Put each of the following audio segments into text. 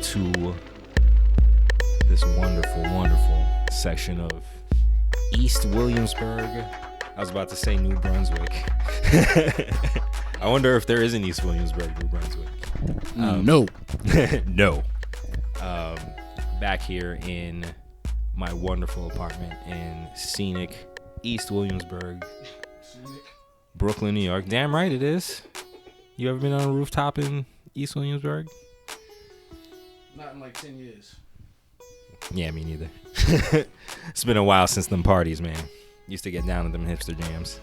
to this wonderful, wonderful section of East Williamsburg. I was about to say New Brunswick. I wonder if there is an East Williamsburg, New Brunswick. No. No. Back here in my wonderful apartment in scenic East Williamsburg, Brooklyn, New York. Damn right it is. You ever been on a rooftop in East Williamsburg? Not in like 10 years. Yeah, me neither. It's been a while since them parties, man. Used to get down to them hipster jams.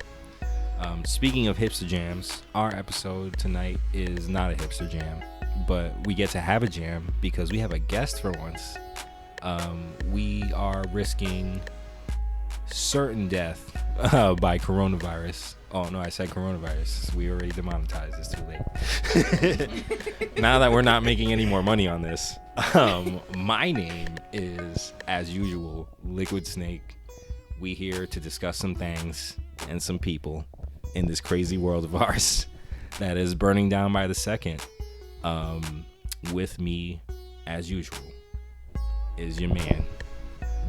Speaking of hipster jams, our episode tonight is not a hipster jam, but we get to have a jam because we have a guest for once. We are risking certain death by coronavirus. Oh no, I said coronavirus. We already demonetized. It's too late. Now that we're not making any more money on this, my name is, as usual, Liquid Snake. We here to discuss some things and some people in this crazy world of ours that is burning down by the second. With me, as usual, is your man,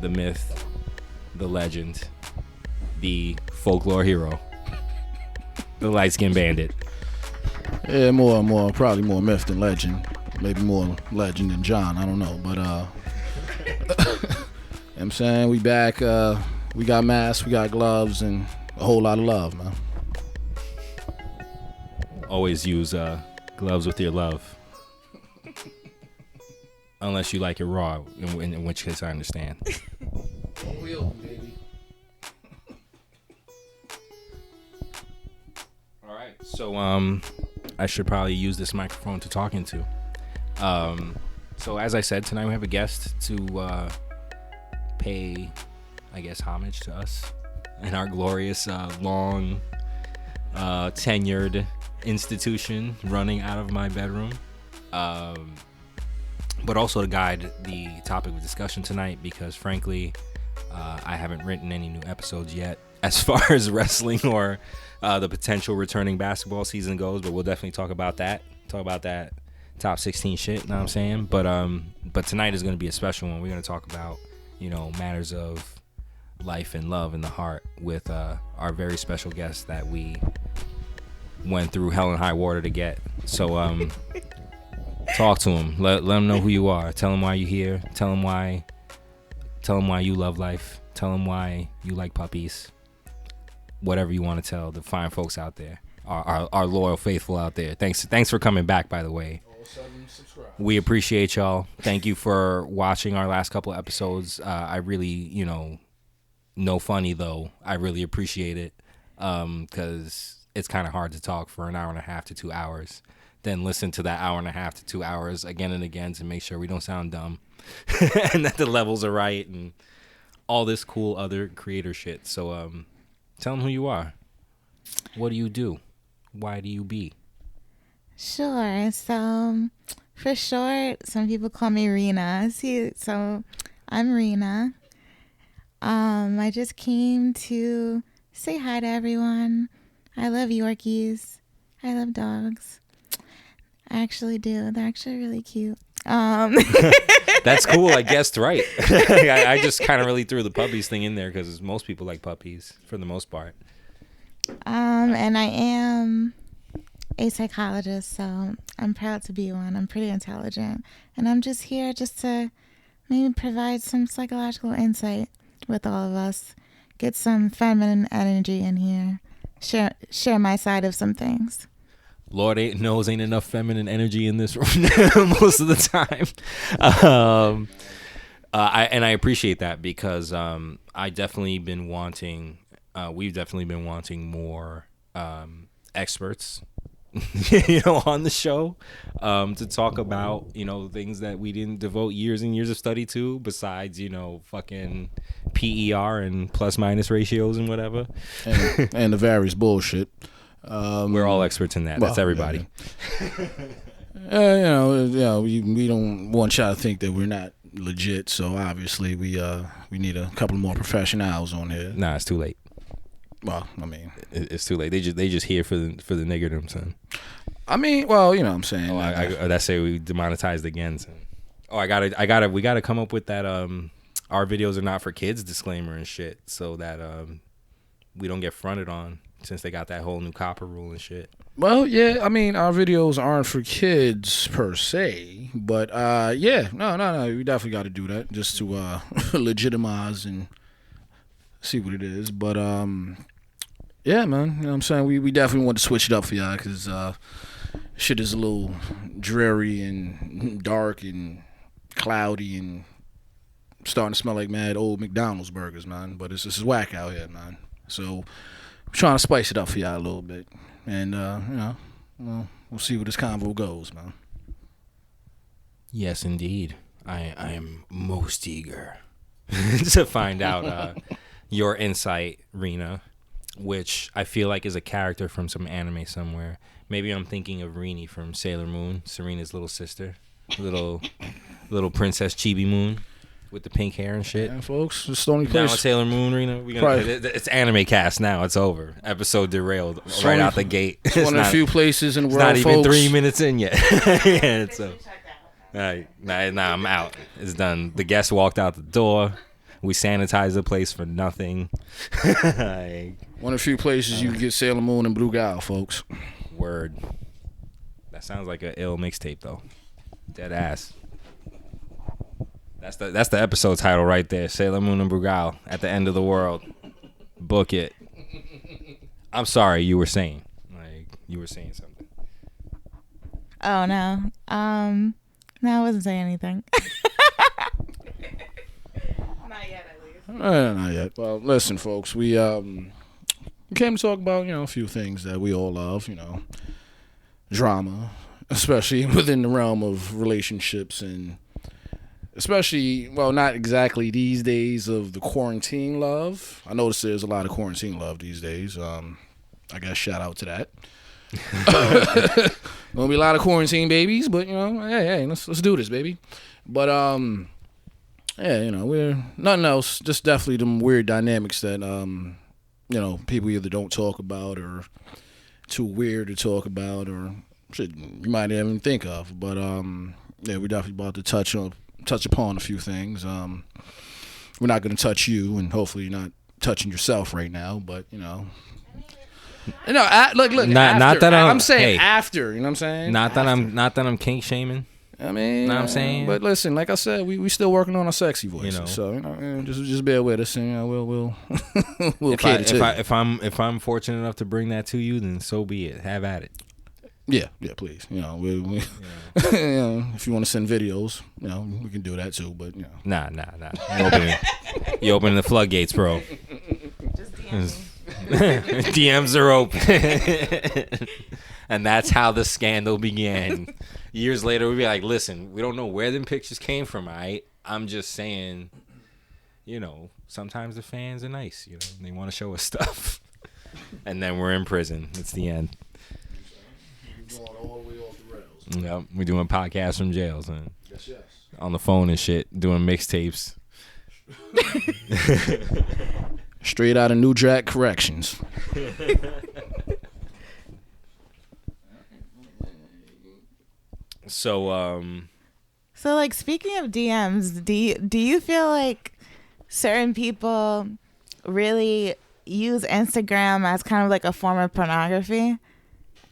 the myth, the legend, the folklore hero, the Lightskin Bandit. Yeah, probably more myth than legend. Maybe more legend than John. I don't know, but you know what I'm saying, we back. We got masks, we got gloves, and a whole lot of love, man. Always use gloves with your love, unless you like it raw, in which case I understand. Real, baby. All right, so I should probably use this microphone to talk into. So as I said, tonight we have a guest to pay, I guess, homage to us and our glorious, long, tenured institution running out of my bedroom. But also to guide the topic of discussion tonight, because frankly, I haven't written any new episodes yet as far as wrestling or the potential returning basketball season goes, but we'll definitely talk about that top 16 shit, you know what I'm saying? But tonight is going to be a special one. We're going to talk about, matters of life and love in the heart with our very special guest that we went through hell and high water to get. So talk to him. Let him know who you are. Tell him why you're here. Tell him why you love life. Tell him why you like puppies. Whatever you want to tell the fine folks out there, our loyal faithful out there. Thanks for coming back, by the way. We appreciate y'all. Thank you for watching our last couple of episodes. I really, no funny though, I really appreciate it, because it's kind of hard to talk for an hour and a half to 2 hours, then listen to that hour and a half to 2 hours again and again to make sure we don't sound dumb and that the levels are right and all this cool other creator shit. So tell them who you are. What do you do? Why do you be? Sure. So for short, some people call me Rena. So I'm Rena. I just came to say hi to everyone. I love Yorkies. I love dogs. I actually do. They're actually really cute. That's cool. I guessed right. I just kind of really threw the puppies thing in there because most people like puppies for the most part. And I am a psychologist, so I'm proud to be one. I'm pretty intelligent, and I'm just here just to maybe provide some psychological insight with all of us, get some feminine energy in here, share my side of some things. Lord knows ain't enough feminine energy in this room most of the time. I appreciate that because we've definitely been wanting more experts on the show to talk about things that we didn't devote years and years of study to, besides fucking PER and plus minus ratios and whatever and the various bullshit. We're all experts in that. That's everybody. Yeah. We don't want y'all to think that we're not legit, so obviously we need a couple more professionals on here. Nah, it's too late. Well, I mean, it's too late. They just here for the niggerdom, son. I mean, well, you know what I'm saying. That's say we demonetized again, son. Oh, we gotta come up with that. Our videos are not for kids disclaimer and shit, so that we don't get fronted on since they got that whole new copper rule and shit. Well, yeah, I mean, our videos aren't for kids per se, but yeah, no, we definitely got to do that just to legitimize and see what it is. But yeah, man, you know what I'm saying? We definitely want to switch it up for y'all because shit is a little dreary and dark and cloudy and starting to smell like mad old McDonald's burgers, man. But it's just whack out here, man. So we're trying to spice it up for y'all a little bit. And, you know, we'll see where this convo goes, man. Yes, indeed. I am most eager to find out your insight, Rena, which I feel like is a character from some anime somewhere. Maybe I'm thinking of Rini from Sailor Moon, Serena's little sister, little Princess Chibi Moon with the pink hair and shit. And folks, it's the only Down place. with Sailor Moon, Rena. It's anime cast now. It's over. Episode derailed right out the gate. It's one of the few places in the world, not even folks. 3 minutes in yet. Yeah, it's all right. Nah, I'm out. It's done. The guest walked out the door. We sanitized the place for nothing. One of the few places you can get Sailor Moon and Brugal, folks. Word. That sounds like an ill mixtape though. Dead ass. That's the episode title right there. Sailor Moon and Brugal at the end of the world. Book it. I'm sorry, you were saying. Like you were saying something. Oh no. No, I wasn't saying anything. Not yet, at least. Not yet. Well, listen, folks. We came to talk about, a few things that we all love, drama, especially within the realm of relationships and especially, well, not exactly these days of the quarantine love. I notice there's a lot of quarantine love these days. I guess shout out to that. Gonna be a lot of quarantine babies, but hey, let's do this, baby. But yeah, we're nothing else. Just definitely them weird dynamics that people either don't talk about or too weird to talk about or shit you might not even think of. But yeah, we're definitely about to touch upon a few things. We're not gonna touch you, and hopefully you're not touching yourself right now. But look. Not that I'm saying after. You know what I'm saying? Not that I'm kink shaming. I mean, know what I'm saying? But listen, like I said, we still working on our sexy voices. So just bear with us, and we'll cater to it. If I'm fortunate enough to bring that to you, then so be it. Have at it. Yeah, please. If you want to send videos, we can do that too. But Nah. You opening the floodgates, bro. Just DM DMs are open. And that's how the scandal began. Years later, we'd be like, listen, we don't know where them pictures came from, all right? I'm just saying, sometimes the fans are nice. They want to show us stuff. And then we're in prison. It's the end. We're going all the way off the rails. Yep, we're doing podcasts from jails and Yes. on the phone and shit, doing mixtapes. Straight out of New Jack Corrections. So, So, like, speaking of DMs, do you feel like certain people really use Instagram as kind of like a form of pornography?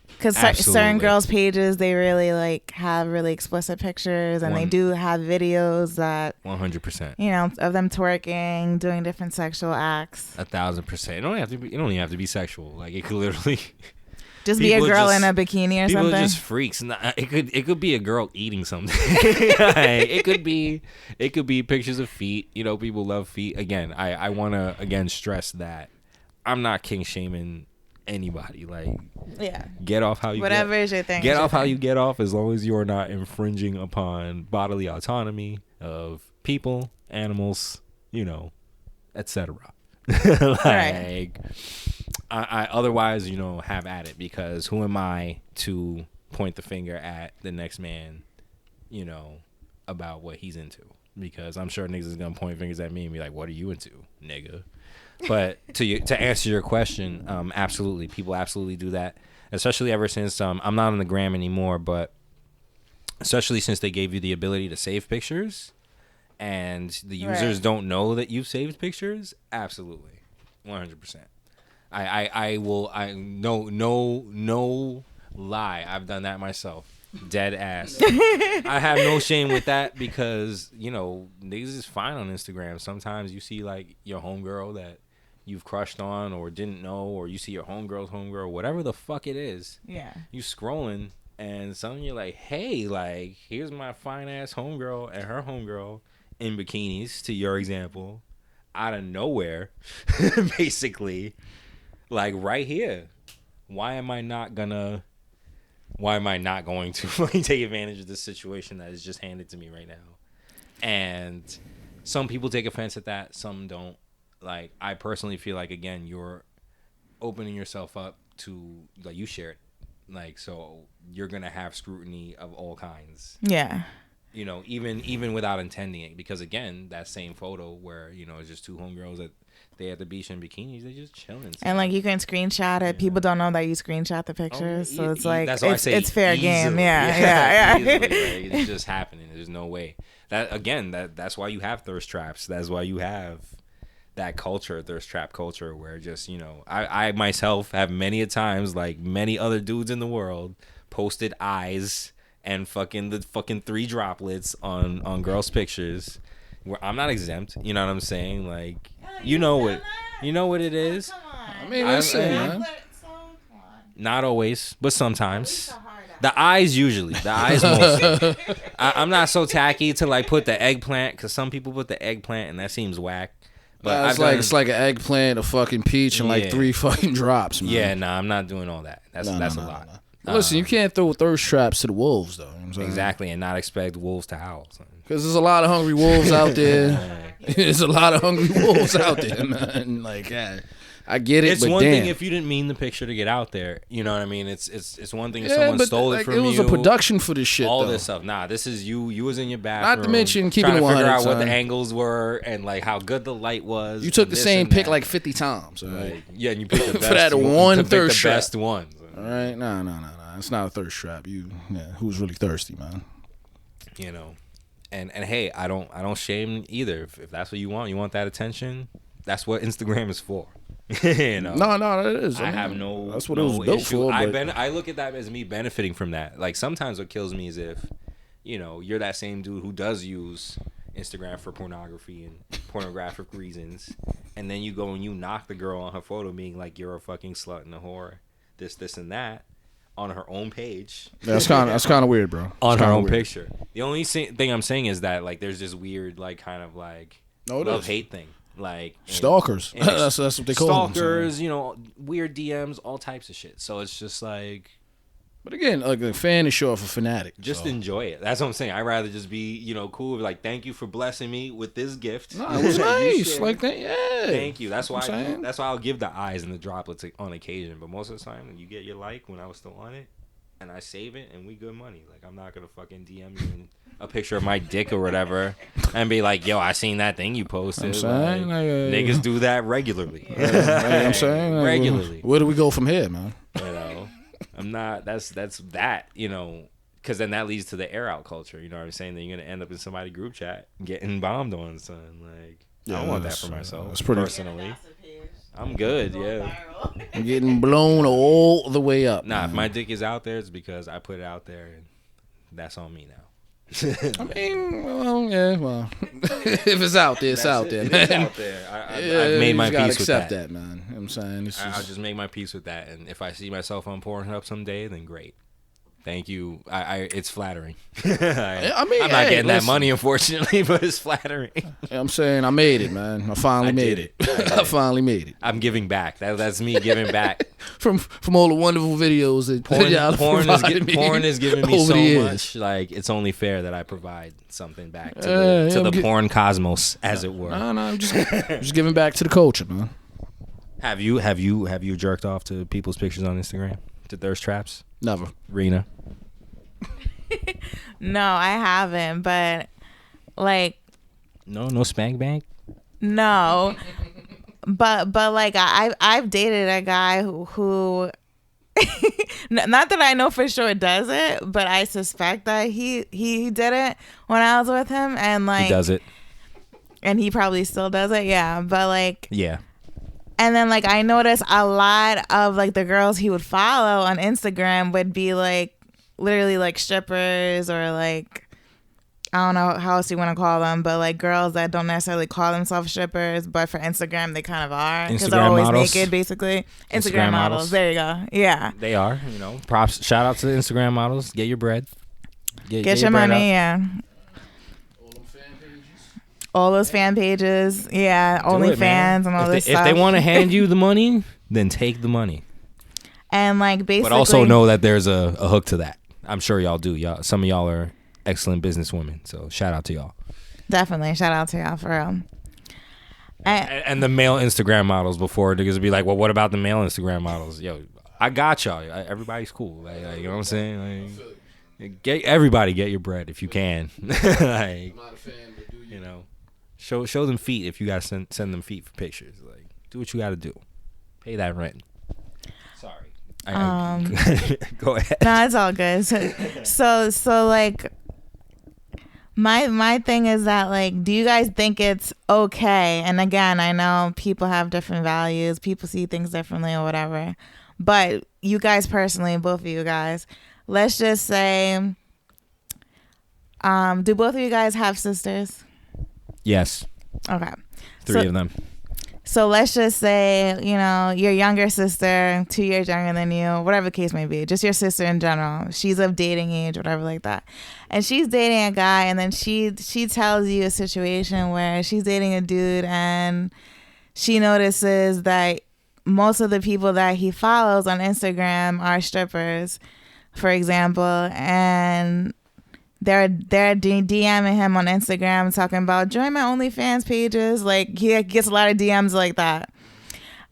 Because certain girls' pages, they really like have really explicit pictures, and they do have videos that 100%. Of them twerking, doing different sexual acts. 1,000%. It don't even have to be sexual. Like it could literally just be a girl in a bikini or people something. People are just freaks. It could be a girl eating something. It could be pictures of feet. People love feet. Again, I want to stress that I'm not king shaming anybody. Like, yeah, get off how you whatever is your thing. Get off how you get off, as long as you are not infringing upon bodily autonomy of people, animals, etc. Right. I otherwise, have at it, because who am I to point the finger at the next man, about what he's into? Because I'm sure niggas is gonna point fingers at me and be like, "What are you into, nigga?" But to answer your question, absolutely, people absolutely do that. Especially ever since I'm not on the gram anymore, but especially since they gave you the ability to save pictures, and the users don't know that you've saved pictures. Absolutely, 100%. I will. No lie. I've done that myself. Dead ass. I have no shame with that because, you know, niggas is fine on Instagram. Sometimes you see like your homegirl that you've crushed on or didn't know, or you see your homegirl's homegirl, whatever the fuck it is. Yeah. You scrolling and suddenly you're like, hey, like, here's my fine ass homegirl and her homegirl in bikinis, to your example, out of nowhere, basically. Like right here. Why am I not going to fucking take advantage of this situation that is just handed to me right now? And some people take offense at that, some don't. Like, I personally feel like, again, you're opening yourself up to, like, you share it. Like, so you're going to have scrutiny of all kinds. Yeah. You know, even without intending it. Because, again, that same photo where, you know, it's just two homegirls that they at the beach in bikinis, they just chilling. And like you can screenshot it. Yeah. People don't know that you screenshot the pictures, so it's like that's why I say it's fair easily. Game. Yeah. Easily, like, it's just happening. There's no way. That's why you have thirst traps. That's why you have that culture, thirst trap culture, where just, you know, I myself have many a times, like many other dudes in the world, posted eyes and fucking 3 droplets on girls' pictures. Where I'm not exempt, you know what I'm saying? Like, you know what it is. I mean, listen, man. Not always, but sometimes. The eyes usually. The eyes mostly. I'm not so tacky to like put the eggplant, because some people put the eggplant and that seems whack. But it's like an eggplant, a fucking peach, and like 3 fucking drops, man. Yeah, nah, I'm not doing all that. That's a lot. Listen, you can't throw thirst traps to the wolves, though. You know what I'm saying? Exactly, and not expect wolves to howl. Because there's a lot of hungry wolves out there. There's a lot of hungry wolves out there, man. Like, I get it, it's but one damn. thing if you didn't mean the picture to get out there. You know what I mean? It's one thing if someone stole it from you. It was a production for this shit, all though. this stuff. Nah, this is you. You was in your bathroom. Not to mention keeping trying it to 100, figure out what son. the angles were and like how good the light was. You took the same pic like 50 times. All right? Yeah, and you picked the best for that one thirst trap. Best ones. All right, no. It's not a thirst trap. Who's really thirsty, man? You know. And hey, I don't shame either. If that's what you want that attention, that's what Instagram is for. You know? No, it is. I have no. That's what it was built issue. for. I look at that as me benefiting from that. Like sometimes what kills me is if, you know, you're that same dude who does use Instagram for pornography and pornographic reasons, and then you go and you knock the girl on her photo, being like you're a fucking slut and a whore, this and that. On her own page. That's kind of weird, bro. On her own picture. The only thing I'm saying is that like there's this weird like kind of like love-hate thing. Like stalkers. That's what they call them. Stalkers, you know, weird DMs, all types of shit. So it's just like. But again, like a fan is short for fanatic. Just enjoy it. That's what I'm saying. I'd rather just be, you know, cool. Like, thank you for blessing me with this gift. No, it was nice. Like that, yeah. Thank you. That's why. That's why I'll give the eyes and the droplets on occasion. But most of the time, when you get your like, when I was still on it, and I save it, and we good money. Like, I'm not gonna fucking DM you a picture of my dick or whatever, and be like, "Yo, I seen that thing you posted." I'm saying, niggas do that regularly. I'm saying regularly. Where do we go from here, man? You know. I'm not. That's that. You know, because then that leads to the air out culture. You know what I'm saying? Then you're gonna end up in somebody's group chat getting bombed on, son. Like, I don't want that for myself. That's pretty personally. I'm good. Yeah. I'm getting blown all the way up. Nah, if my dick is out there, it's because I put it out there, and that's on me now. I mean, well, if it's out there, it's out there, man. It's out there. I've made my peace with that. Accept that, man. You know what I'm saying? I'll just make my peace with that, and if I see myself on Pornhub someday, then great. Thank you. It's flattering. I mean, I'm not getting that money, unfortunately, but it's flattering. I'm saying I made it, man. I finally made it. I finally made it. I'm giving back. That's me giving back from all the wonderful videos that porn is giving me so much. Like, it's only fair that I provide something back to the porn cosmos, as it were. No, I'm just giving back to the culture, man. Have you jerked off to people's pictures on Instagram? To thirst traps? Never. Rena? No, I haven't, but like no spank bank? No. But like I've dated a guy who Not that I know for sure does it, but I suspect that he did it when I was with him, and like He does it. and he probably still does it. Yeah, but like Yeah. and then like I noticed a lot of like the girls he would follow on Instagram would be like literally like strippers or like I don't know how else you want to call them, but like girls that don't necessarily call themselves strippers, but for Instagram they kind of are because they're Instagram always models. naked, basically. Instagram Instagram models. models. There you go. Yeah. They are, you know. Props. Shout out to the Instagram models. Get your bread. Get your bread money. up. Yeah. All those fan pages. Yeah. Do it, man. OnlyFans and all this If stuff. they want to hand you the money, then take the money. And like basically. But also know that there's a hook to that. I'm sure y'all do. Y'all, some of y'all are excellent businesswomen. So shout out to y'all. Definitely. Shout out to y'all for real. And the male Instagram models before niggas be like, well, what about the male Instagram models? Yo, I got y'all. Everybody's cool. Like, you know what I'm saying? Like, get your bread if you can. Like, you know, show them feet if you gotta send them feet for pictures. Like, do what you gotta do. Pay that rent. Sorry. Go ahead. No, it's all good. So like my thing is that like, do you guys think it's okay? And again, I know people have different values, people see things differently or whatever, but you guys personally, both of you guys, let's just say, do both of you guys have sisters? Yes. Okay. Three of them. So let's just say, you know, your younger sister, 2 years younger than you, whatever the case may be, just your sister in general. She's of dating age, whatever like that. And she's dating a guy, and then she tells you a situation where she's dating a dude, and she notices that most of the people that he follows on Instagram are strippers, for example, and they're DMing him on Instagram talking about join my OnlyFans pages. Like he gets a lot of DMs like that.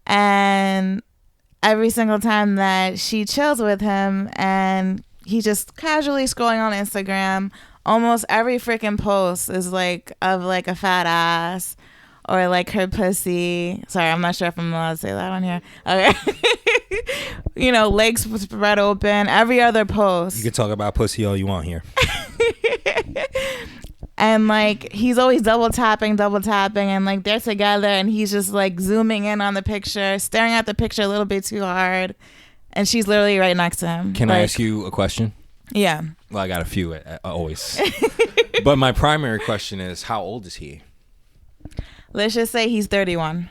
And every single time that she chills with him and he's just casually scrolling on Instagram, almost every freaking post is like of like a fat ass or like her pussy. Sorry, I'm not sure if I'm allowed to say that on here. Okay. You know, legs spread open. Every other post. You can talk about pussy all you want here. And like he's always double tapping, and like they're together and he's just like zooming in on the picture, staring at the picture a little bit too hard, and she's literally right next to him. Can I ask you a question? Yeah. Well, I got a few always. But my primary question is, how old is he? Let's just say he's 31.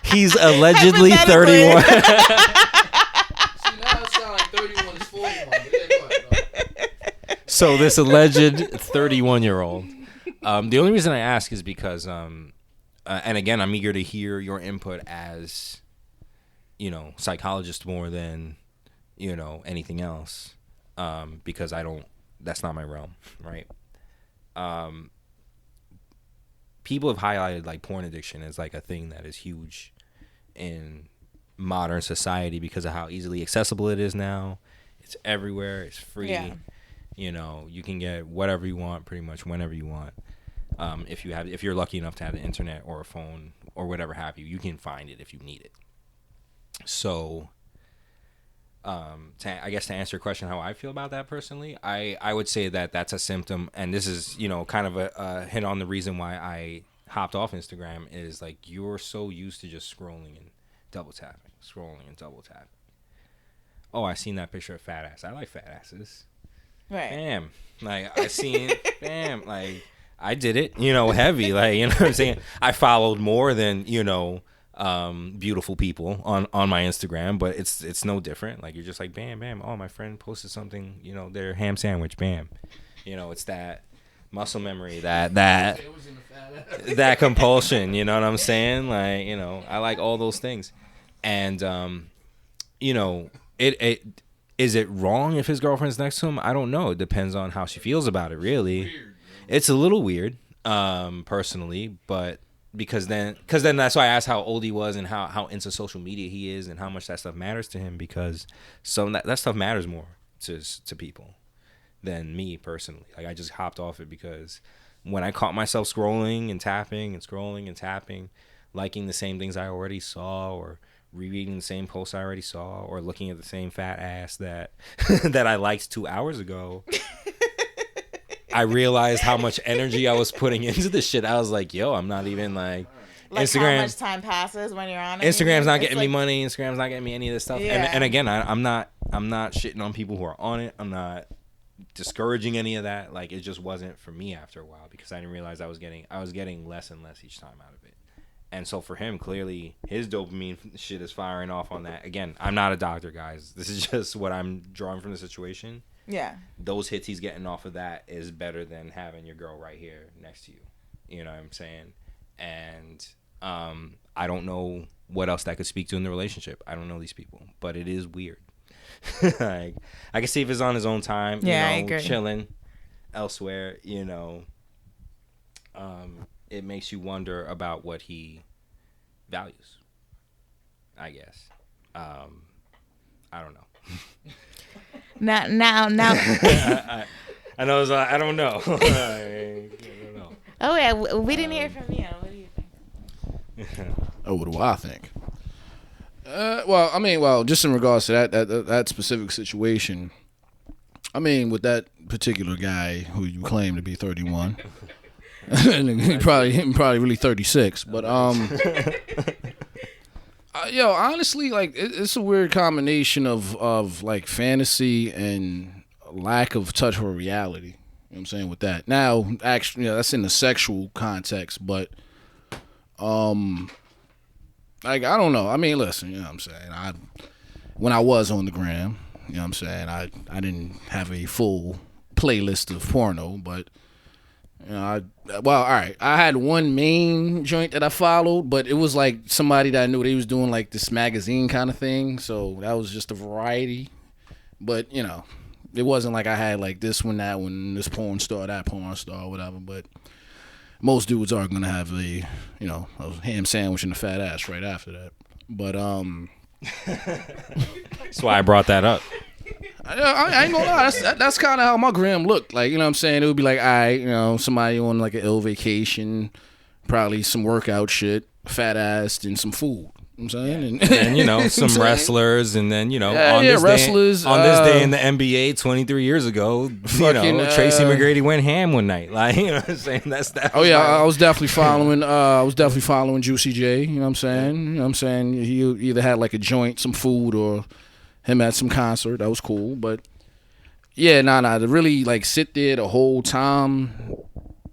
He's allegedly 31. So this alleged 31-year-old. The only reason I ask is because, and again, I'm eager to hear your input as, you know, psychologist more than, you know, anything else, because that's not my realm, right? People have highlighted like porn addiction as like a thing that is huge in modern society because of how easily accessible it is now. It's everywhere. It's free. Yeah. You know, you can get whatever you want pretty much whenever you want. If you're lucky enough to have the internet or a phone or whatever have you, you can find it if you need it. So, I guess to answer your question, how I feel about that personally, I would say that that's a symptom, and this is, you know, kind of a hint on the reason why I hopped off Instagram is like you're so used to just scrolling and double tapping. Oh, I seen that picture of fat ass. I like fat asses. Right. Bam. Like I seen bam. Like I did it, you know, heavy. Like, you know what I'm saying? I followed more than, you know, beautiful people on my Instagram, but it's no different. Like you're just like bam, bam. Oh, my friend posted something, you know, their ham sandwich, bam. You know, it's that muscle memory, that compulsion, you know what I'm saying? Like, you know, I like all those things. And you know, it is it wrong if his girlfriend's next to him? I don't know. It depends on how she feels about it, really. It's a little weird, personally, but because then that's why I asked how old he was and how into social media he is and how much that stuff matters to him, because that stuff matters more to people than me personally. Like I just hopped off it because when I caught myself scrolling and tapping, liking the same things I already saw, or rereading the same posts I already saw, or looking at the same fat ass that that I liked 2 hours ago, I realized how much energy I was putting into this shit. I was like, yo, I'm not even like Instagram. How much time passes when you're on it? Instagram's not getting me money. Instagram's not getting me any of this stuff. Yeah. And again, I'm not shitting on people who are on it. I'm not discouraging any of that. Like, it just wasn't for me after a while, because I didn't realize I was getting less and less each time out of it. And so for him, clearly his dopamine shit is firing off on that. Again, I'm not a doctor, guys. This is just what I'm drawing from the situation. Yeah. Those hits he's getting off of that is better than having your girl right here next to you. You know what I'm saying? And I don't know what else that could speak to in the relationship. I don't know these people, but it is weird. Like, I can see if it's on his own time, yeah, I agree. Chilling elsewhere, it makes you wonder about what he values, I guess. I don't know. Now. I know. I don't know. I don't know. Oh yeah, we didn't hear from you. What do you think? Oh, what do I think? Just in regards to that specific situation, I mean, with that particular guy who you claim to be 31, and he probably really 36, but honestly, like it's a weird combination of like fantasy and lack of touch with reality. You know what I'm saying with that. Now, actually, that's in the sexual context, but like, I don't know. I mean, listen, you know what I'm saying? When I was on the gram, you know what I'm saying, I didn't have a full playlist of porno, but, all right. I had one main joint that I followed, but it was like somebody that I knew they was doing like this magazine kind of thing, so that was just a variety. But, it wasn't like I had like this one, that one, this porn star, that porn star, whatever, but most dudes are gonna have a ham sandwich and a fat ass right after that. But that's why I brought that up. I ain't gonna lie. That's kind of how my gram looked. Like, you know what I'm saying? It would be like, somebody on like an ill vacation, probably some workout shit, fat ass, and some food. You know what I'm saying? And some wrestlers, and then wrestlers. On this day in the NBA 23 years ago, Tracy McGrady went ham one night. Like, you know what I'm saying? That's that. Oh yeah, I was definitely following Juicy J. You know what I'm saying? You know what I'm saying? He either had like a joint, some food, or him at some concert. That was cool. But yeah, to really like sit there the whole time,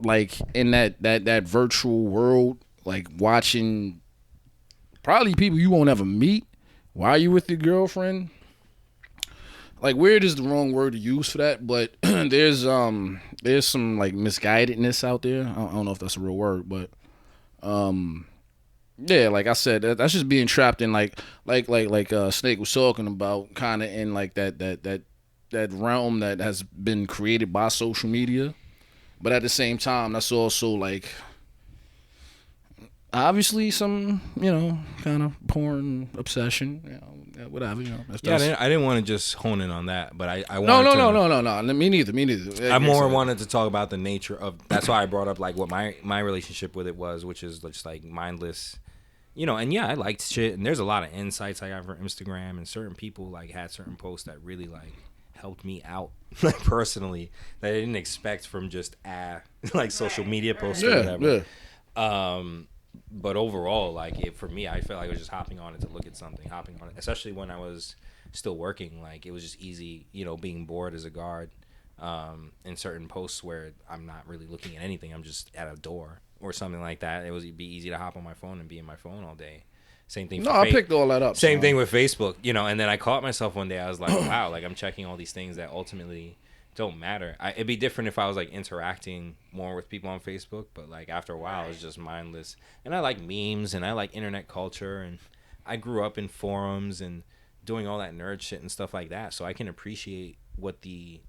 like in that virtual world, like watching probably people you won't ever meet while you with your girlfriend. Like, weird is the wrong word to use for that, but there's some like misguidedness out there. I don't know if that's a real word, but yeah, like I said, that's just being trapped in like Snake was talking about, kind of in like that realm that has been created by social media, but at the same time, that's also like obviously some kind of porn obsession, whatever. I didn't want to just hone in on that, but I wanted no. Me neither. I more wanted to talk about the nature of. That's why I brought up like what my relationship with it was, which is just like mindless. And yeah, I liked shit, and there's a lot of insights I got from Instagram, and certain people like had certain posts that really like helped me out, like personally, that I didn't expect from just like social media posts or whatever. Yeah. But overall, like for me, I felt like I was just hopping on it to look at something, especially when I was still working. Like, it was just easy, being bored as a guard, in certain posts where I'm not really looking at anything. I'm just at a door or something like that. It'd be easy to hop on my phone and be in my phone all day. Same thing. I picked all that up. Same thing with Facebook, and then I caught myself one day. I was like, wow, like I'm checking all these things that ultimately don't matter. It'd be different if I was like interacting more with people on Facebook, but like after a while, it's just mindless. And I like memes and I like internet culture, and I grew up in forums and doing all that nerd shit and stuff like that, so I can appreciate what the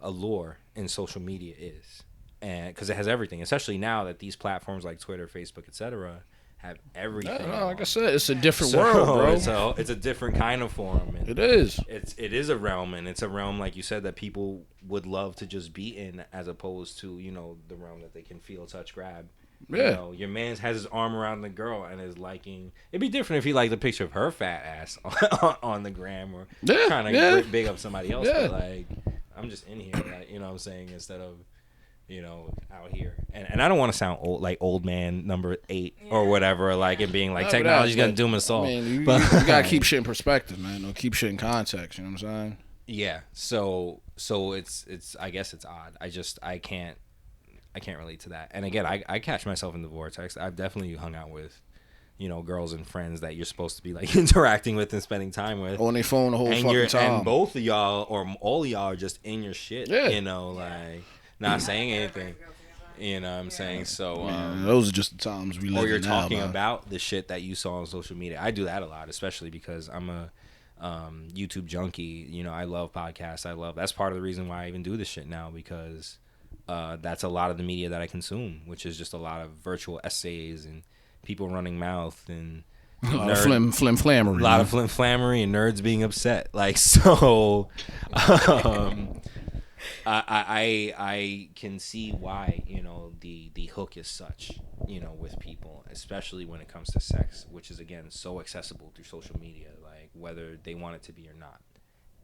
allure in social media is, and because it has everything, especially now that these platforms like Twitter, Facebook, etc. have everything. Like I said, it's a different world, bro. So it's a different kind of forum. And it is. It is a realm, and it's a realm, like you said, that people would love to just be in, as opposed to the realm that they can feel, touch, grab Yeah. You know, your man has his arm around the girl and is liking. It'd be different if he liked a picture of her fat ass on the gram or trying to big up somebody else. Yeah. But like, I'm just in here, like, you know what I'm saying, instead of, you know, out here. And I don't want to sound old, like old man number 8 or whatever, like it being like technology's gonna doom us all. I mean, you gotta keep shit in perspective, man. Or keep shit in context. You know what I'm saying? Yeah. So it's I guess it's odd. I can't relate to that. And again, I catch myself in the vortex. I've definitely hung out with, you know, girls and friends that you're supposed to be like interacting with and spending time with on their phone the whole fucking time. And both of y'all or all of y'all are just in your shit. Yeah. You know, like not saying anything. You know what I'm saying? So those are just the times we live in. Or you're talking about the shit that you saw on social media. I do that a lot, especially because I'm a YouTube junkie. You know, I love podcasts. That's part of the reason why I even do this shit now, because that's a lot of the media that I consume, which is just a lot of virtual essays and people running mouth and a lot of flim-flammery. A lot of flim-flammery and nerds being upset. Like, so I can see why, you know, the hook is such, you know, with people, especially when it comes to sex, which is, again, so accessible through social media, like whether they want it to be or not.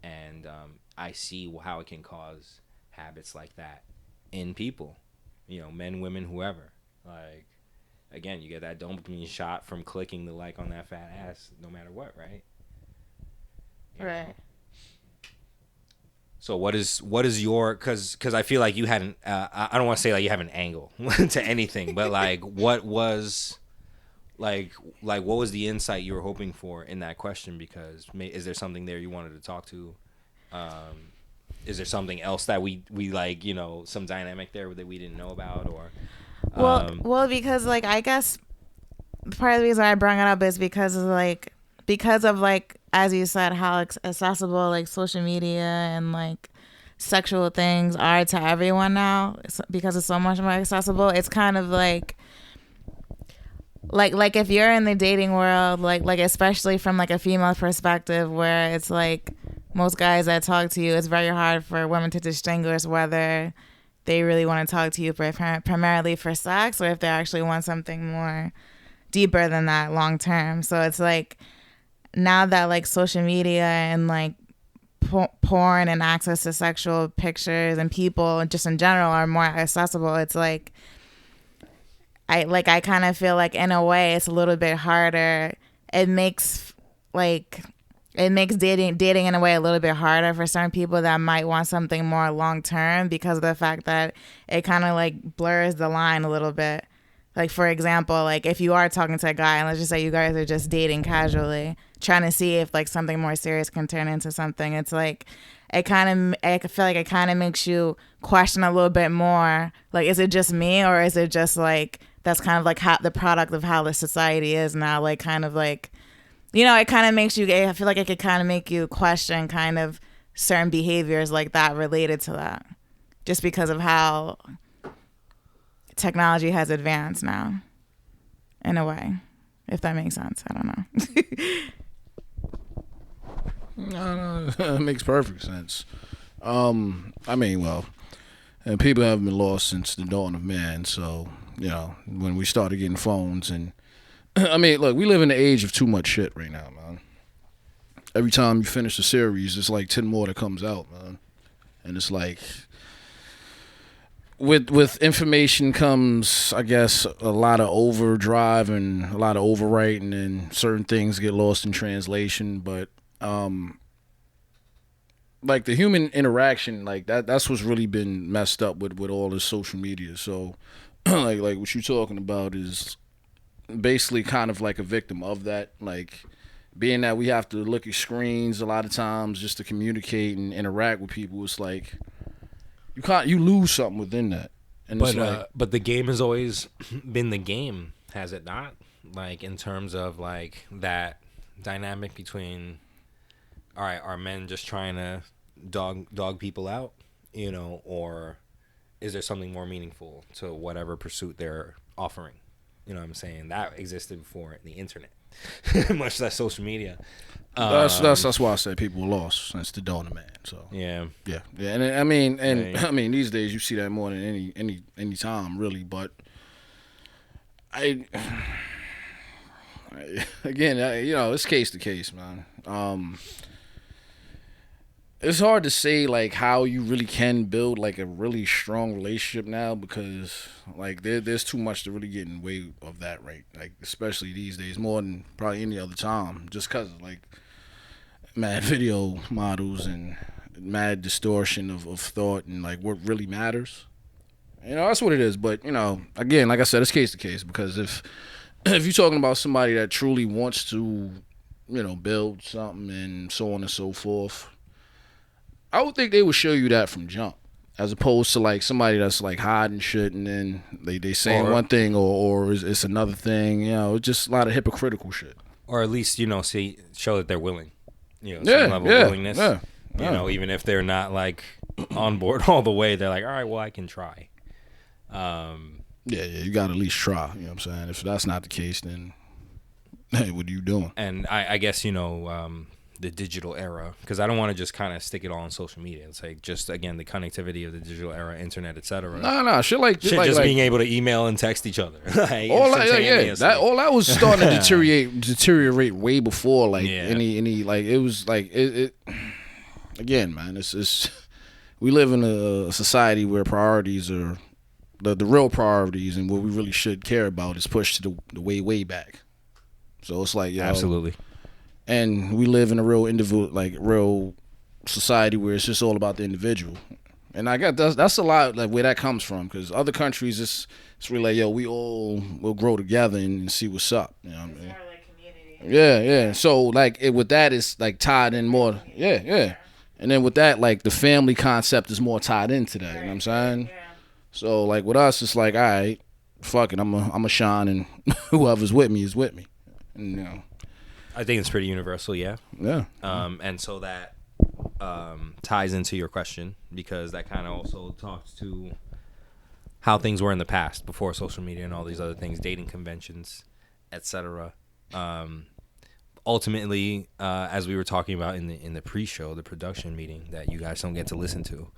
And I see how it can cause habits like that in people, you know, men, women, whoever. Like, again, you get that dopamine shot from clicking the like on that fat ass no matter what, right? Right. So what is your, because I feel like you had I don't want to say like you have an angle to anything, but like what was what was the insight you were hoping for in that question? Because is there something there you wanted to talk to? Is there something else that we like, you know, some dynamic there that we didn't know about? Or well, because like I guess part of the reason I brought it up is because of like as you said, how accessible like social media and like sexual things are to everyone now, because it's so much more accessible. It's kind of like if you're in the dating world, like especially from like a female perspective, where it's like most guys that talk to you, it's very hard for women to distinguish whether they really want to talk to you primarily for sex or if they actually want something more deeper than that long term. So it's like now that like social media and like porn and access to sexual pictures and people just in general are more accessible, it's like I kind of feel like in a way it's a little bit harder. It makes dating in a way a little bit harder for certain people that might want something more long term, because of the fact that it kind of like blurs the line a little bit. Like, for example, like if you are talking to a guy and let's just say you guys are just dating casually, trying to see if like something more serious can turn into something, it's like I feel like it kind of makes you question a little bit more. Like, is it just me, or is it just like that's kind of like how the product of how the society is now? Like, kind of like, you know, it kind of makes you, I feel like it could kind of make you question kind of certain behaviors like that related to that, just because of how technology has advanced now, in a way, if that makes sense. I don't know. No, it makes perfect sense. I mean, well, and people haven't been lost since the dawn of man. So, you know, when we started getting phones and, I mean, look, we live in the age of too much shit right now, man. Every time you finish a series, it's like 10 more that comes out, man. And it's like, with information comes, I guess, a lot of overdrive and a lot of overwriting, and certain things get lost in translation. But like the human interaction, like that's what's really been messed up with all this social media. So like what you're talking about is basically kind of like a victim of that. Like, being that we have to look at screens a lot of times just to communicate and interact with people, it's like you lose something within that. And but the game has always been the game, has it not? Like, in terms of like that dynamic between, all right, are men just trying to dog people out, you know, or is there something more meaningful to whatever pursuit they're offering? You know what I'm saying? That existed before the internet, much less social media. That's why I said people were lost since the dawn of man. So yeah. And I mean, these days you see that more than any time really. But Again, it's case to case, man. It's hard to say like how you really can build like a really strong relationship now because like there's too much to really get in the way of that, right? Like especially these days, more than probably any other time, just cause of like mad video models and mad distortion of thought and like what really matters. That's what it is. But again, like I said, it's case to case because if you're talking about somebody that truly wants to, build something and so on and so forth, I would think they would show you that from jump, as opposed to like somebody that's like hiding shit and then they saying one thing or it's another thing. It's just a lot of hypocritical shit. Or at least show that they're willing. Some level of willingness. Yeah. Even if they're not like on board all the way, they're like, all right, well, I can try. You got to at least try. You know what I'm saying? If that's not the case, then hey, what are you doing? And I guess the digital era, because I don't want to just kind of stick it all on social media. It's like just again the connectivity of the digital era, internet, etc. No, shit like being able to email and text each other. all that was starting to deteriorate way before like any like it was like it. Again, man, it's we live in a society where priorities are the real priorities and what we really should care about is pushed to the way back. So it's like absolutely. And we live in a real society where it's just all about the individual, and I got that's a lot like where that comes from. Because other countries, it's really like we all will grow together and see what's up. You know what I mean? More like community. Yeah. So like with that, it's like tied in more. Yeah. And then with that, like the family concept is more tied into that. You know what I'm saying? Yeah. So like with us, it's like all right, fuck it, I'm a shine, and whoever's with me is with me. And, I think it's pretty universal, yeah. Yeah. And so that ties into your question because that kind of also talks to how things were in the past before social media and all these other things, dating conventions, etc. Ultimately, as we were talking about in the pre-show, the production meeting that you guys don't get to listen to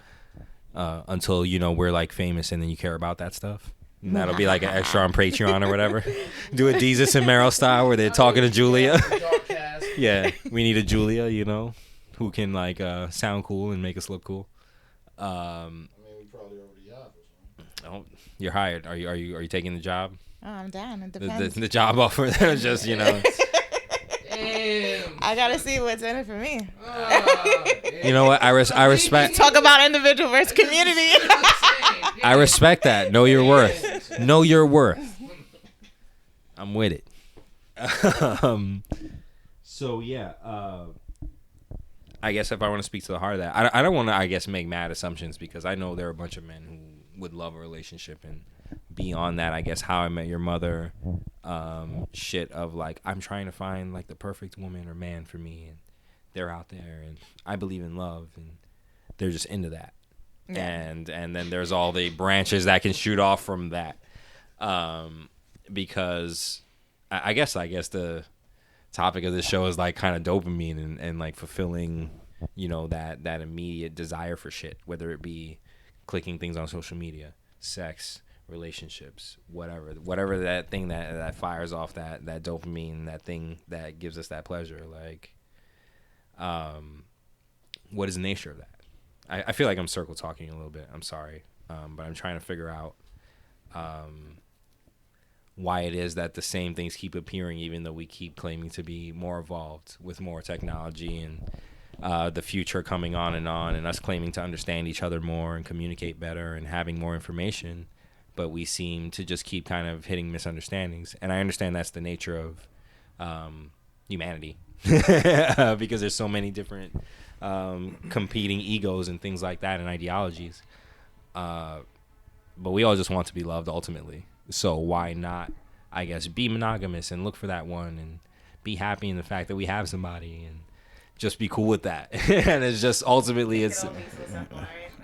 until we're like famous and then you care about that stuff. And that'll be like an extra on Patreon or whatever. Do a Deezus and Meryl style where they're talking to Julia. Yeah, we need a Julia, who can like sound cool and make us look cool. We probably already have or something. Oh, you're hired. Are you taking the job? Oh, I'm down. It depends. The job offer, just Damn. I gotta see what's in it for me. You know what? I respect. Talk about individual versus community. I respect that. Know your worth. Know your worth. I'm with it. So yeah, I guess if I want to speak to the heart of that, I don't want to, I guess, make mad assumptions because I know there are a bunch of men who would love a relationship and beyond that, I guess, How I Met Your Mother, shit of like I'm trying to find like the perfect woman or man for me, and they're out there, and I believe in love, and they're just into that. Yeah. And then there's all the branches that can shoot off from that, because I guess the topic of this show is like kind of dopamine and like fulfilling, that immediate desire for shit, whether it be clicking things on social media, sex, relationships, whatever that thing that fires off that dopamine, that thing that gives us that pleasure. Like, what is the nature of that? I feel like I'm circle talking a little bit. I'm sorry. But I'm trying to figure out why it is that the same things keep appearing even though we keep claiming to be more evolved with more technology and the future coming on and us claiming to understand each other more and communicate better and having more information, but we seem to just keep kind of hitting misunderstandings. And I understand that's the nature of humanity because there's so many different competing egos and things like that and ideologies, but we all just want to be loved ultimately. So why not, I guess, be monogamous and look for that one and be happy in the fact that we have somebody and just be cool with that. And it's just ultimately it's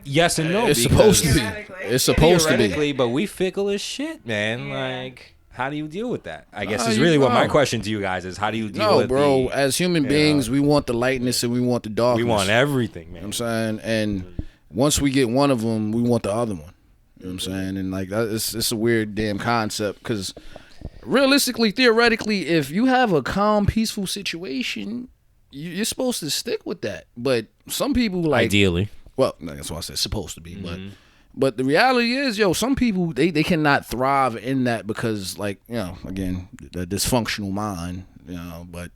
yes and no. It's supposed to be. It's supposed to be. But we fickle as shit, man. Yeah. Like, how do you deal with that? I guess is really what my question to you guys is. How do you deal with bro, as human beings, we want the lightness and we want the darkness. We want everything, man. You know what I'm saying? And once we get one of them, we want the other one. You know what I'm saying? And like it's a weird damn concept because realistically, theoretically, if you have a calm, peaceful situation, you're supposed to stick with that. But some people like ideally. Well, that's what I said. Supposed to be, but the reality is, some people they cannot thrive in that because, like, again, the dysfunctional mind, But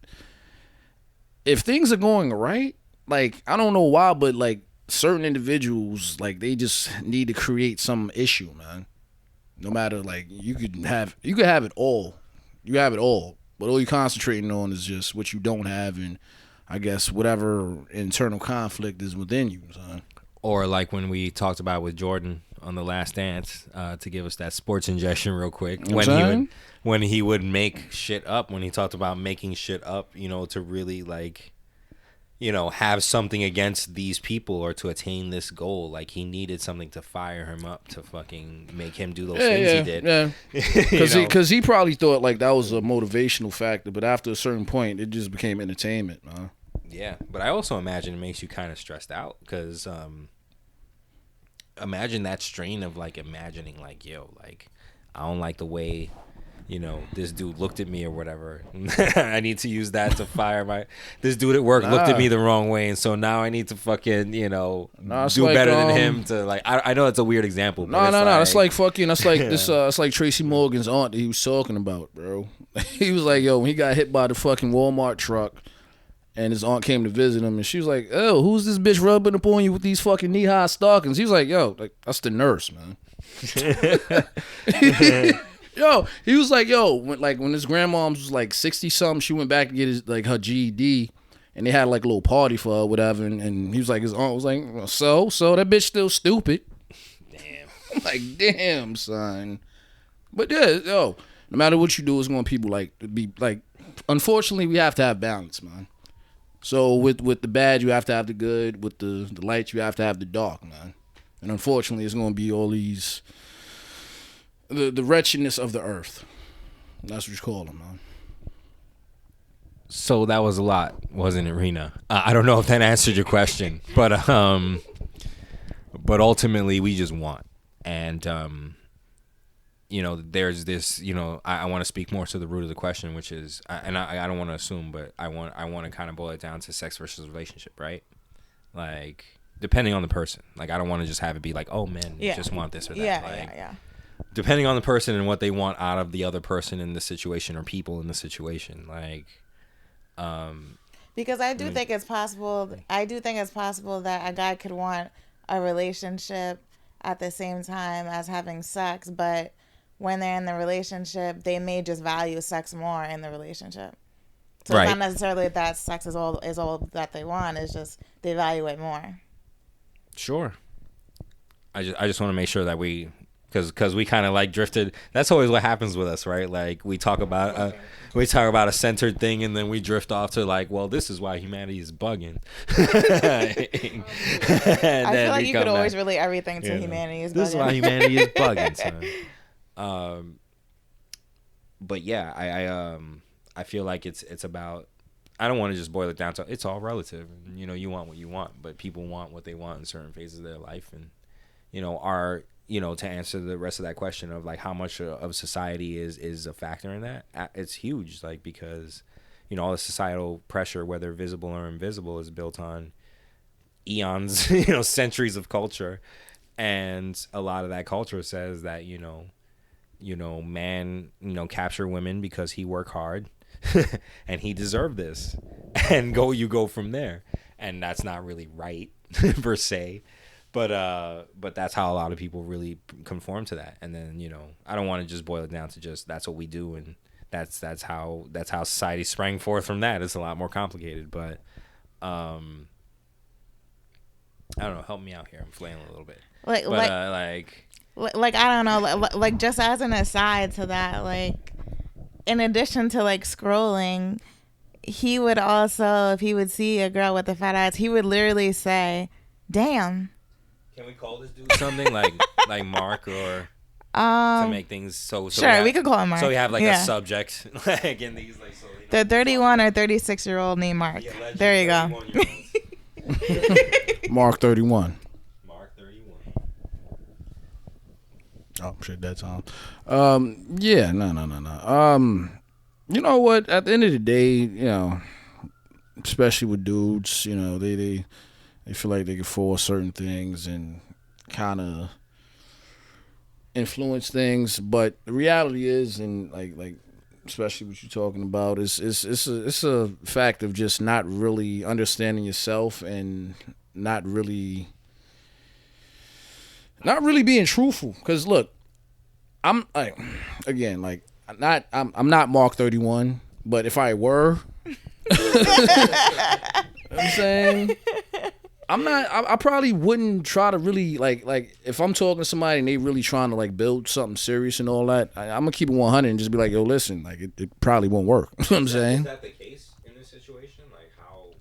if things are going right, like, I don't know why, but like certain individuals, like, they just need to create some issue, man. No matter, like, you could have it all. You have it all, but all you're concentrating on is just what you don't have, and I guess whatever internal conflict is within you, son. Or like when we talked about with Jordan on The Last Dance, to give us that sports ingestion real quick, when he would make shit up, when he talked about making shit up, to really like, have something against these people or to attain this goal. Like, he needed something to fire him up to fucking make him do those things he did. Yeah, because he probably thought like that was a motivational factor, but after a certain point, it just became entertainment, man. Yeah, but I also imagine it makes you kind of stressed out because imagine that strain of like imagining like, yo, like, I don't like the way, this dude looked at me or whatever. I need to use that to fire this dude at work looked at me the wrong way, and so now I need to fucking, do like, better than him to like. I know it's a weird example. But no. That's like fucking. That's like this. It's like Tracy Morgan's aunt that he was talking about, bro. He was like, yo, when he got hit by the fucking Walmart truck. And his aunt came to visit him, and she was like, "Oh, who's this bitch rubbing up on you with these fucking knee-high stockings?" He was like, "Yo, like, that's the nurse, man." Yo, he was like, "Yo, when his grandmom's was like 60-something, she went back to get her GED, and they had like a little party for her or whatever." And he was like, his aunt was like, "So that bitch still stupid." Damn. I'm like, damn, son. But yeah, no matter what you do, it's going to people like to be like. Unfortunately, we have to have balance, man. So with the bad, you have to have the good. With the light, you have to have the dark, man. And unfortunately, it's going to be all these the wretchedness of the earth. That's what you call them, man. So that was a lot, wasn't it, Rena? I don't know if that answered your question, but ultimately we just want, and there's this, I want to speak more to the root of the question, which is, and I don't want to assume, but I want to kind of boil it down to sex versus relationship, right? Like, depending on the person. Like, I don't want to just have it be like, oh, man, you just want this or that. Yeah. Depending on the person and what they want out of the other person in the situation or people in the situation, like, because I do think it's possible. I do think it's possible that a guy could want a relationship at the same time as having sex, but when they're in the relationship, they may just value sex more in the relationship. So It's not necessarily that sex is all that they want. It's just they value it more. Sure. I just want to make sure that we, because we kind of like drifted. That's always what happens with us, right? Like, we talk about a centered thing, and then we drift off to like, well, this is why humanity is bugging. I feel like you could always relate everything to humanity is bugging. This is why humanity is bugging, son. But yeah, I feel like it's about, I don't want to just boil it down to, it's all relative. You want what you want, but people want what they want in certain phases of their life, and to answer the rest of that question of like how much of society is a factor in that, it's huge. Like, because all the societal pressure, whether visible or invisible, is built on eons, centuries of culture, and a lot of that culture says that man, capture women because he worked hard and he deserved this, and you go from there. And that's not really right per se, but that's how a lot of people really conform to that. And then, I don't want to just boil it down to just that's what we do, and that's how society sprang forth from that. It's a lot more complicated, but I don't know, help me out here. I'm flailing a little bit. Like I don't know, like just as an aside to that, like, in addition to like scrolling, he would also, if he would see a girl with the fat ass, he would literally say, "Damn." Can we call this dude something like Mark, or to make things so sure, we could call him Mark. So we have like a subject like in these, like, so the 31 or 36-year-old named Mark. There you go. Mark 31. Oh shit, that's on. Yeah, no. You know what? At the end of the day, especially with dudes, they feel like they can force certain things and kind of influence things. But the reality is, and like especially what you're talking about, is it's a fact of just not really understanding yourself and not really being truthful. Because look, I'm like, again, like I'm not Mark 31, but if I were, you know what I'm saying, I'm not. I probably wouldn't try to really like if I'm talking to somebody and they really trying to like build something serious and all that. I'm gonna keep it 100 and just be like, yo, listen, like it probably won't work. You know what I'm saying? Is that the case in this situation? Like how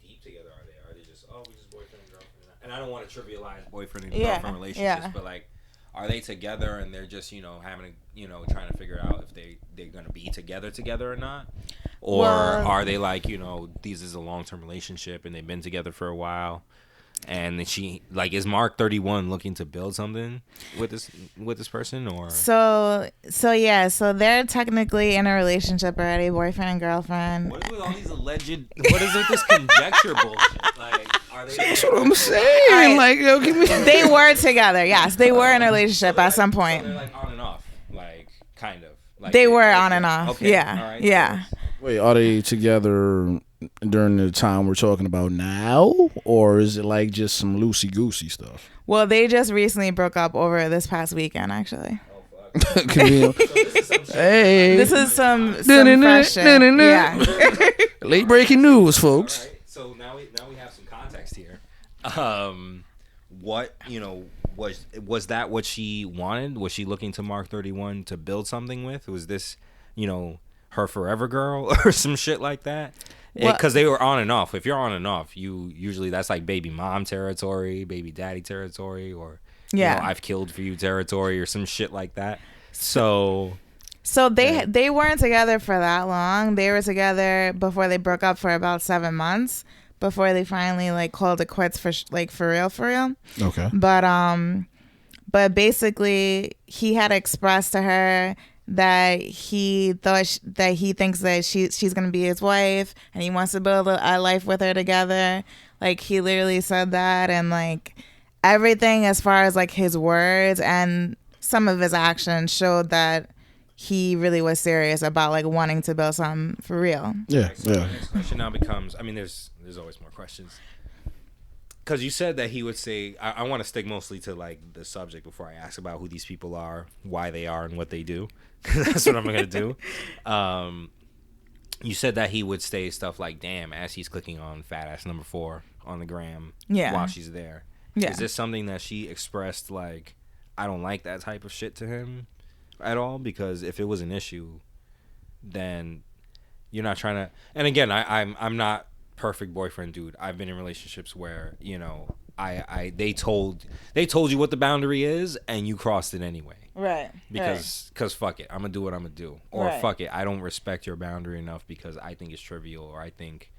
deep together are they? Are they just we just boyfriend and girlfriend? And I don't want to trivialize boyfriend and girlfriend relationships, but like, are they together and they're just having a trying to figure out if they're gonna be together or not? Or are they like, these is a long-term relationship and they've been together for a while, and she like, is Mark 31 looking to build something with this person? Or so they're technically in a relationship already, boyfriend and girlfriend. What is with all these alleged? What is with this conjecture bullshit? Like, are they? That's what I'm saying. Right. Like, yo, give me. They were together. Yes, they were in a relationship at some point. So they're like on and off, like kind of. Like they were on and off. Okay. Yeah. All right. Yeah. Wait, are they together during the time we're talking about now, or is it like just some loosey goosey stuff? Well, they just recently broke up over this past weekend, actually. Oh fuck. Hey, this is some fresh shit. Yeah. Late breaking news, folks. All right. So now we have some context here. What was that what she wanted? Was she looking to Mark 31 to build something with? Was this her forever girl or some shit like that? Because they were on and off. If you're on and off, you usually, that's like baby mom territory, baby daddy territory, or I've killed for you territory or some shit like that. So they weren't together for that long. They were together before they broke up for about 7 months before they finally like called it quits for real. Okay. But basically he had expressed to her that he thinks that she's gonna be his wife and he wants to build a life with her together. Like, he literally said that, and like everything as far as like his words and some of his actions showed that he really was serious about like wanting to build something for real. Yeah. So the next question now becomes, I mean, there's always more questions. Because you said that he would say, I want to stick mostly to like the subject before I ask about who these people are, why they are, and what they do. That's what I'm going to do. You said that he would say stuff like, damn, as he's clicking on fat ass number 4 on the gram while she's there. Yeah. Is this something that she expressed like, I don't like that type of shit to him at all? Because if it was an issue, then you're not trying to... And again, I'm not perfect boyfriend dude. I've been in relationships where they told you what the boundary is and you crossed it anyway, right? Because fuck it, I'm gonna do what I'm gonna do, or fuck it, I don't respect your boundary enough because I think it's trivial, or I think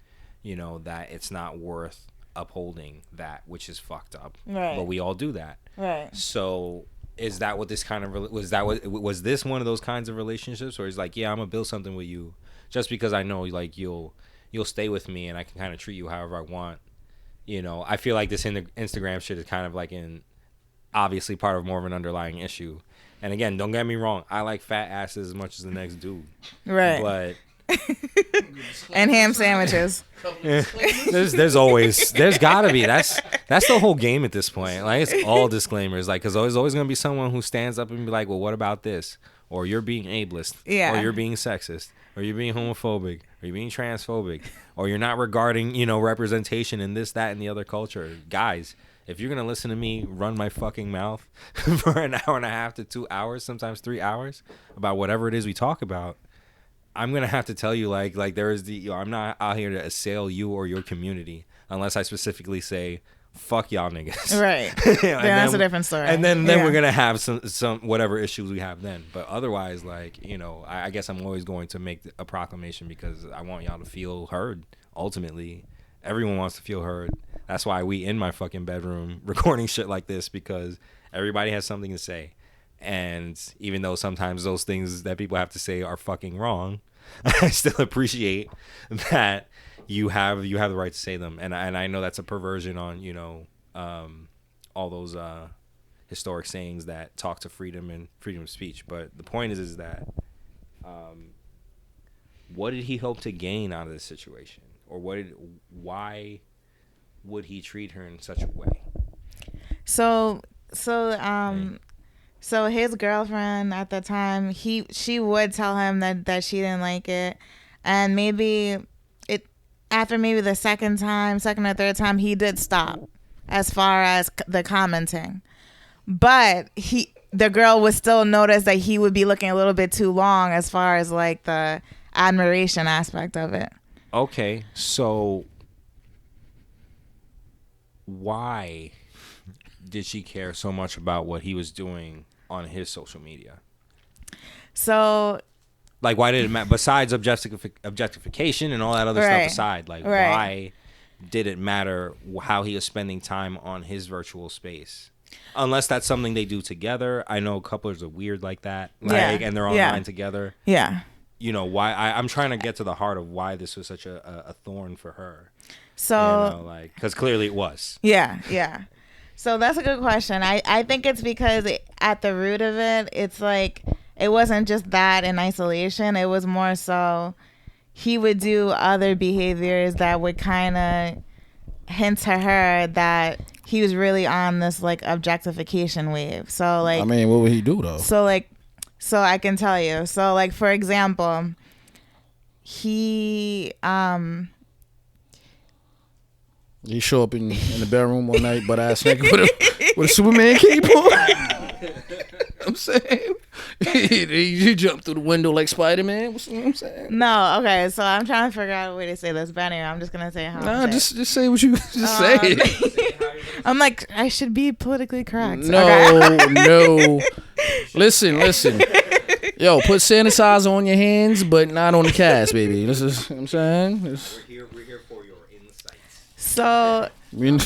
that it's not worth upholding that, which is fucked up, right? But we all do that, right? So is that what this kind of was this one of those kinds of relationships where it's like, yeah, I'm gonna build something with you just because I know like you'll stay with me and I can kind of treat you however I want. I feel like this Instagram shit is kind of like obviously part of more of an underlying issue. And again, don't get me wrong, I like fat asses as much as the next dude. Right. But and ham sandwiches. There's gotta be. That's the whole game at this point. Like, it's all disclaimers. Like, because there's always gonna be someone who stands up and be like, well, what about this? Or you're being ableist. Yeah. Or you're being sexist. Or you're being homophobic. Or you're being transphobic. Or you're not regarding, representation in this, that, and the other culture. Guys, if you're gonna listen to me run my fucking mouth for an hour and a half to 2 hours, sometimes 3 hours, about whatever it is we talk about, I'm gonna have to tell you, like there is I'm not out here to assail you or your community unless I specifically say, fuck y'all niggas. Right. That's a different story. And then we're gonna have some whatever issues we have then. But otherwise, like, I guess I'm always going to make a proclamation because I want y'all to feel heard. Ultimately, everyone wants to feel heard. That's why we in my fucking bedroom recording shit like this, because everybody has something to say. And even though sometimes those things that people have to say are fucking wrong, I still appreciate that you have the right to say them. And I know that's a perversion on, all those historic sayings that talk to freedom and freedom of speech. But the point is that what did he hope to gain out of this situation? Or why would he treat her in such a way? So his girlfriend at the time, she would tell him that she didn't like it, and maybe after the second or third time, he did stop as far as the commenting, but the girl would still notice that he would be looking a little bit too long as far as like the admiration aspect of it. Okay, so why did she care so much about what he was doing on his social media? So, like, why did it matter? Besides objectification and all that other stuff aside, like, why did it matter how he was spending time on his virtual space? Unless that's something they do together. I know couplers are weird like that, and they're online together. Yeah. Why? I'm trying to get to the heart of why this was such a thorn for her. So, because clearly it was. Yeah. So that's a good question. I think it's because at the root of it, it's like it wasn't just that in isolation. It was more so he would do other behaviors that would kind of hint to her that he was really on this like objectification wave. So like, I mean, what would he do though? So I can tell you. So like, for example, he show up in the bedroom one night, butt ass naked with a Superman cape on. I'm saying you jump through the window like Spider-Man. What's what I'm saying? No, okay. So I'm trying to figure out a way to say this, but anyway, I'm just gonna say how. Nah, just say what you just say. I'm like, I should be politically correct. No. Listen. Yo, put sanitizer on your hands, but not on the cast, baby. This is what I'm saying. We're here for your insights. So we in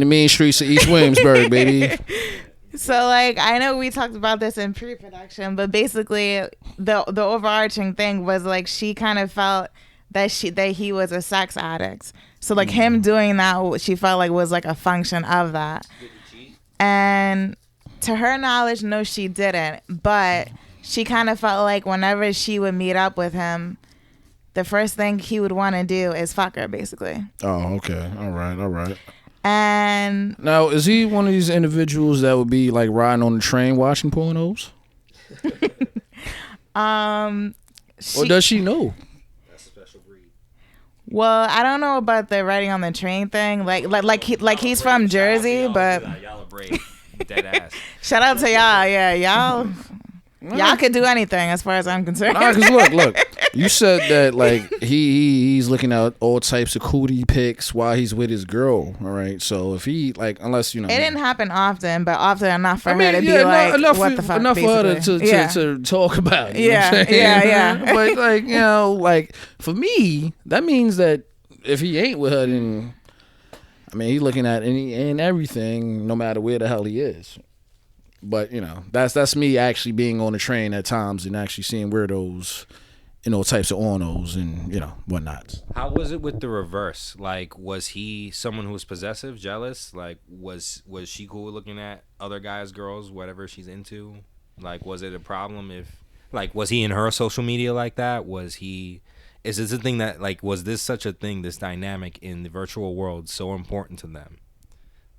the mean streets of East Williamsburg, baby. So like, I know we talked about this in pre-production, but basically the overarching thing was like she kind of felt that he was a sex addict. So like him doing that, she felt like was like a function of that. And to her knowledge, no, she didn't. But she kind of felt like whenever she would meet up with him, the first thing he would want to do is fuck her, basically. Oh, okay. All right. And now, is he one of these individuals that would be like riding on the train watching pornos? Or does she know? That's a special breed. Well, I don't know about the riding on the train thing. Like he's from Jersey, but y'all are brave. Dead ass. Shout out to y'all. Yeah, y'all could do anything as far as I'm concerned. Nah, cause look. You said that like he's looking at all types of cootie pics while he's with his girl. All right, so if he like, unless it didn't happen often, but often enough for her to be like, what the fuck? Enough for her to talk about. You know what I'm saying? Yeah. But like like for me, that means that if he ain't with her, then I mean he's looking at any and everything, no matter where the hell he is. But that's me actually being on the train at times and actually seeing weirdos, types of ornos and whatnot. How was it with the reverse? Like, was he someone who was possessive, jealous? Like, was she cool with looking at other guys, girls, whatever she's into? Like, was it a problem if, like, was he in her social media like that? Is this a thing that, like, was this such a thing, this dynamic in the virtual world so important to them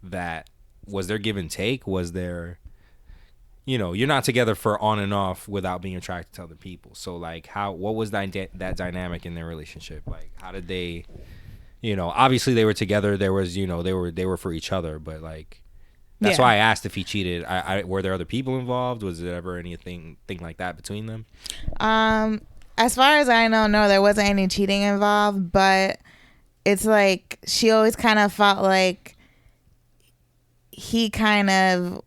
that was there give and take? Was there, you're not together for on and off without being attracted to other people. So like what was that dynamic in their relationship? Like how did they, obviously they were together. There was, they were for each other, but like, that's why I asked if he cheated. Were there other people involved? Was there ever anything like that between them? As far as I know, no, there wasn't any cheating involved, but it's like, she always kind of felt like he kind of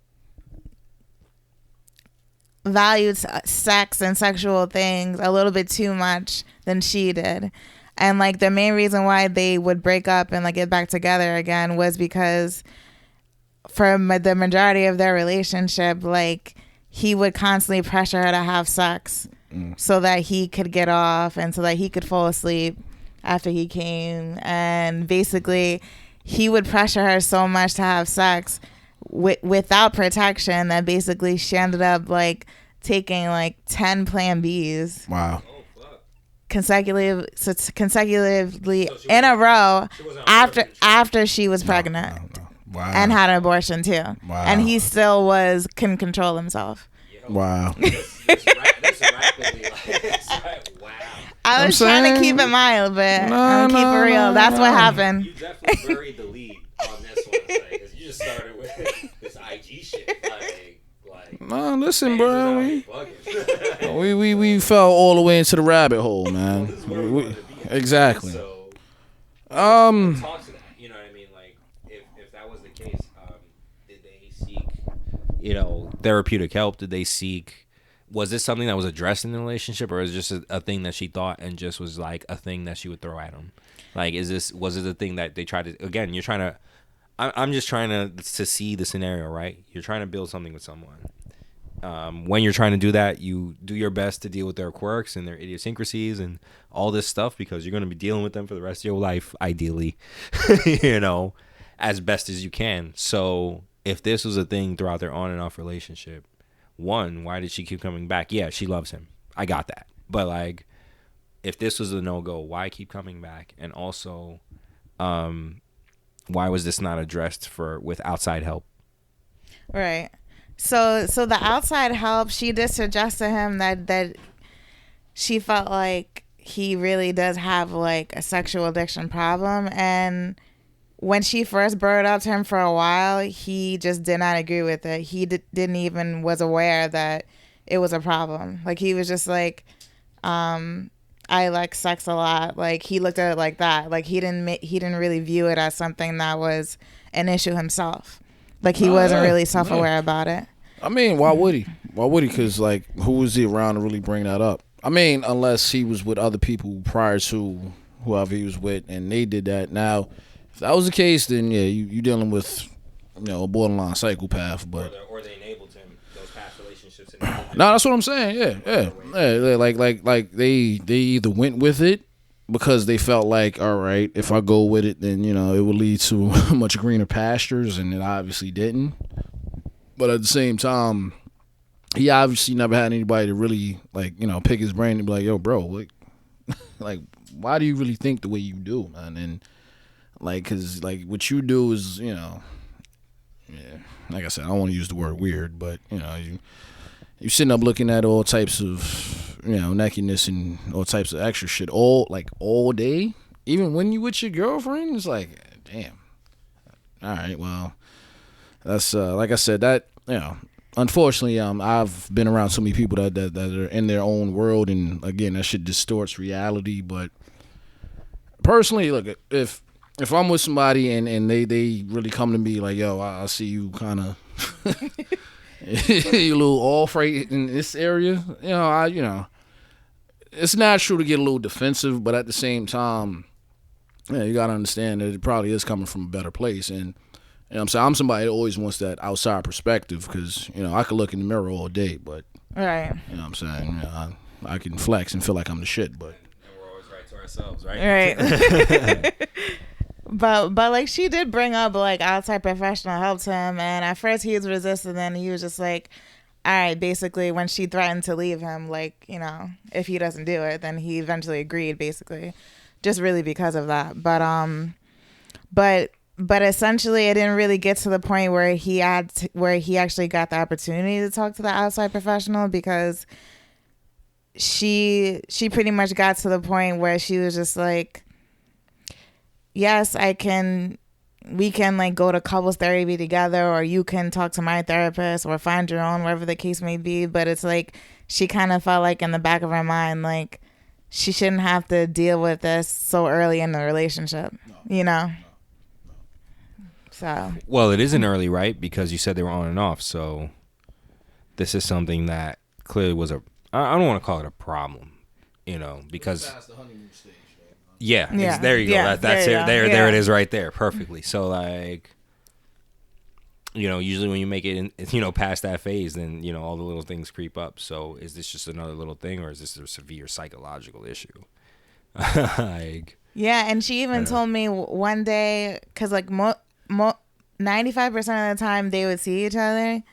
valued sex and sexual things a little bit too much than she did. And like the main reason why they would break up and like get back together again was because for the majority of their relationship, like he would constantly pressure her to have sex so that he could get off and so that he could fall asleep after he came. And basically, he would pressure her so much to have sex without protection that basically she ended up like taking like 10 Plan Bs. Wow. Consecutively in a row after she was pregnant. Wow. And had an abortion too. Wow. And he still can control himself. Wow. I was trying to keep it mild, but keep it real. That's what happened. You definitely buried the lead on this one, because you just started with this IG shit. No, listen, bro. We fell all the way into the rabbit hole, man. Exactly. So, talk to that. You know what I mean? Like, if that was the case, did they seek, therapeutic help? Did they seek? Was this something that was addressed in the relationship, or is it just a thing that she thought and just was like a thing that she would throw at him? Like, was it a thing that they tried to? Again, you're trying to. I'm just trying to see the scenario, right? You're trying to build something with someone. When you're trying to do that, you do your best to deal with their quirks and their idiosyncrasies and all this stuff, because you're going to be dealing with them for the rest of your life, ideally, as best as you can. So if this was a thing throughout their on and off relationship, one, why did she keep coming back? Yeah, she loves him. I got that. But like, if this was a no-go, why keep coming back? And also, why was this not addressed with outside help? Right. So the outside help, she did suggest to him that she felt like he really does have like a sexual addiction problem. And when she first brought it up to him for a while, he just did not agree with it. He didn't even was aware that it was a problem. Like, he was just like, I like sex a lot. Like, he looked at it like that. Like, he didn't really view it as something that was an issue himself. Like, he wasn't really self-aware about it. I mean, why would he? Why would he? Because, like, who was he around to really bring that up? I mean, unless he was with other people prior to whoever he was with, and they did that. Now, if that was the case, then, yeah, you dealing with, a borderline psychopath. But or they enabled him, those past relationships. No, that's what I'm saying, yeah. Like they either went with it because they felt like, all right, if I go with it, then, it would lead to much greener pastures, and it obviously didn't. But at the same time, he obviously never had anybody to really, like, pick his brain and be like, yo, bro, like, why do you really think the way you do, man? And, like, because, like, what you do is, yeah, like I said, I don't want to use the word weird, but, you sitting up looking at all types of, nakedness and all types of extra shit all day. Even when you with your girlfriend, it's like, damn. All right, well, that's, like I said, that, unfortunately, I've been around so many people that are in their own world, and again, that shit distorts reality. But personally, look, if I'm with somebody and they really come to me like, yo, I see you kind of you a little off right in this area, it's natural to get a little defensive, but at the same time, you gotta understand that it probably is coming from a better place. And I'm saying, I'm somebody that always wants that outside perspective, because I could look in the mirror all day, but right, I'm saying, I can flex and feel like I'm the shit, but and we're always right to ourselves, right? Right. But like, she did bring up like outside professional help to him, and at first he was resistant, and he was just like, all right, basically, when she threatened to leave him, like, if he doesn't do it, then he eventually agreed, basically, just really because of that. But essentially, it didn't really get to the point where he actually got the opportunity to talk to the outside professional, because she pretty much got to the point where she was just like, yes, we can like go to couples therapy together, or you can talk to my therapist, or find your own, whatever the case may be. But it's like, she kind of felt like in the back of her mind, like, she shouldn't have to deal with this so early in the relationship, So. Well, it isn't early, right? Because you said they were on and off. So this is something that clearly was I don't want to call it a problem, because past the honeymoon stage. Yeah. There you go. Yeah, That's it. There it is right there. Perfectly. So, like, usually when you make it in, past that phase, then all the little things creep up. So is this just another little thing, or is this a severe psychological issue? Like, yeah, and she even told me one day, because like 95% of the time they would see each other,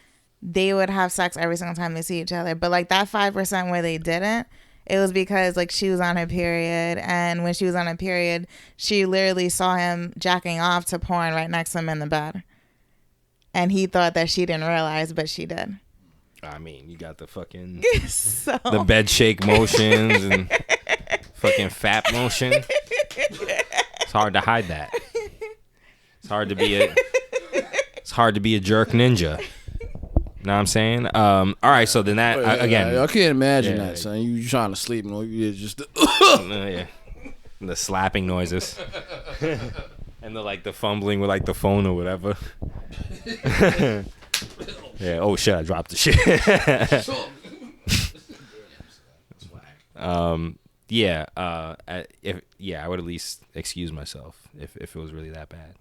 they would have sex every single time they see each other. But like that 5% where they didn't, it was because like she was on her period, and when she was on her period, she literally saw him jacking off to porn right next to him in the bed. And he thought that she didn't realize, but she did. I mean, you got the fucking So the bed shake motions and fucking fat motion. It's hard to hide that. It's hard to be a jerk ninja. Know what I'm saying? All right, so then that again, I can't imagine that, son. You trying to sleep and you just the slapping noises and the fumbling with like the phone or whatever. Yeah. Oh shit! I dropped the shit. Yeah. I would at least excuse myself if it was really that bad.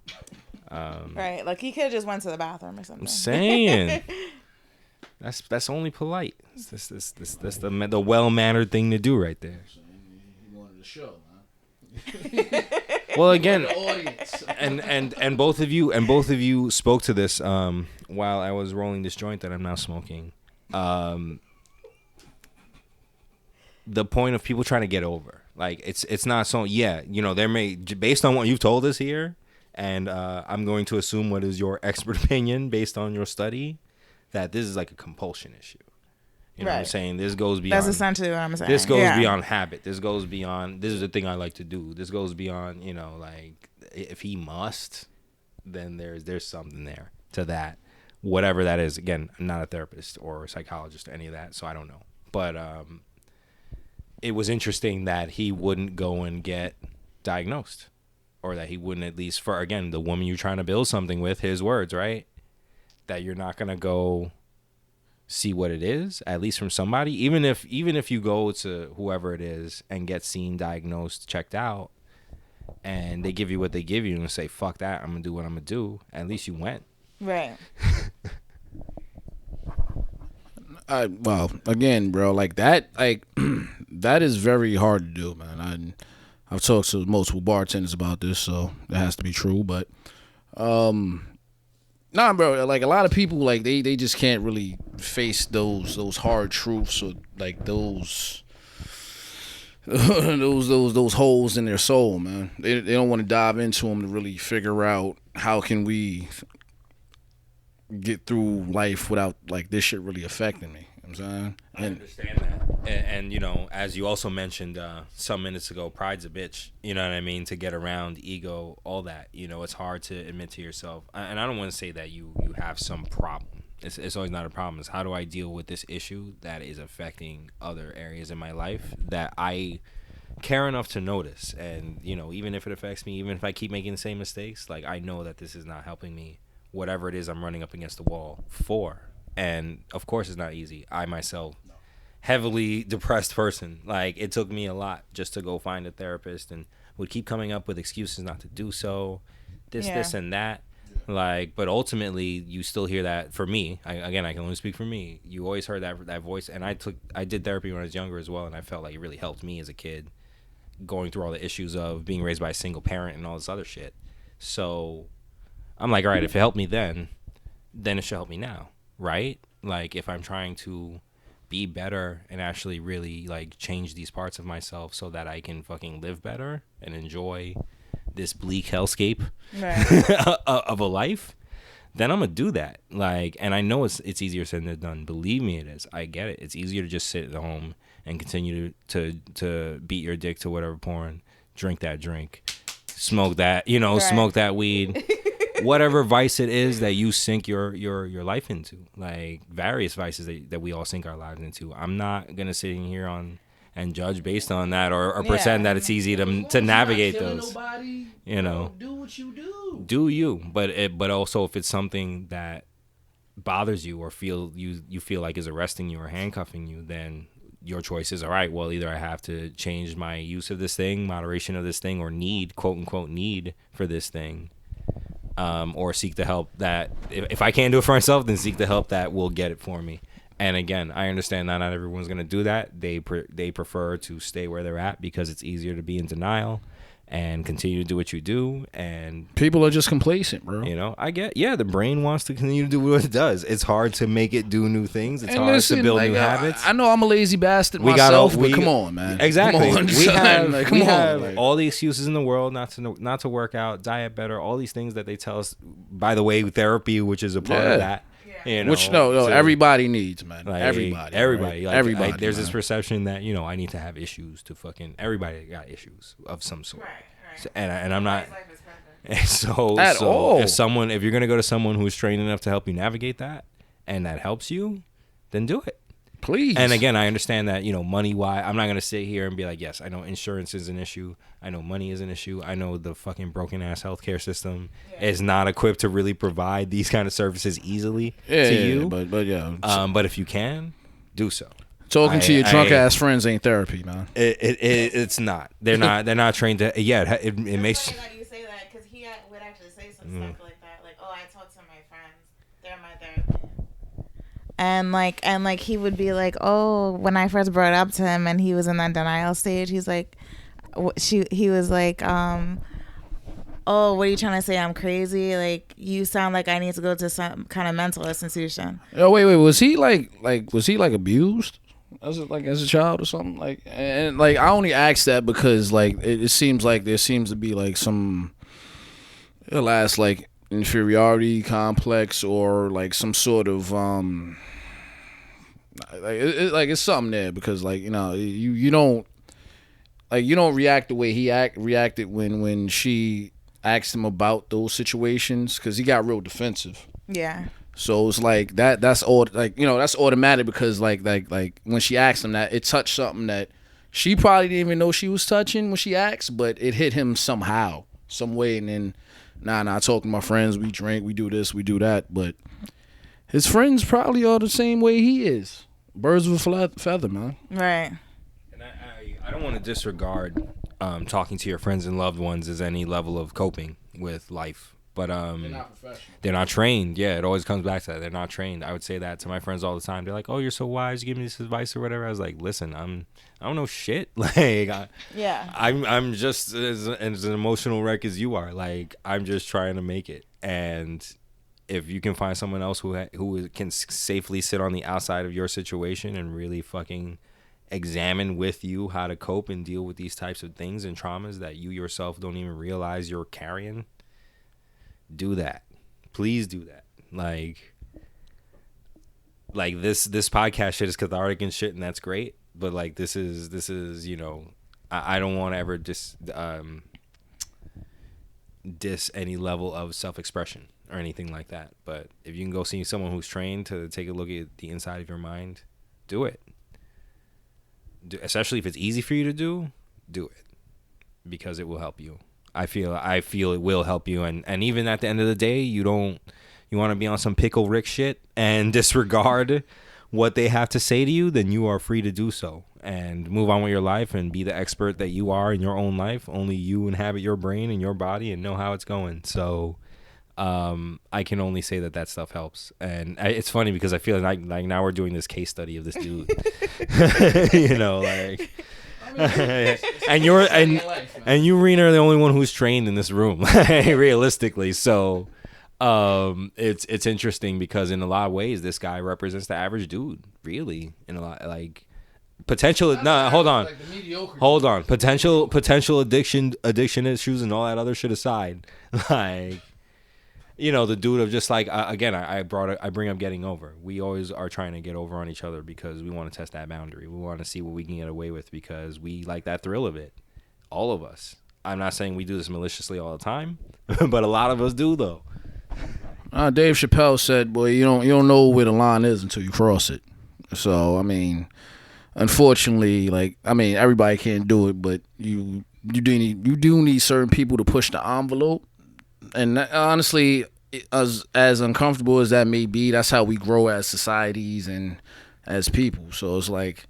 right, like he could have just went to the bathroom or something. I'm saying that's only polite. That's the well-mannered thing to do right there. You wanted to show, Well, again, and both of you spoke to this while I was rolling this joint that I'm now smoking. The point of people trying to get over, like it's not so. Yeah, there may, based on what you've told us here, and I'm going to assume what is your expert opinion based on your study, that this is like a compulsion issue. You know what I'm saying? This goes beyond. That's essentially what I'm saying. This goes beyond habit. This goes beyond. This is the thing I like to do. This goes beyond. Like if he must, then there's something there to that, whatever that is. Again, I'm not a therapist or a psychologist or any of that, so I don't know. But it was interesting that he wouldn't go and get diagnosed, or that he wouldn't, at least for, again, the woman you're trying to build something with, his words, right? That you're not gonna go see what it is, at least from somebody, even if you go to whoever it is and get seen, diagnosed, checked out, and they give you what they give you and say, fuck that, I'm gonna do what I'm gonna do, at least you went. Right. Well, again, bro, like that, that is very hard to do, man. I've talked to multiple bartenders about this, so it has to be true. But, nah, bro, like a lot of people, like they just can't really face those hard truths, or like those holes in their soul, man. They don't want to dive into them to really figure out how can we get through life without like this shit really affecting me. You know what I'm saying? I understand that. And as you also mentioned some minutes ago, pride's a bitch. You know what I mean? To get around, ego, all that. It's hard to admit to yourself. And I don't want to say that you have some problem. It's always not a problem. It's how do I deal with this issue that is affecting other areas in my life that I care enough to notice. And, even if it affects me, even if I keep making the same mistakes, like I know that this is not helping me. Whatever it is I'm running up against the wall for. And of course it's not easy. I myself, heavily depressed person, like it took me a lot just to go find a therapist, and would keep coming up with excuses not to do so, this and that. Like, but ultimately you still hear that. For me, I can only speak for me, you always heard that voice. And I did therapy when I was younger as well, and I felt like it really helped me as a kid, going through all the issues of being raised by a single parent and all this other shit. So I'm like, all right, if it helped me then it should help me now, right? Like, if I'm trying to be better and actually really, like, change these parts of myself so that I can fucking live better and enjoy this bleak hellscape of a life, then I'm gonna do that. Like, and I know it's easier said than done. Believe me, it is. I get it. It's easier to just sit at home and continue to beat your dick to whatever porn, drink that drink, smoke that, smoke that weed. Whatever vice it is that you sink your life into, like various vices that we all sink our lives into. I'm not gonna sit in here and judge based on that, or pretend that it's easy to navigate those. Nobody, do what you do. Do you? But also, if it's something that bothers you or you feel like is arresting you or handcuffing you, then your choice is, all right, well, either I have to change my use of this thing, moderation of this thing, or need, quote unquote, need for this thing. or seek the help that if I can't do it for myself, then seek the help that will get it for me. And again, I understand that not everyone's going to do that. They prefer to stay where they're at because it's easier to be in denial and continue to do what you do. And people are just complacent, bro. You know, the brain wants to continue to do what it does. It's hard to make it do new things. It's hard to build new habits. I know I'm a lazy bastard myself, but come on, man. Exactly. Come on, we have all the excuses in the world not to work out, diet better, all these things that they tell us. By the way, therapy, which is a part of that. You know, which everybody needs, man. Like, everybody. Right? Like, everybody. There's this perception that I need to have issues to fucking. Everybody got issues of some sort. Right. So, and I'm not. All. If you're gonna go to someone who's trained enough to help you navigate that, and that helps you, then do it. Please. And again, I understand that, money wise, I'm not going to sit here and be like, yes, I know insurance is an issue. I know money is an issue. I know the fucking broken ass healthcare system is not equipped to really provide these kind of services easily to you. But if you can, do so. Talking to your drunk ass friends ain't therapy, man. It's not. They're not trained to. Yeah, it makes. It's funny that you say that because he would actually say some stuff like that, like, "Oh, I talk to my friends; they're my therapy." And he would be like, "Oh," when I first brought it up to him, and he was in that denial stage. He's like, he was like, "Oh, what are you trying to say? I'm crazy? Like, you sound like I need to go to some kind of mental institution." Oh, wait, was he like abused? As a child or something? I only asked that because it seems like there seems to be like some inferiority complex or like some sort of it's something there because you don't react the way he reacted when she asked him about those situations because he got real defensive. Yeah. So it's like that's all that's automatic because like when she asked him that, it touched something that she probably didn't even know she was touching when she asked, but it hit him somehow, some way. And then I talk to my friends, we drink, we do this, we do that, but his friends probably are the same way he is. Birds of a feather, man. Right. And I don't want to disregard talking to your friends and loved ones as any level of coping with life. But they're not professional. They're not trained. Yeah, it always comes back to that. They're not trained. I would say that to my friends all the time. They're like, "Oh, you're so wise. You give me this advice or whatever." I was like, "Listen, I don't know shit. I'm just as an emotional wreck as you are. Like, I'm just trying to make it. And if you can find someone else who can safely sit on the outside of your situation and really fucking examine with you how to cope and deal with these types of things and traumas that you yourself don't even realize you're carrying, do that. Please do that. Like this podcast shit is cathartic and shit, and that's great. But like this is I don't want to ever diss any level of self-expression or anything like that. But if you can go see someone who's trained to take a look at the inside of your mind, do it. Especially if it's easy for you to do it, because it will help you. I feel it will help you, and even at the end of the day, you want to be on some pickle Rick shit and disregard what they have to say to you, then you are free to do so and move on with your life and be the expert that you are in your own life. Only you inhabit your brain and your body and know how it's going. So I can only say that stuff helps. And it's funny because I feel like now we're doing this case study of this dude. And you, Rena, are the only one who's trained in this room, realistically. So it's interesting because in a lot of ways, this guy represents the average dude, really. In a lot, like potential. No, hold on. Potential addiction issues and all that other shit aside, like. The dude of just like again, I bring up getting over. We always are trying to get over on each other because we want to test that boundary. We want to see what we can get away with because we like that thrill of it. All of us. I'm not saying we do this maliciously all the time, but a lot of us do though. Dave Chappelle said, "Boy, you don't know where the line is until you cross it." So I mean, unfortunately, everybody can't do it, but you do need certain people to push the envelope. And honestly, as uncomfortable as that may be, that's how we grow as societies and as people. So it's like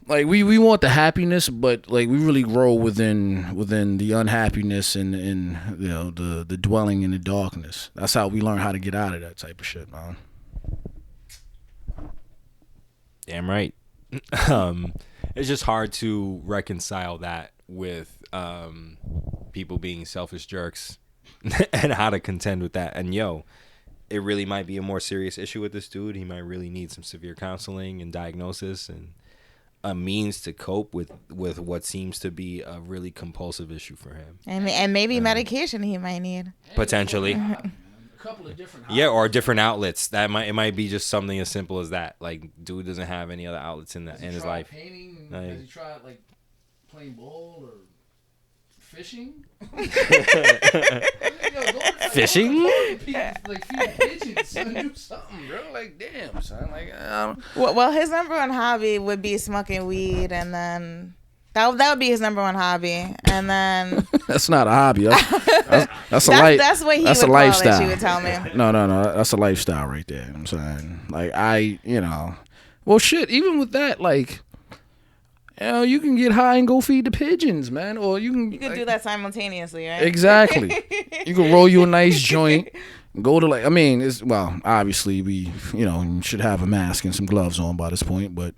like we want the happiness, but like we really grow within the unhappiness and the dwelling in the darkness. That's how we learn how to get out of that type of shit, man. Damn right. It's just hard to reconcile that with people being selfish jerks and how to contend with that. And it really might be a more serious issue with this dude. He might really need some severe counseling and diagnosis and a means to cope with what seems to be a really compulsive issue for him. And maybe medication he might need. Potentially. A couple of different or different outlets. It might be just something as simple as that. Like, dude doesn't have any other outlets in his life. Painting? Like, has he tried like playing ball or fishing? Fishing? Like feed pigeons, son. Do something, bro. Like, damn, son. Like, well, his number one hobby would be smoking weed, and then that would be his number one hobby, and then that's not a hobby. That's a life. That's what he that's would a lifestyle. call it. She would tell me. No, that's a lifestyle right there. You know what I'm saying, like well, shit. Even with that, like, you can get high and go feed the pigeons, man, or you can do that simultaneously, right? Exactly. You can roll you a nice joint. Go to obviously we you should have a mask and some gloves on by this point, but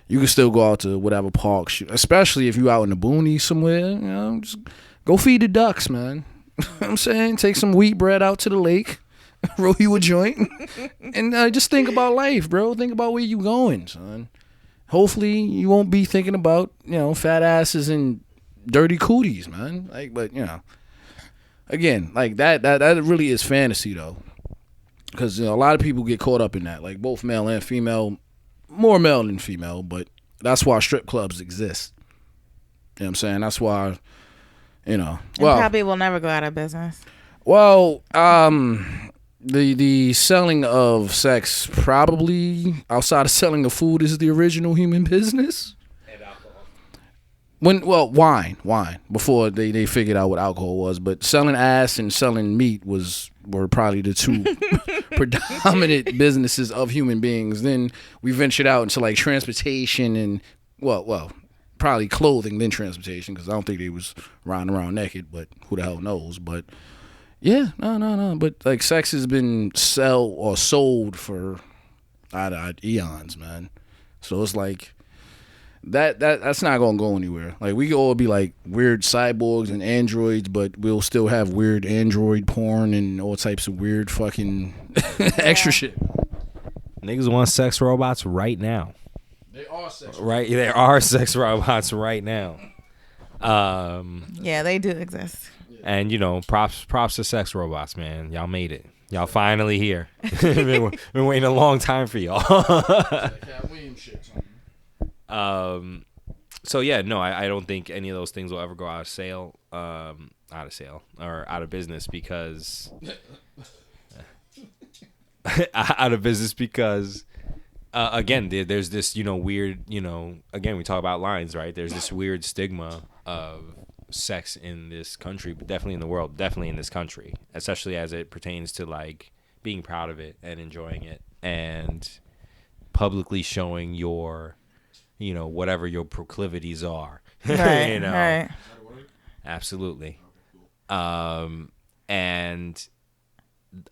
you can still go out to whatever park, especially if you out in the boonies somewhere. Just go feed the ducks, man. You know what I'm saying, take some wheat bread out to the lake, roll you a joint, and just think about life, bro. Think about where you going, son. Hopefully you won't be thinking about fat asses and dirty cooties, man. Like, but again, like that really is fantasy though, because a lot of people get caught up in that, like both male and female, more male than female, but that's why strip clubs exist. You know what I'm saying? That's why, probably will never go out of business. Well, the selling of sex, probably outside of selling of food, is the original human business. And alcohol. Wine before they figured out what alcohol was, but selling ass and selling meat were probably the two predominant businesses of human beings. Then we ventured out into like transportation and probably clothing, then transportation, because I don't think they was riding around naked, but who the hell knows. But yeah, no. But like sex has been sold for eons, man. So it's like that's not gonna go anywhere. Like, we could all be like weird cyborgs and androids, but we'll still have weird android porn and all types of weird fucking extra shit. Niggas want sex robots right now. They are sex robots. Right, there are sex robots right now. Yeah, they do exist. And props to sex robots, man. Y'all made it. Y'all finally here. been waiting a long time for y'all. So yeah, no, I don't think any of those things will ever go out of business because again, there's this weird, again, we talk about lines, right? There's this weird stigma of sex in this country, but definitely in the world, definitely in this country, especially as it pertains to like being proud of it and enjoying it and publicly showing your whatever your proclivities are. Right, right. Absolutely. And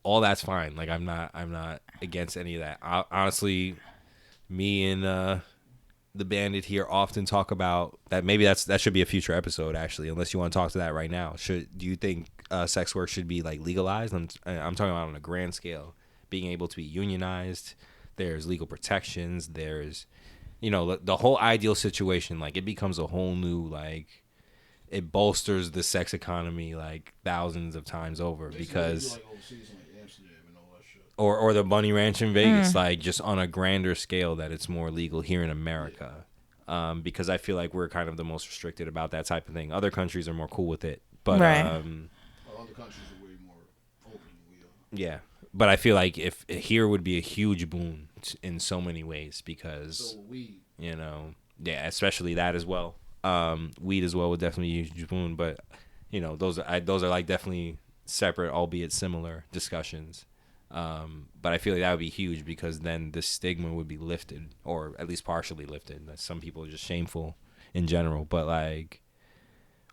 all that's fine. Like, I'm not against any of that. Honestly, me and the Bandit here often talk about that. Maybe that should be a future episode, actually, unless you want to talk to that right now. Do you think sex work should be like legalized? I'm talking about on a grand scale, being able to be unionized. There's legal protections. There's the whole ideal situation. Like, it becomes a whole new, like, it bolsters the sex economy like thousands of times over, because or the Bunny Ranch in Vegas, like, just on a grander scale, that it's more legal here in America. Because I feel like we're kind of the most restricted about that type of thing. Other countries are more cool with it, but right. Other countries are way more open than we are. Yeah, but I feel like if here would be a huge boon in so many ways, because weed. Especially that as well. Weed as well would definitely be a huge boon, but those are like definitely separate, albeit similar discussions. But I feel like that would be huge because then the stigma would be lifted, or at least partially lifted. That some people are just shameful in general, but like,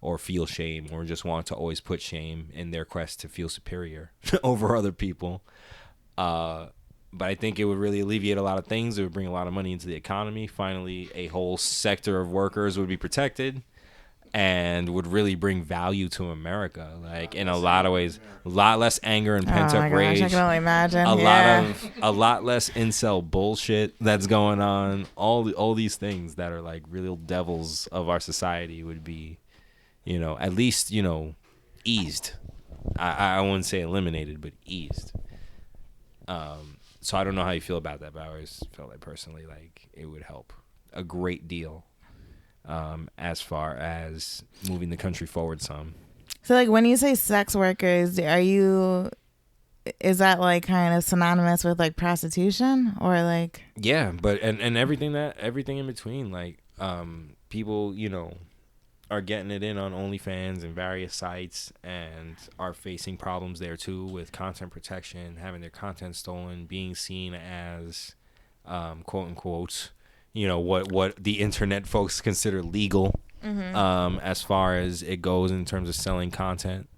or feel shame, or just want to always put shame in their quest to feel superior over other people. But I think it would really alleviate a lot of things. It would bring a lot of money into the economy. Finally, a whole sector of workers would be protected, and would really bring value to America. Like in a lot of ways, a lot less anger and pent up rage. I can only imagine. A lot less incel bullshit that's going on. All these things that are like real devils of our society would be, at least, eased. I wouldn't say eliminated, but eased. So I don't know how you feel about that, but I always felt like personally, like it would help a great deal. As far as moving the country forward some. So like when you say sex workers, is that like kind of synonymous with like prostitution or like? Yeah, but and everything in between, like people, are getting it in on OnlyFans and various sites and are facing problems there too with content protection, having their content stolen, being seen as quote unquote, what the internet folks consider legal, as far as it goes in terms of selling content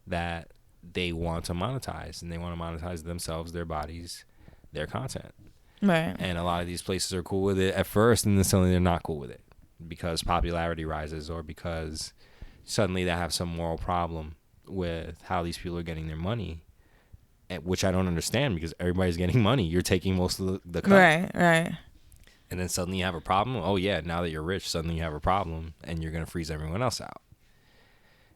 that they want to monetize, and they want to monetize themselves, their bodies, their content. Right. And a lot of these places are cool with it at first, and then suddenly they're not cool with it because popularity rises, or because suddenly they have some moral problem with how these people are getting their money, which I don't understand because everybody's getting money. You're taking most of the cut. Right. And then suddenly you have a problem. Oh, yeah, now that you're rich, suddenly you have a problem, and you're going to freeze everyone else out.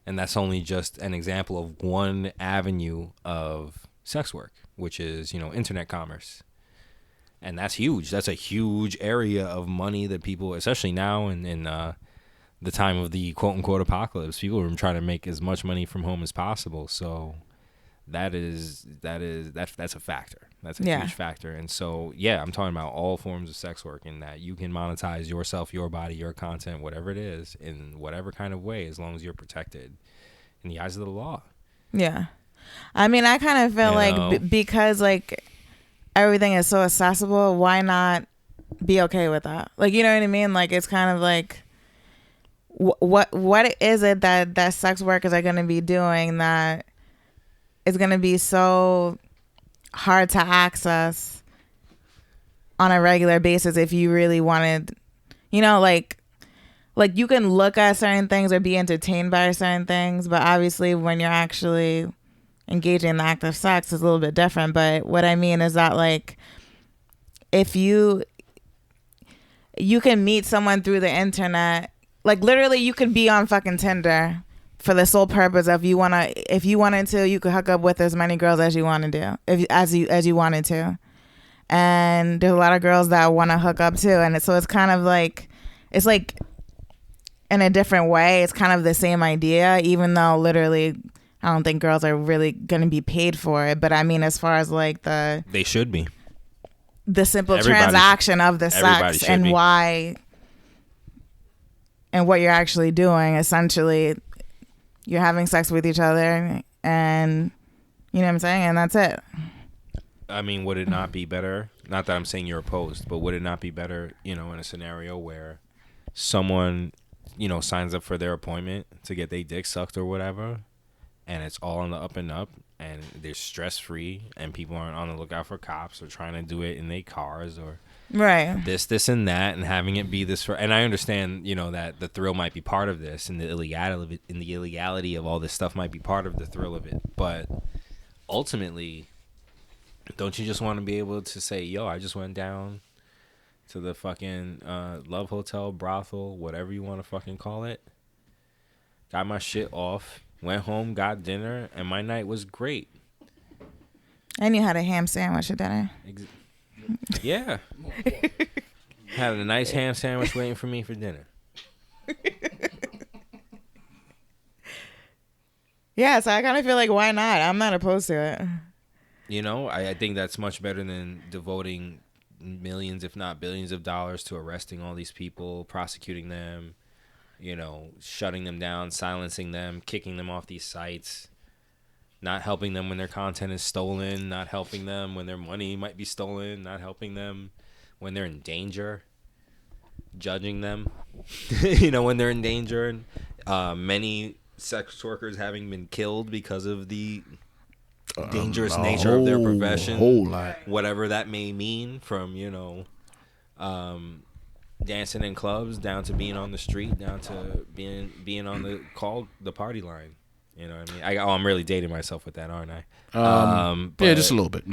And that's only just an example of one avenue of sex work, which is, internet commerce. And that's huge. That's a huge area of money that people, especially now in the time of the quote-unquote apocalypse, people are trying to make as much money from home as possible. So that's a factor. That's a huge factor. And so, yeah, I'm talking about all forms of sex work, in that you can monetize yourself, your body, your content, whatever it is, in whatever kind of way, as long as you're protected in the eyes of the law. Yeah. I mean, I kind of feel like because like everything is so accessible, why not be okay with that? Like, you know what I mean? Like, it's kind of like, what is it that sex workers are going to be doing that is going to be so hard to access on a regular basis if you really wanted, like you can look at certain things or be entertained by certain things, but obviously when you're actually engaging in the act of sex is a little bit different. But what I mean is that like if you can meet someone through the internet, like literally you could be on fucking Tinder for the sole purpose of if you wanted to, you could hook up with as many girls as you want to do, as you wanted to. And there's a lot of girls that want to hook up too, and so it's kind of like, it's like in a different way, it's kind of the same idea, even though literally I don't think girls are really going to be paid for it. But I mean, as far as like they should be, the simple transaction of the sex and why and what you're actually doing, essentially you're having sex with each other, and you know what I'm saying, and that's it. I mean, would it not be better? Not that I'm saying you're opposed, but would it not be better, in a scenario where someone, signs up for their appointment to get their dick sucked or whatever, and it's all on the up and up, and they're stress free, and people aren't on the lookout for cops or trying to do it in their cars or this and that, and having it be this and I understand, that the thrill might be part of this, and the illegality of all this stuff might be part of the thrill of it, but ultimately, don't you just want to be able to say, yo, I just went down to the fucking Love Hotel, brothel, whatever you want to fucking call it, got my shit off, went home, got dinner, and my night was great. And you had a ham sandwich at dinner. Yeah. Had a nice ham sandwich waiting for me for dinner. Yeah, so I kind of feel like, why not? I'm not opposed to it. I think that's much better than devoting millions, if not billions of dollars to arresting all these people, prosecuting them, shutting them down, silencing them, kicking them off these sites, not helping them when their content is stolen, not helping them when their money might be stolen, not helping them when they're in danger, judging them, when they're in danger. Many sex workers having been killed because of the dangerous nature of their profession, whole lot. whatever that may mean, from dancing in clubs down to being on the street, down to being on the party line. You know what I mean? I'm really dating myself with that, aren't I? Yeah, just a little bit.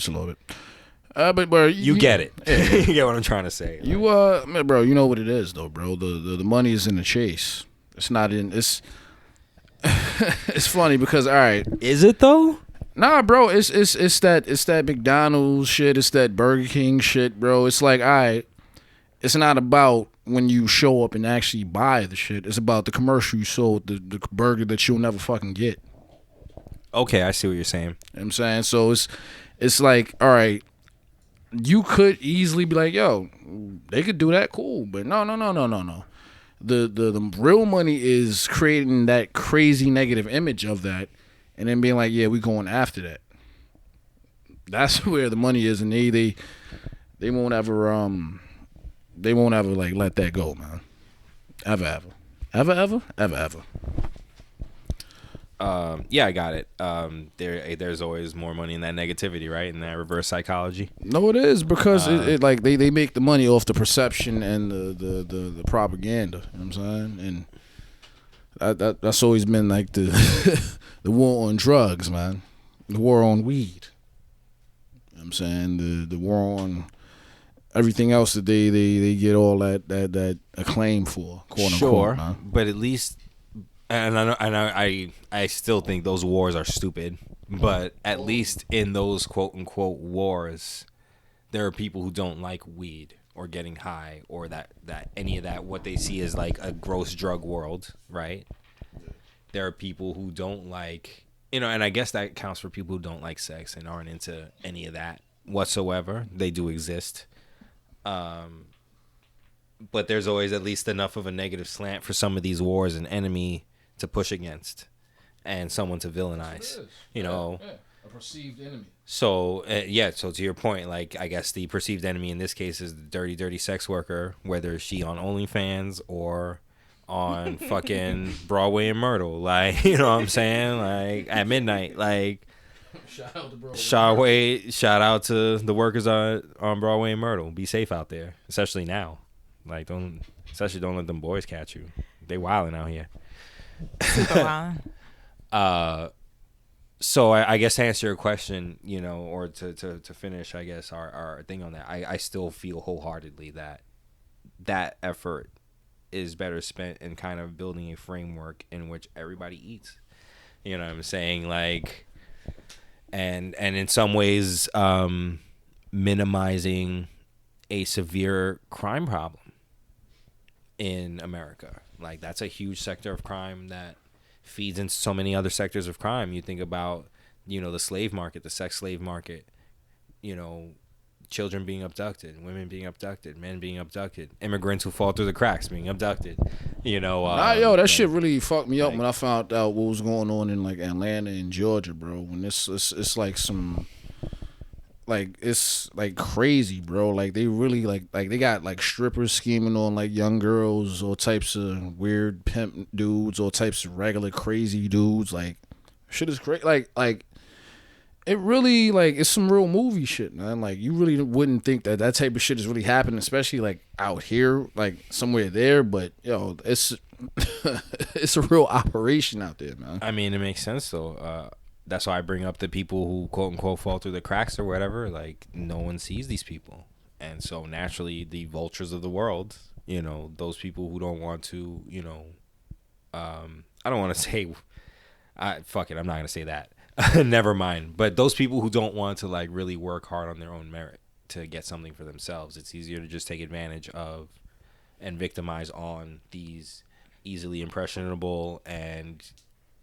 But bro, you get it. Yeah. You get what I'm trying to say. Man, bro, you know what it is though, bro. The money is in the chase. It's not in. It's it's funny because all right, is it though? Nah, bro. It's that McDonald's shit. It's that Burger King shit, bro. It's like all right. It's not about when you show up and actually buy the shit. It's about the commercial you sold, the burger that you'll never fucking get. Okay, I see what you're saying. You know what I'm saying? So it's like, all right, you could easily be like, yo, they could do that, cool. But no. The real money is creating that crazy negative image of that and then being like, yeah, we going after that. That's where the money is, and they won't ever like let that go, man. Ever. Yeah, I got it. There's always more money in that negativity, right? In that reverse psychology. No, it is because it like they make the money off the perception and the propaganda. You know what I'm saying? And that's always been like the the war on drugs, man. The war on weed. You know what I'm saying? The war on everything else that they get all that acclaim for, quote unquote. Sure, but at least, and I still think those wars are stupid. But at least in those quote unquote wars, there are people who don't like weed or getting high or that any of that, what they see as like a gross drug world, right? There are people who don't like, and I guess that counts for people who don't like sex and aren't into any of that whatsoever. They do exist. But there's always at least enough of a negative slant for some of these wars, an enemy to push against and someone to villainize, a perceived enemy. So so to your point, like, I guess the perceived enemy in this case is the dirty sex worker, whether she on OnlyFans or on fucking Broadway and Myrtle, like, you know what I'm saying, like at midnight, like. Shout out to Broadway. Shout out to the workers on Broadway and Myrtle. Be safe out there, especially now. Like, don't let them boys catch you. They wilding out here. Super wild. So I guess to answer your question, or to finish, I guess our thing on that, I still feel wholeheartedly that effort is better spent in kind of building a framework in which everybody eats. You know what I'm saying? Like. And in some ways, minimizing a severe crime problem in America. Like, that's a huge sector of crime that feeds into so many other sectors of crime. You think about, the slave market, the sex slave market, children being abducted, women being abducted, men being abducted, immigrants who fall through the cracks being abducted. That shit really fucked me up when I found out what was going on in like Atlanta and Georgia, bro. When it's like some, like, it's like crazy, bro. Like, they really like they got like strippers scheming on like young girls, all types of weird pimp dudes, all types of regular crazy dudes. Like, shit is crazy. Like. It really, like, it's some real movie shit, man. Like, you really wouldn't think that type of shit is really happening, especially, like, out here, like, somewhere there. But, it's it's a real operation out there, man. I mean, it makes sense, though. That's why I bring up the people who, quote-unquote, fall through the cracks or whatever. Like, no one sees these people. And so, naturally, the vultures of the world, those people who don't want to, I don't want to say... fuck it, I'm not going to say that. Never mind. But those people who don't want to like really work hard on their own merit to get something for themselves, it's easier to just take advantage of and victimize on these easily impressionable and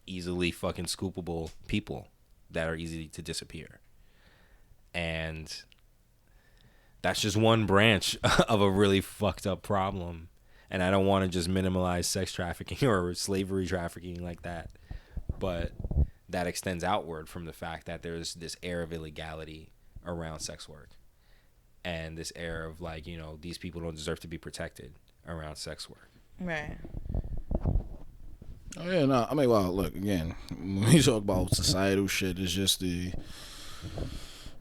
easily fucking scoopable people that are easy to disappear. And that's just one branch of a really fucked up problem. And I don't want to just minimalize sex trafficking or slavery trafficking like that. But that extends outward from the fact that there's this air of illegality around sex work, and this air of like, you know, these people don't deserve to be protected around sex work. Right. Oh yeah, no. I mean, well, look again. When we talk about societal shit, it's just the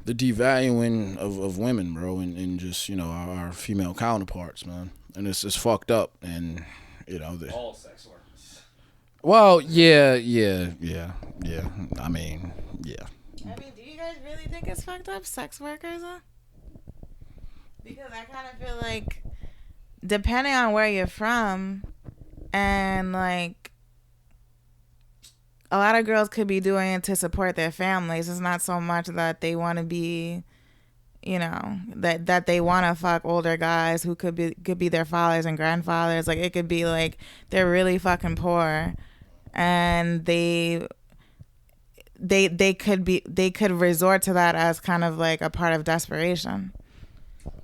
devaluing of women, bro, and just, you know, our female counterparts, man. And it's fucked up, and you know All sex workers. Well, yeah. I mean, yeah. I mean, do you guys really think it's fucked up, sex workers? Huh? Because I kind of feel like, depending on where you're from, and like, a lot of girls could be doing it to support their families. It's not so much that they want to be, you know, that they want to fuck older guys who could be their fathers and grandfathers. Like, it could be like they're really fucking poor, and they could resort to that as kind of like a part of desperation.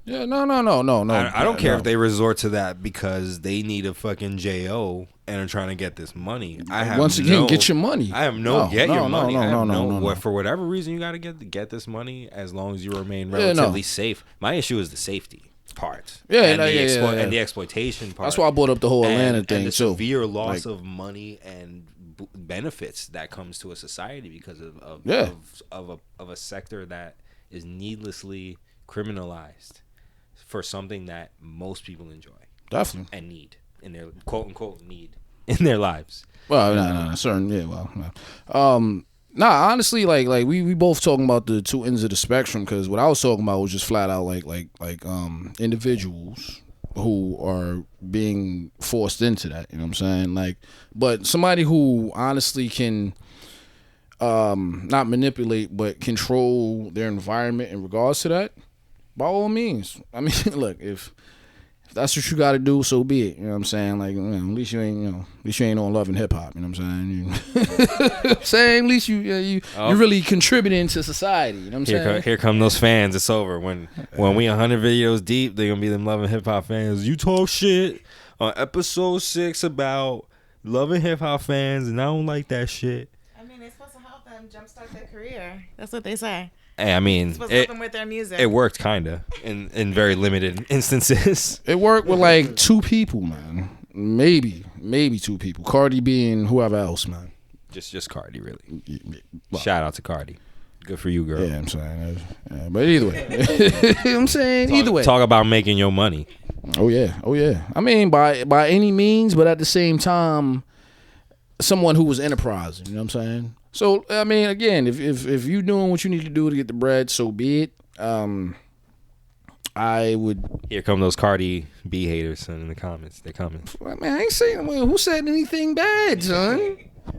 Yeah, no. I don't care if they resort to that because they need a fucking JO and are trying to get this money. Once again, get your money. I have your money. No. For whatever reason, you got to get this money as long as you remain relatively safe. My issue is the safety part. And the exploitation part. That's why I brought up the whole Atlanta thing and the too. severe loss of money and benefits that comes to a society because of a sector that is needlessly criminalized for something that most people enjoy, definitely, and need in their quote unquote need in their lives. Well, no, certain, yeah, well, no. Honestly, like we both talking about the two ends of the spectrum, because what I was talking about was just flat out like individuals who are being forced into that. You know what I'm saying? Like, but somebody who honestly can not manipulate but control their environment in regards to that, by all means. I mean, look, if that's what you got to do, so be it. You know what I'm saying? Like, at least you ain't on Love and Hip Hop. You know what I'm saying? At least you're really contributing to society. You know what I'm saying? Here come those fans. It's over. When we 100 videos deep, they're gonna be them Love and Hip Hop fans. You talk shit on episode 6 about Love and Hip Hop fans, and I don't like that shit. I mean, it's supposed to help them jumpstart their career. That's what they say. Hey, I mean, it's supposed to help them with their music. It worked kinda in very limited instances. It worked with like 2 people, man. Maybe 2 people. Cardi B and whoever else, man. Just Cardi, really. Well, shout out to Cardi. Good for you, girl. Yeah, I'm saying. But either way, you know what I'm saying, either way. Talk about making your money. Oh yeah. I mean, by any means, but at the same time, someone who was enterprising. You know what I'm saying? So I mean, again, if you doing what you need to do to get the bread, so be it. I would. Here come those Cardi B haters, son, in the comments. They're coming. I mean, I ain't saying who said anything bad, son.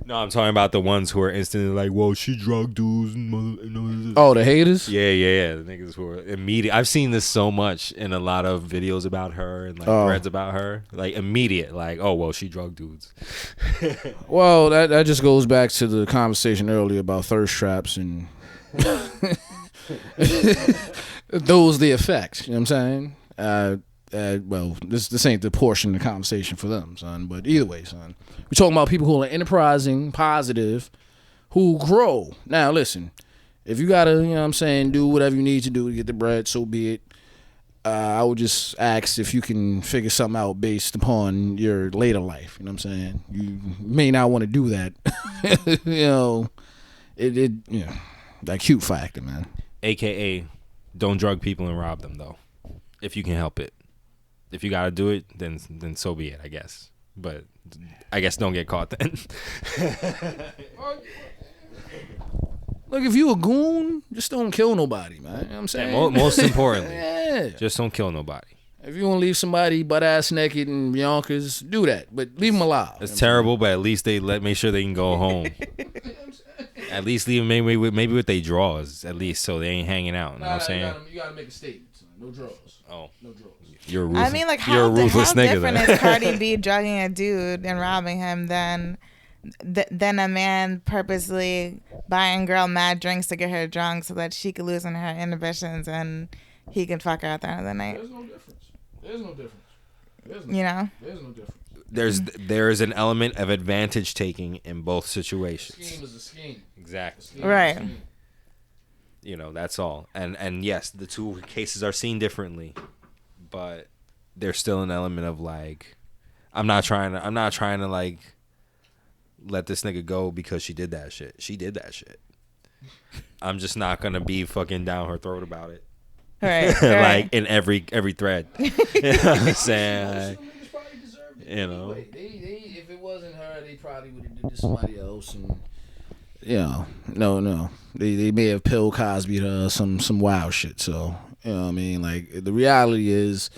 No, I'm talking about the ones who are instantly like, "Well, she drug dudes." And oh, the haters. Yeah. The niggas who are immediate. I've seen this so much in a lot of videos about her and like threads about her. Like immediate, like, "Oh, well, she drug dudes." Well, that just goes back to the conversation earlier about thirst traps and those the effects. You know what I'm saying? Well, this ain't the portion of the conversation for them, son. But either way, son, we're talking about people who are enterprising, positive, who grow. Now, listen, if you gotta, you know what I'm saying, do whatever you need to do to get the bread, so be it. I would just ask if you can figure something out based upon your later life. You know what I'm saying? You may not want to do that. You know, it you know, that cute factor, man. AKA, don't drug people and rob them, though, if you can help it. If you gotta do it, then so be it, I guess. But I guess don't get caught then. Look, if you a goon, just don't kill nobody, man. You know what I'm saying? Yeah, most importantly, yeah. Just don't kill nobody. If you want to leave somebody butt ass naked in Yonkers, do that, but leave them alive. It's terrible, but at least they make sure they can go home. At least leave them maybe with their drawers, at least, so they ain't hanging out. You know what I'm saying? You gotta make a statement. No drawers. Oh, no drawers. You're a ruthless, I mean, like, how different is Cardi B drugging a dude and robbing him than a man purposely buying a girl mad drinks to get her drunk so that she could loosen her inhibitions and he can fuck her at the end of the night? There's no difference. You know? There's no difference. there's an element of advantage taking in both situations. Scheme is a scheme. Exactly. Right. You know, that's all. And yes, the two cases are seen differently, but there's still an element of like, I'm not trying to like let this nigga go because she did that shit. She did that shit. I'm just not gonna be fucking down her throat about it. Right. Like in every thread. You know what I'm saying? Like, you know, they if it wasn't her, they probably would have did to somebody else. And no, they may have Bill Cosby some wild shit. So you know what I mean. Like the reality is,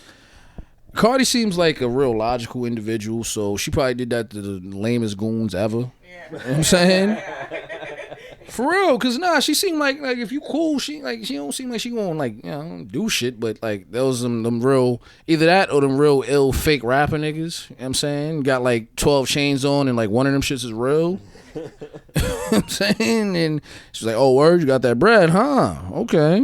Cardi seems like a real logical individual. So she probably did that to the lamest goons ever. Yeah. You know what I'm saying? For real, cause she seemed like if you cool, she don't seem like she gonna like do shit, but like those them real either that or them real ill fake rapper niggas. You know what I'm saying, got like 12 chains on and like one of them shits is real. You know what I'm saying, and she's like, "Oh, word, you got that bread, huh? Okay,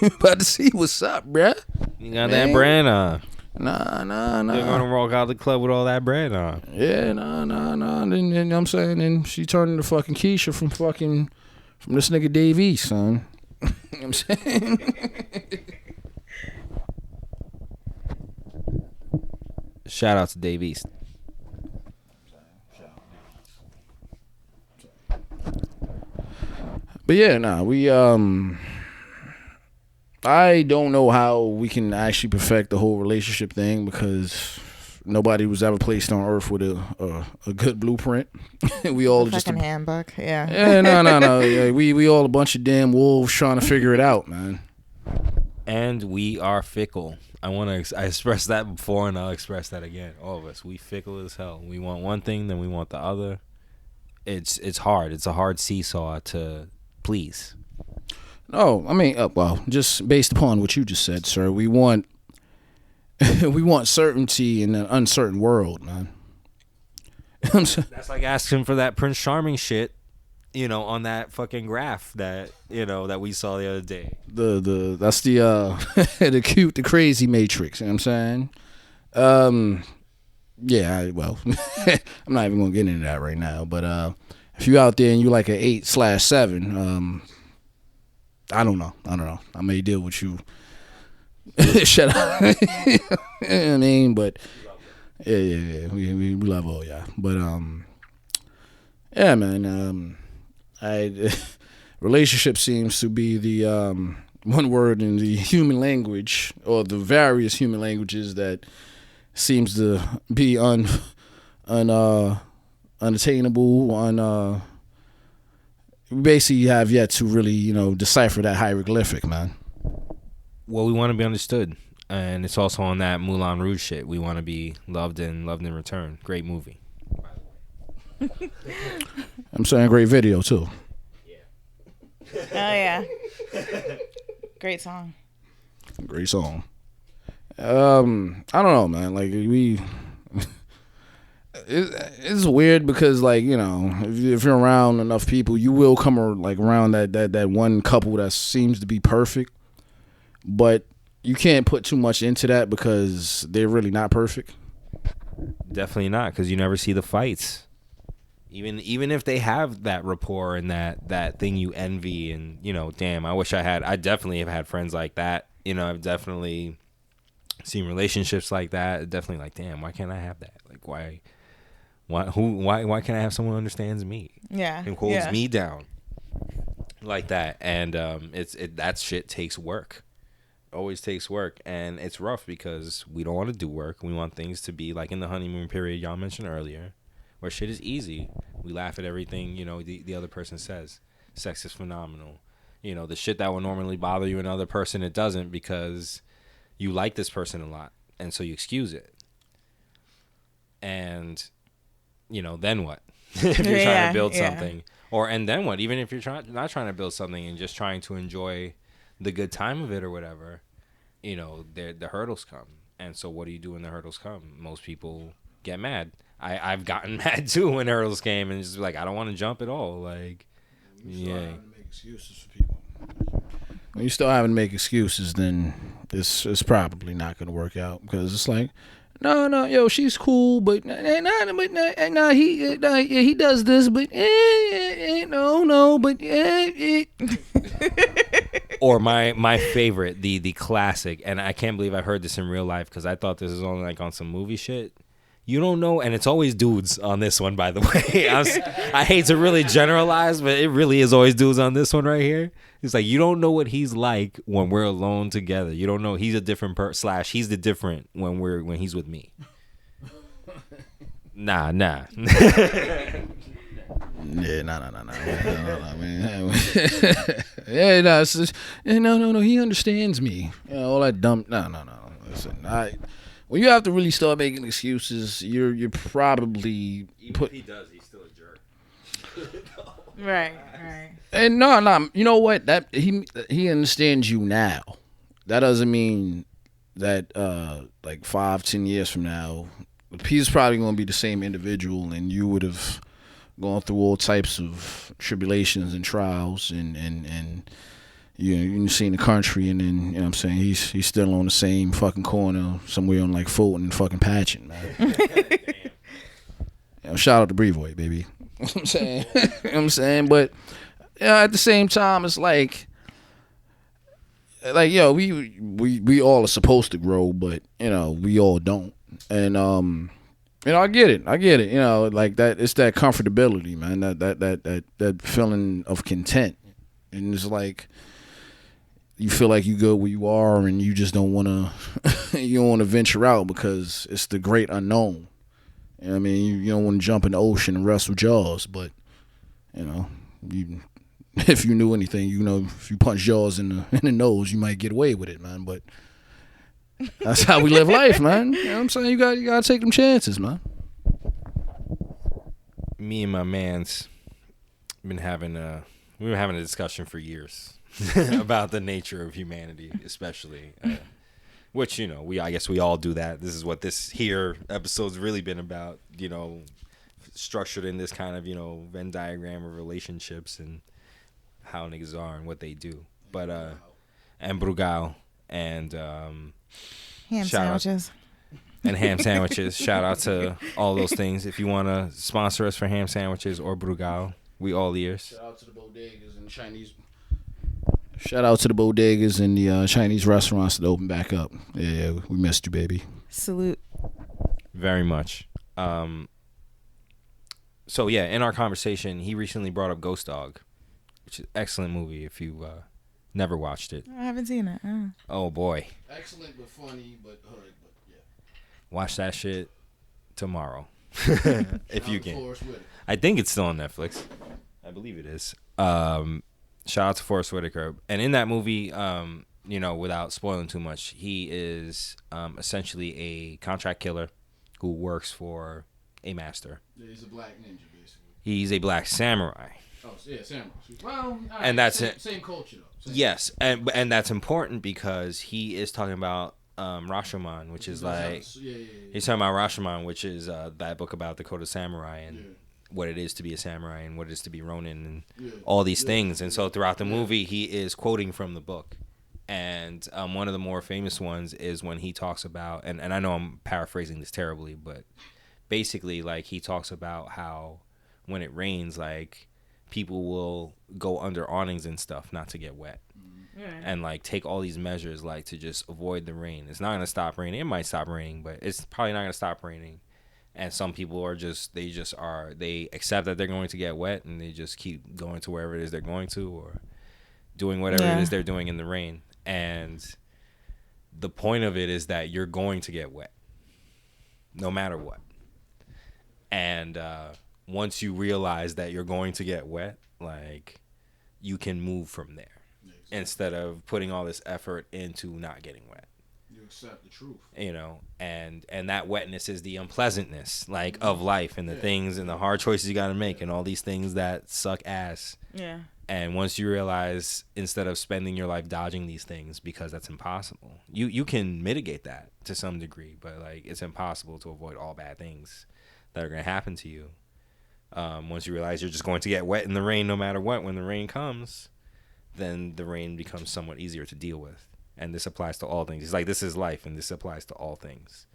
about to see what's up, bruh. You got that bread on." Nah. You're gonna walk out the club with all that bread on. Yeah, nah. Then you know what I'm saying, then she turned into fucking Keisha from this nigga Dave East, son. You know what I'm saying? Shout out to Dave East. But yeah, we I don't know how we can actually perfect the whole relationship thing because nobody was ever placed on earth with a good blueprint. We all just fucking handbook. Yeah. Yeah, no. Yeah, we all a bunch of damn wolves trying to figure it out, man. And we are fickle. I expressed that before, and I'll express that again. All of us, we fickle as hell. We want one thing, then we want the other. It's hard. It's a hard seesaw to please. No, I mean, well, just based upon what you just said, sir, we want certainty in an uncertain world, man. That's like asking for that Prince Charming shit, on that fucking graph that that we saw the other day. That's the cute, the crazy matrix. You know what I'm saying? Yeah. I'm not even gonna get into that right now. But if you out there and you like an 8/7, I don't know. I may deal with you. Shut up. You know what I mean? But yeah. We love all y'all. But yeah, man. Relationship seems to be the one word in the human language or the various human languages that seems to be unattainable. We basically have yet to really, decipher that hieroglyphic, man. Well, we want to be understood, and it's also on that Moulin Rouge shit. We want to be loved in return. Great movie. I'm saying great video too. Oh yeah. Great song. Great song. I don't know, man. Like it's weird because if you're around enough people, you will come around that one couple that seems to be perfect, but you can't put too much into that because they're really not perfect. Definitely not, because you never see the fights. Even if they have that rapport and that thing you envy, and damn, I definitely have had friends like that. I've definitely seen relationships like that. Definitely like, damn, why can't I have that? Like, why can't I have someone who understands me? Yeah. And holds me down like that. And that shit takes work. Always takes work, and it's rough because we don't want to do work. We want things to be like in the honeymoon period y'all mentioned earlier, where shit is easy. We laugh at everything, the other person says. Sex is phenomenal. The shit that would normally bother you in another person, it doesn't, because you like this person a lot, and so you excuse it. And, then what? If you're trying to build something. And then what? Even if you're not trying to build something and just trying to enjoy the good time of it or whatever, the hurdles come. And so what do you do when the hurdles come? Most people get mad. I've gotten mad too when hurdles came and just like, I don't want to jump at all. Like, yeah. Make excuses for people. When you still having to make excuses, then it's probably not going to work out, because it's like, no, yo, she's cool, but he does this, but no, but Or my favorite, the classic, and I can't believe I heard this in real life because I thought this was only like on some movie shit. You don't know, and it's always dudes on this one, by the way. I hate to really generalize, but it really is always dudes on this one right here. It's like, you don't know what he's like when we're alone together. You don't know he's a different he's the different when he's with me. Nah. Yeah, nah, man. Yeah, no, it's just, no. He understands me. All that dumb. No. Listen, when you have to really start making excuses, you're probably Even if he does, he's still a jerk. Right. And no. You know what? That he understands you now. That doesn't mean that like 5-10 years from now, he's probably going to be the same individual, and you would have gone through all types of tribulations and trials, and you've seen the country, and then, you know what I'm saying, he's still on the same fucking corner somewhere on like Fulton and fucking Patchen, man. Shout out to Brevoy, baby. You know what I'm saying? But at the same time, it's like yo, we all are supposed to grow, but we all don't. And I get it. Like that, it's that comfortability, man. That feeling of content, and it's like you feel like you go where you are, and you just don't want to venture out because it's the great unknown. You know what I mean? You don't want to jump in the ocean and wrestle Jaws, but if you knew anything, if you punch Jaws in the nose, you might get away with it, man. But that's how we live life, man. You know what I'm saying? You gotta take them chances, man. Me and my man's we've been having a discussion for years about the nature of humanity, especially. Which, I guess we all do that. This is what this here episode's really been about, structured in this kind of, Venn diagram of relationships and how niggas are and what they do. But, and Brugal and, ham sandwiches. And ham sandwiches. Shout out to all those things. If you want to sponsor us for ham sandwiches or Brugal, we all ears. Shout out to the bodegas and Chinese. Shout out to the bodegas and the Chinese restaurants that open back up. Yeah, we missed you, baby. Salute. Very much. So yeah, in our conversation, he recently brought up Ghost Dog, which is an excellent movie if you never watched it. I haven't seen it. Oh boy. Excellent but funny, but hood, but yeah. Watch that shit tomorrow. If you can. I think it's still on Netflix. I believe it is. Shout out to Forrest Whitaker. And in that movie, without spoiling too much, he is essentially a contract killer who works for a master. Yeah, he's a black ninja, basically. He's a black samurai. Oh, yeah, samurai. Well, and that's same culture, though. Yes, and that's important because he is talking about Rashomon, which is like he's talking about Rashomon, which is that book about the Code of Samurai and what it is to be a samurai and what it is to be Ronin and all these things. And so throughout the movie, he is quoting from the book. And one of the more famous ones is when he talks about, and I know I'm paraphrasing this terribly, but basically, like, he talks about how when it rains, like, people will go under awnings and stuff not to get wet. And like take all these measures like to just avoid the rain. It's not going to stop raining. It might stop raining, but it's probably not going to stop raining. And some people are they accept that they're going to get wet and they just keep going to wherever it is they're going to or doing whatever it is they're doing in the rain. And the point of it is that you're going to get wet no matter what. And once you realize that you're going to get wet, like, you can move from there. Instead of putting all this effort into not getting wet. You accept the truth. And that wetness is the unpleasantness, like, of life and the things and the hard choices you got to make and all these things that suck ass. Yeah. And once you realize, instead of spending your life dodging these things because that's impossible, you can mitigate that to some degree, but, like, it's impossible to avoid all bad things that are going to happen to you. Once you realize you're just going to get wet in the rain no matter what, when the rain comes, then the rain becomes somewhat easier to deal with. And this applies to all things. It's like, this is life, and this applies to all things.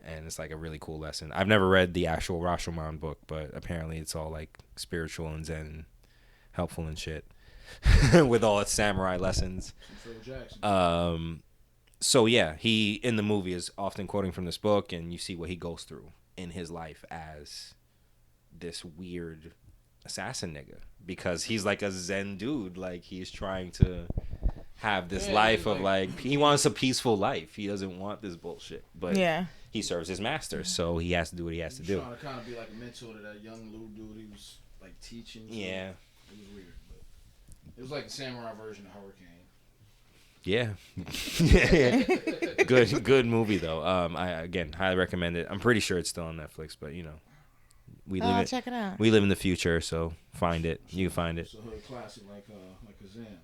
and it's like a really cool lesson. I've never read the actual Rashomon book, but apparently it's all like spiritual and zen and helpful and shit with all its samurai lessons. So yeah, he in the movie is often quoting from this book, and you see what he goes through in his life as this weird assassin nigga, because he's like a zen dude. Like, he's trying to have this life of like, he wants a peaceful life. He doesn't want this bullshit, but he serves his master, so he has to do what he has to do. Trying to kind of be like a mentor to that young little dude he was like teaching. Yeah, it was weird, but it was like the samurai version of Hurricane. Yeah. Good movie though. I again highly recommend it. I'm pretty sure it's still on Netflix, but you know, check it out. We live in the future, so find it. You can find it. It's a hood classic like Kazam.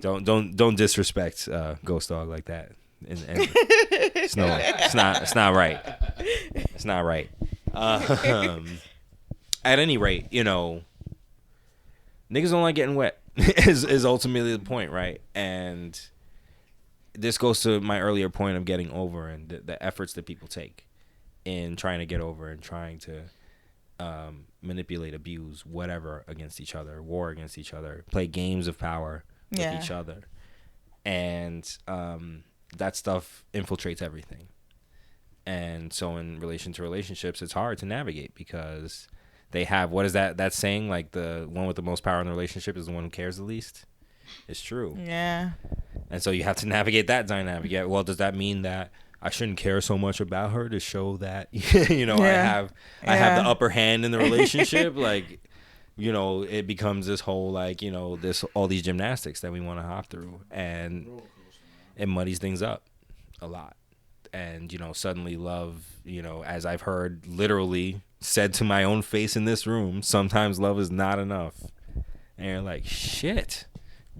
So. Don't disrespect Ghost Dog like that. And it's not right. It's not right. At any rate, you know, niggas don't like getting wet. is ultimately the point, right? And this goes to my earlier point of getting over and the efforts that people take in trying to get over and trying to manipulate, abuse, whatever against each other, war against each other, play games of power with each other. And that stuff infiltrates everything. And so in relation to relationships, it's hard to navigate because they have, what is that saying? Like, the one with the most power in the relationship is the one who cares the least. It's true. Yeah. And so you have to navigate that dynamic. Yeah. Well, does that mean that I shouldn't care so much about her to show that, you know, I have the upper hand in the relationship? Like, you know, it becomes this whole, like, you know, all these gymnastics that we want to hop through, and it muddies things up a lot. And, you know, suddenly love, you know, as I've heard literally said to my own face in this room, sometimes love is not enough. And you're like, shit,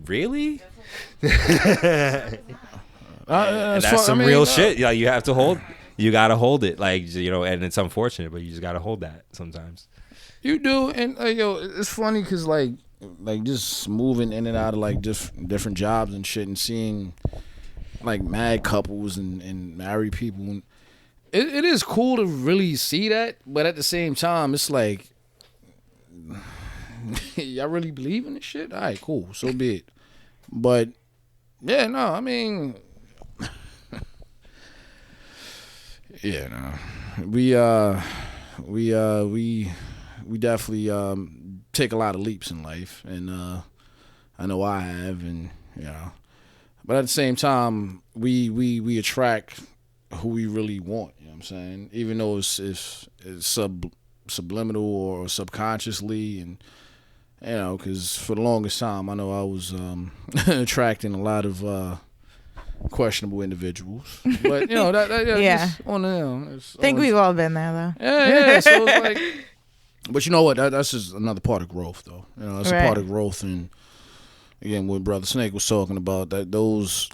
really? That's some real shit. Yeah, you have to hold. You gotta hold it, like, you know, and it's unfortunate, but you just gotta hold that sometimes. You do, and yo, it's funny because like just moving in and out of like different jobs and shit, and seeing like mad couples and married people. And it is cool to really see that, but at the same time, it's like, y'all really believe in this shit? All right, cool, so be it. But yeah, no, I mean, yeah, no, we definitely take a lot of leaps in life, and I know I have, and you know, but at the same time, we attract who we really want. You know what I'm saying? Even though it's subliminal or subconsciously, and you know, because for the longest time, I know I was attracting a lot of questionable individuals. But you know, that just on the, you know, I think we've all been there though. Yeah. So it's like, but you know what? That's just another part of growth, though. You know, it's a part of growth, and again, what Brother Snake was talking about, that those,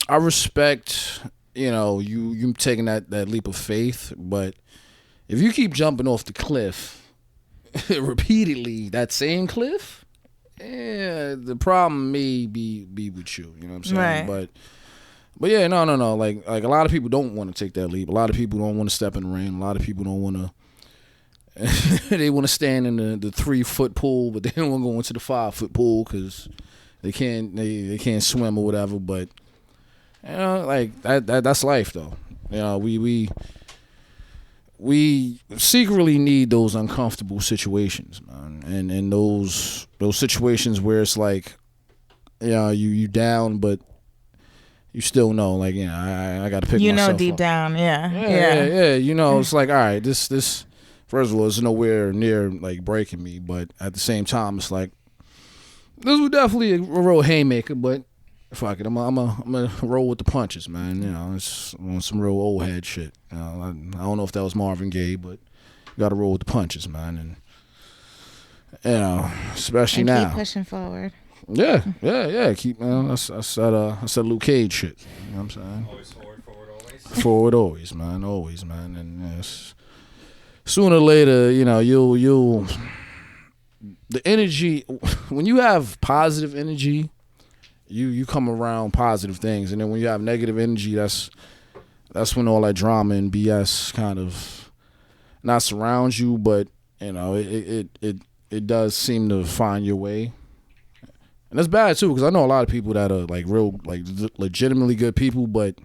I respect. You know, you taking that leap of faith, but if you keep jumping off the cliff repeatedly, that same cliff, the problem may be with you. You know what I'm saying? Right. But yeah, no. Like a lot of people don't want to take that leap. A lot of people don't want to step in the rain. A lot of people don't want to. They want to stand in the 3-foot pool, but they don't want to go into the 5-foot pool because they can't swim or whatever. But you know, like that's life, though. You know, we secretly need those uncomfortable situations, man, and those situations where it's like, you know, you down, but you still know, like, you know, I got to pick myself up. You know, deep down, yeah. You know, it's like, all right, this first of all, it's nowhere near like breaking me, but at the same time, it's like, this was definitely a real haymaker, but fuck it, I'm gonna roll with the punches, man. You know, it's on some real old head shit. You know, I don't know if that was Marvin Gaye, but you gotta roll with the punches, man. And you know, especially and now, keep pushing forward. Yeah. Keep, man. I said Luke Cage shit. You know what I'm saying? Always forward always. Forward always, man. And yes, sooner or later, you know, you'll the energy, when you have positive energy, you come around positive things, and then when you have negative energy, that's that's when all that drama and BS kind of not surrounds you, but it does seem to find your way. And that's bad too, because I know a lot of people that are like real, like legitimately good people, but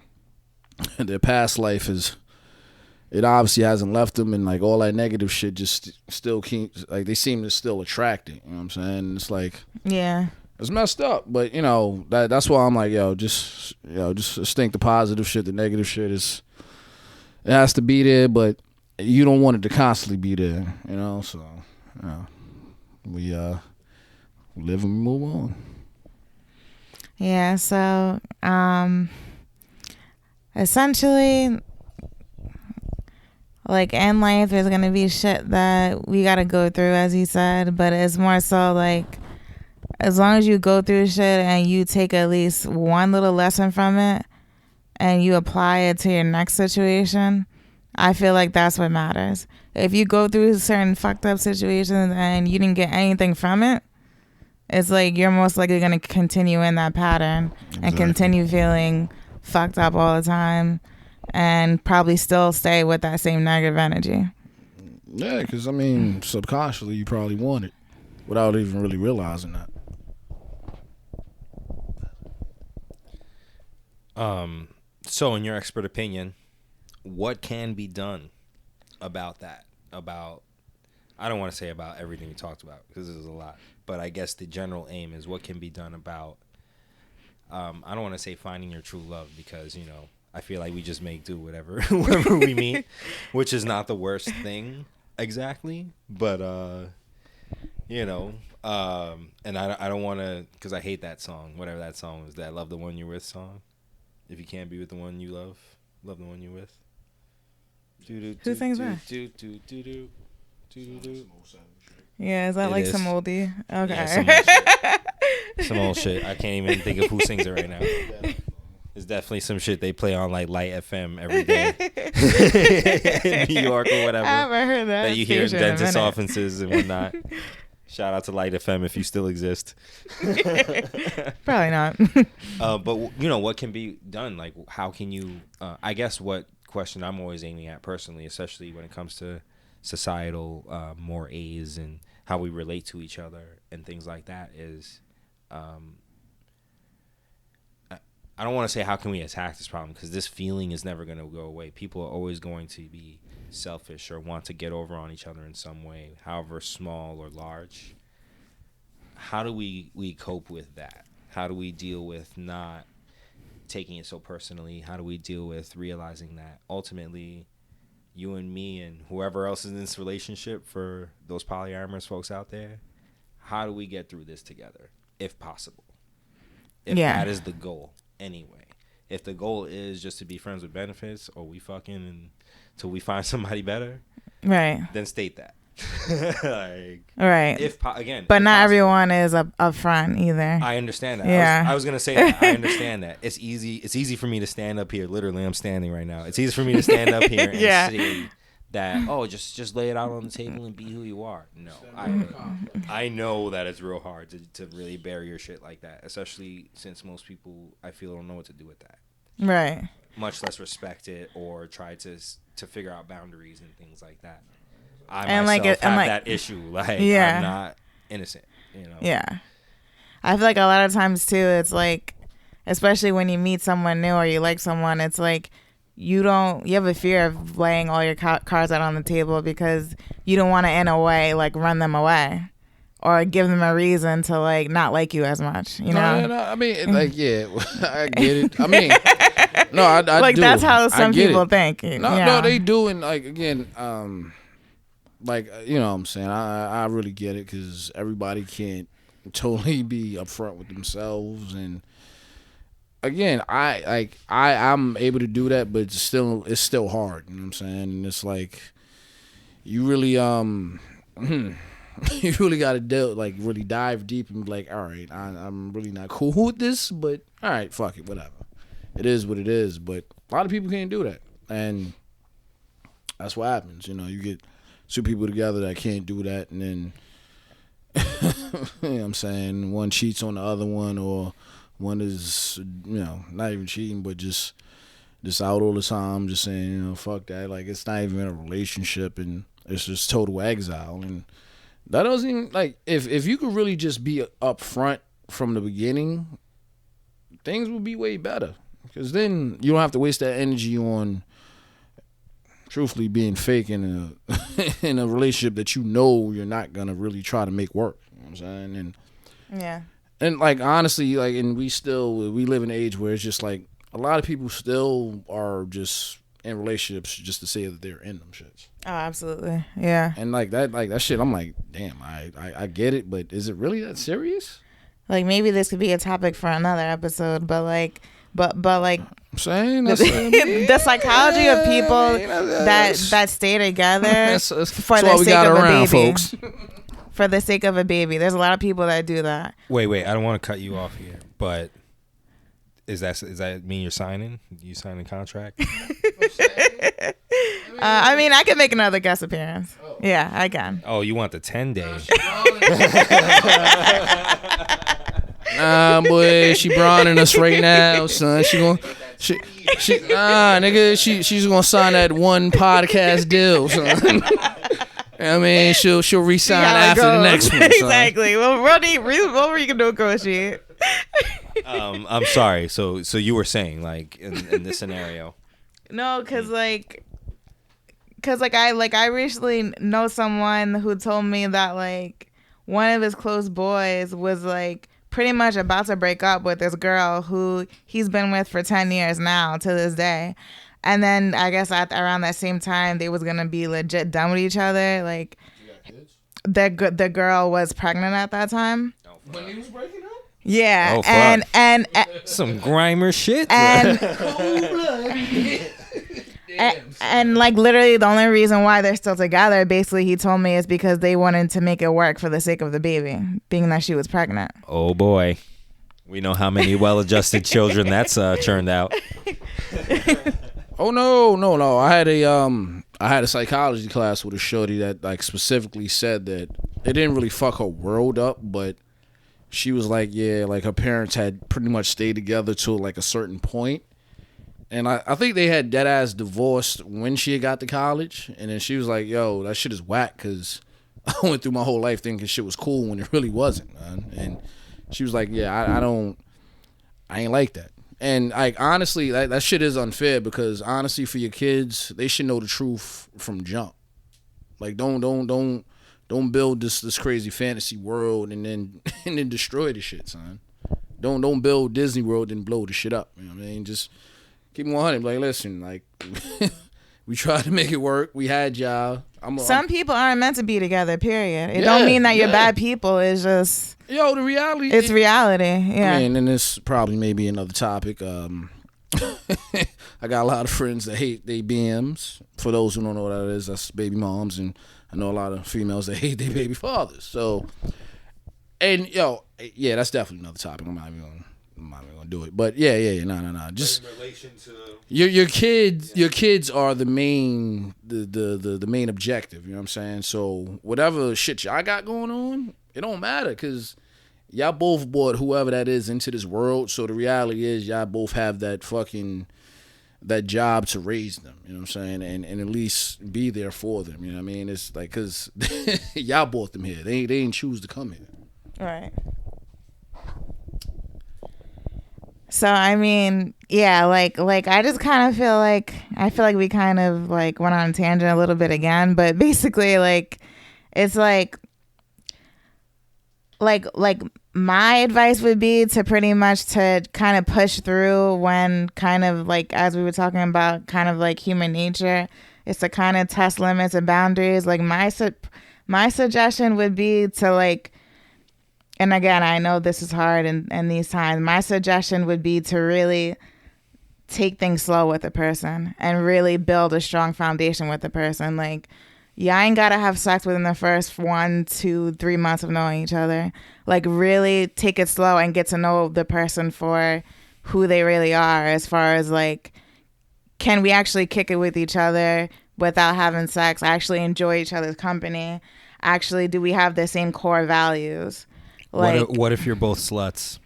their past life it obviously hasn't left them, and like all that negative shit just still keeps, like they seem to still attract it. You know what I'm saying? It's like, yeah, it's messed up, but that's why I'm like, just think the positive shit, the negative shit it has to be there, but you don't want it to constantly be there, so we live and move on. Yeah, so essentially, like in life there's gonna be shit that we gotta go through, as you said, but it's more so like, as long as you go through shit and you take at least one little lesson from it and you apply it to your next situation, I feel like that's what matters. If you go through certain fucked up situations and you didn't get anything from it, it's like you're most likely going to continue in that pattern and continue feeling fucked up all the time and probably still stay with that same negative energy. Yeah, because subconsciously you probably want it without even really realizing that. So in your expert opinion, what can be done about that? I don't want to say about everything you talked about, because there's a lot, but I guess the general aim is what can be done about, I don't want to say finding your true love, because, I feel like we just make do whoever we meet, which is not the worst thing exactly, but, and I don't want to, because I hate that song, whatever that song was, that Love the One You're With song. If you can't be with the one you love the one you're with. Who sings that? Yeah, is that like some oldie? Okay. Yeah, some old shit. I can't even think of who sings it right now. It's definitely some shit they play on like Light FM every day in New York or whatever. I haven't heard that you hear in dentist offices and whatnot. Shout out to Light FM if you still exist. Probably not. But what can be done? Like, how can you? I guess what question I'm always aiming at personally, especially when it comes to societal mores and how we relate to each other and things like that, is I don't want to say how can we attack this problem, because this feeling is never going to go away. People are always going to be selfish or want to get over on each other in some way, however small or large. How do we cope with that? How do we deal with not taking it so personally? How do we deal with realizing that ultimately you and me and whoever else is in this relationship, for those polyamorous folks out there, how do we get through this together, if possible? If that is the goal anyway. If the goal is just to be friends with benefits, or we fucking until we find somebody better, right? Then state that. Right. Again, but not everyone is up front either. I understand that. Yeah. I was gonna say that. I understand that. It's easy for me to stand up here. Literally, I'm standing right now. It's easy for me to stand up here and say that, just lay it out on the table and be who you are. No, I know that it's real hard to really bury your shit like that, especially since most people, I feel, don't know what to do with that. Right. Much less respect it or try to figure out boundaries and things like that. I and myself have that issue. Like, I'm not innocent, Yeah. I feel like a lot of times too, it's like, especially when you meet someone new or you like someone, it's like you have a fear of laying all your cards out on the table because you don't want to, in a way, like run them away or give them a reason to like not like you as much, you know? No, I mean, like, yeah, I get it. I mean, no, I like do. That's how some people think. No, they do, and like again, like, you know what I'm saying, I really get it, because everybody can't totally be upfront with themselves, and again, I'm able to do that, but it's still hard, you know what I'm saying? And it's like you really you really got to really dive deep and be like, all right, I'm really not cool with this, but all right, fuck it, whatever. It is what it is. But a lot of people can't do that, and that's what happens. You get two people together that can't do that, and then you know what I'm saying, one cheats on the other one, or one is not even cheating, but just just out all the time, just saying, you know, fuck that. Like, it's not even a relationship, and it's just total exile. And that doesn't even, like, if you could really just be upfront from the beginning, things would be way better. Because then you don't have to waste that energy on, truthfully, being fake in a in a relationship that you know you're not gonna really try to make work. You know what I'm saying? And Yeah. And like, honestly, like, and we live in an age where it's just like a lot of people still are just in relationships just to say that they're in them shits. Oh, absolutely. Yeah. And like that shit, I'm like, damn, I get it, but is it really that serious? Like, maybe this could be a topic for another episode, but like, I'm saying the psychology of people that stay together for the sake of a baby. Folks. For the sake of a baby. There's a lot of people that do that. Wait, I don't want to cut you off here, but does that mean you're signing? You signing a contract? I mean, I can make another guest appearance. Oh. Yeah, I can. Oh, you want the 10-day? Nah, boy, she brawling us right now, son. She's gonna sign that one podcast deal, son. I mean, she'll re-sign after the next one. Exactly. Well, what were you gonna negotiate? I'm sorry. So you were saying, like, in this scenario? No, cause I recently know someone who told me that like one of his close boys was like pretty much about to break up with this girl who he's been with for 10 years now to this day. And then I guess around that same time, they was gonna be legit done with each other. Like, the girl was pregnant at that time. When he was breaking up? Yeah, oh, and some grimer shit. And like literally the only reason why they're still together, basically, he told me, is because they wanted to make it work for the sake of the baby, being that she was pregnant. Oh boy, we know how many well-adjusted children that's churned out. Oh no! I had a psychology class with a shorty that like specifically said that it didn't really fuck her world up, but she was like, yeah, like her parents had pretty much stayed together till like a certain point, and I think they had dead ass divorced when she got to college, and then she was like, yo, that shit is whack because I went through my whole life thinking shit was cool when it really wasn't, man. And she was like, yeah, I ain't like that. And like honestly, that shit is unfair because honestly, for your kids, they should know the truth from jump. Like don't build this crazy fantasy world and then destroy the shit, son. Don't build Disney World and blow the shit up. You know what I mean? Just keep 100. Like, listen, like we tried to make it work. We had y'all. Some people aren't meant to be together. Period. It don't mean that you're bad people. It's just the reality. It's reality. Yeah. I mean, and this probably may be another topic. I got a lot of friends that hate their BMs. For those who don't know what that is, that's baby moms, and I know a lot of females that hate their baby fathers. So, and that's definitely another topic. I'm not even gonna do it. But no. Just in relation to your kids are the main the main objective. You know what I'm saying? So whatever shit y'all got going on, it don't matter because y'all both brought whoever that is into this world. So the reality is y'all both have that job to raise them. You know what I'm saying? And at least be there for them. You know what I mean? It's like because y'all brought them here. They didn't choose to come here. Right. So I mean, yeah, like I just kind of feel like we kind of like went on a tangent a little bit again, but basically like it's like my advice would be to pretty much to kind of push through when kind of like, as we were talking about kind of like human nature, is to kind of test limits and boundaries. Like my suggestion would be to like, and again, I know this is hard in these times. My suggestion would be to really take things slow with a person and really build a strong foundation with the person. Like, y'all ain't gotta have sex within the first 1, 2, 3 months of knowing each other. Like, really take it slow and get to know the person for who they really are, as far as like, can we actually kick it with each other without having sex? Actually enjoy each other's company? Actually, do we have the same core values? Like, what if you're both sluts?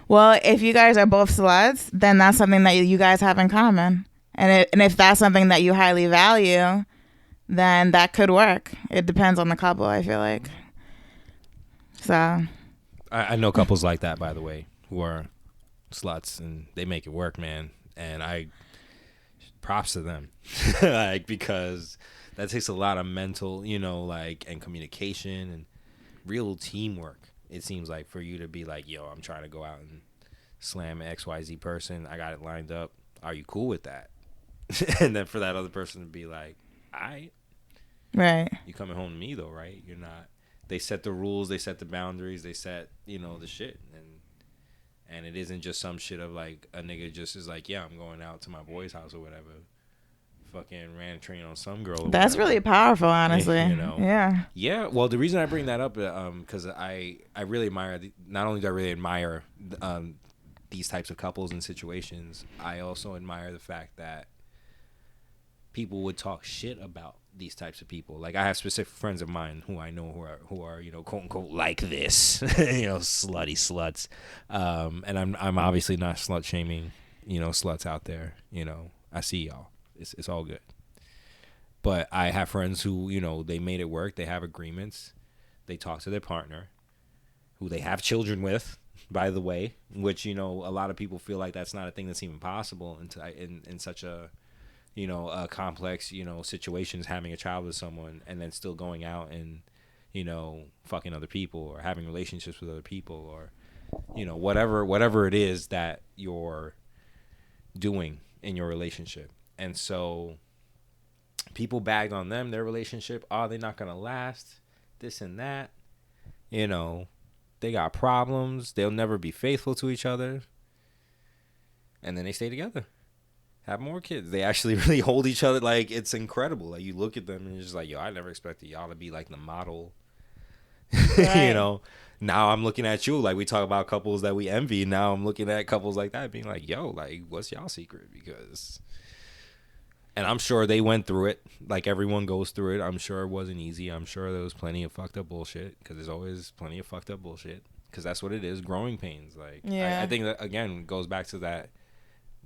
Well, if you guys are both sluts, then that's something that you guys have in common. And if that's something that you highly value, then that could work. It depends on the couple, I feel like. So I know couples like that, by the way, who are sluts, and they make it work, man. And I props to them, like, because that takes a lot of mental, and communication and real teamwork. It seems like, for you to be like, yo, I'm trying to go out and slam an XYZ person. I got it lined up. Are you cool with that? And then for that other person to be like, right. You coming home to me though, right? You're not. They set the rules, they set the boundaries, they set, the shit, and it isn't just some shit of like a nigga just is like, yeah, I'm going out to my boy's house or whatever. Fucking ran a train on some girl. That's whatever. really powerful, honestly. Yeah. Yeah. Well, the reason I bring that up, because I really admire. Not only do I really admire these types of couples and situations, I also admire the fact that people would talk shit about these types of people. Like, I have specific friends of mine who I know who are quote unquote like this, slutty sluts. And I'm obviously not slut shaming, sluts out there. I see y'all. It's all good. But I have friends who, they made it work. They have agreements. They talk to their partner, who they have children with, by the way, which, a lot of people feel like that's not a thing that's even possible in such a, complex, situations, having a child with someone and then still going out and, fucking other people or having relationships with other people or, whatever it is that you're doing in your relationship. And so people bagged on them, their relationship. Oh, they're not going to last, this and that. They got problems. They'll never be faithful to each other. And then they stay together. Have more kids. They actually really hold each other. Like, it's incredible. Like, you look at them and you're just like, yo, I never expected y'all to be like the model. Right. Now I'm looking at you. Like, we talk about couples that we envy. Now I'm looking at couples like that being like, yo, like, what's y'all secret? Because... And I'm sure they went through it. Like, everyone goes through it. I'm sure it wasn't easy. I'm sure there was plenty of fucked up bullshit. Because there's always plenty of fucked up bullshit. Because that's what it is. Growing pains. Like, yeah. I think that, again, goes back to that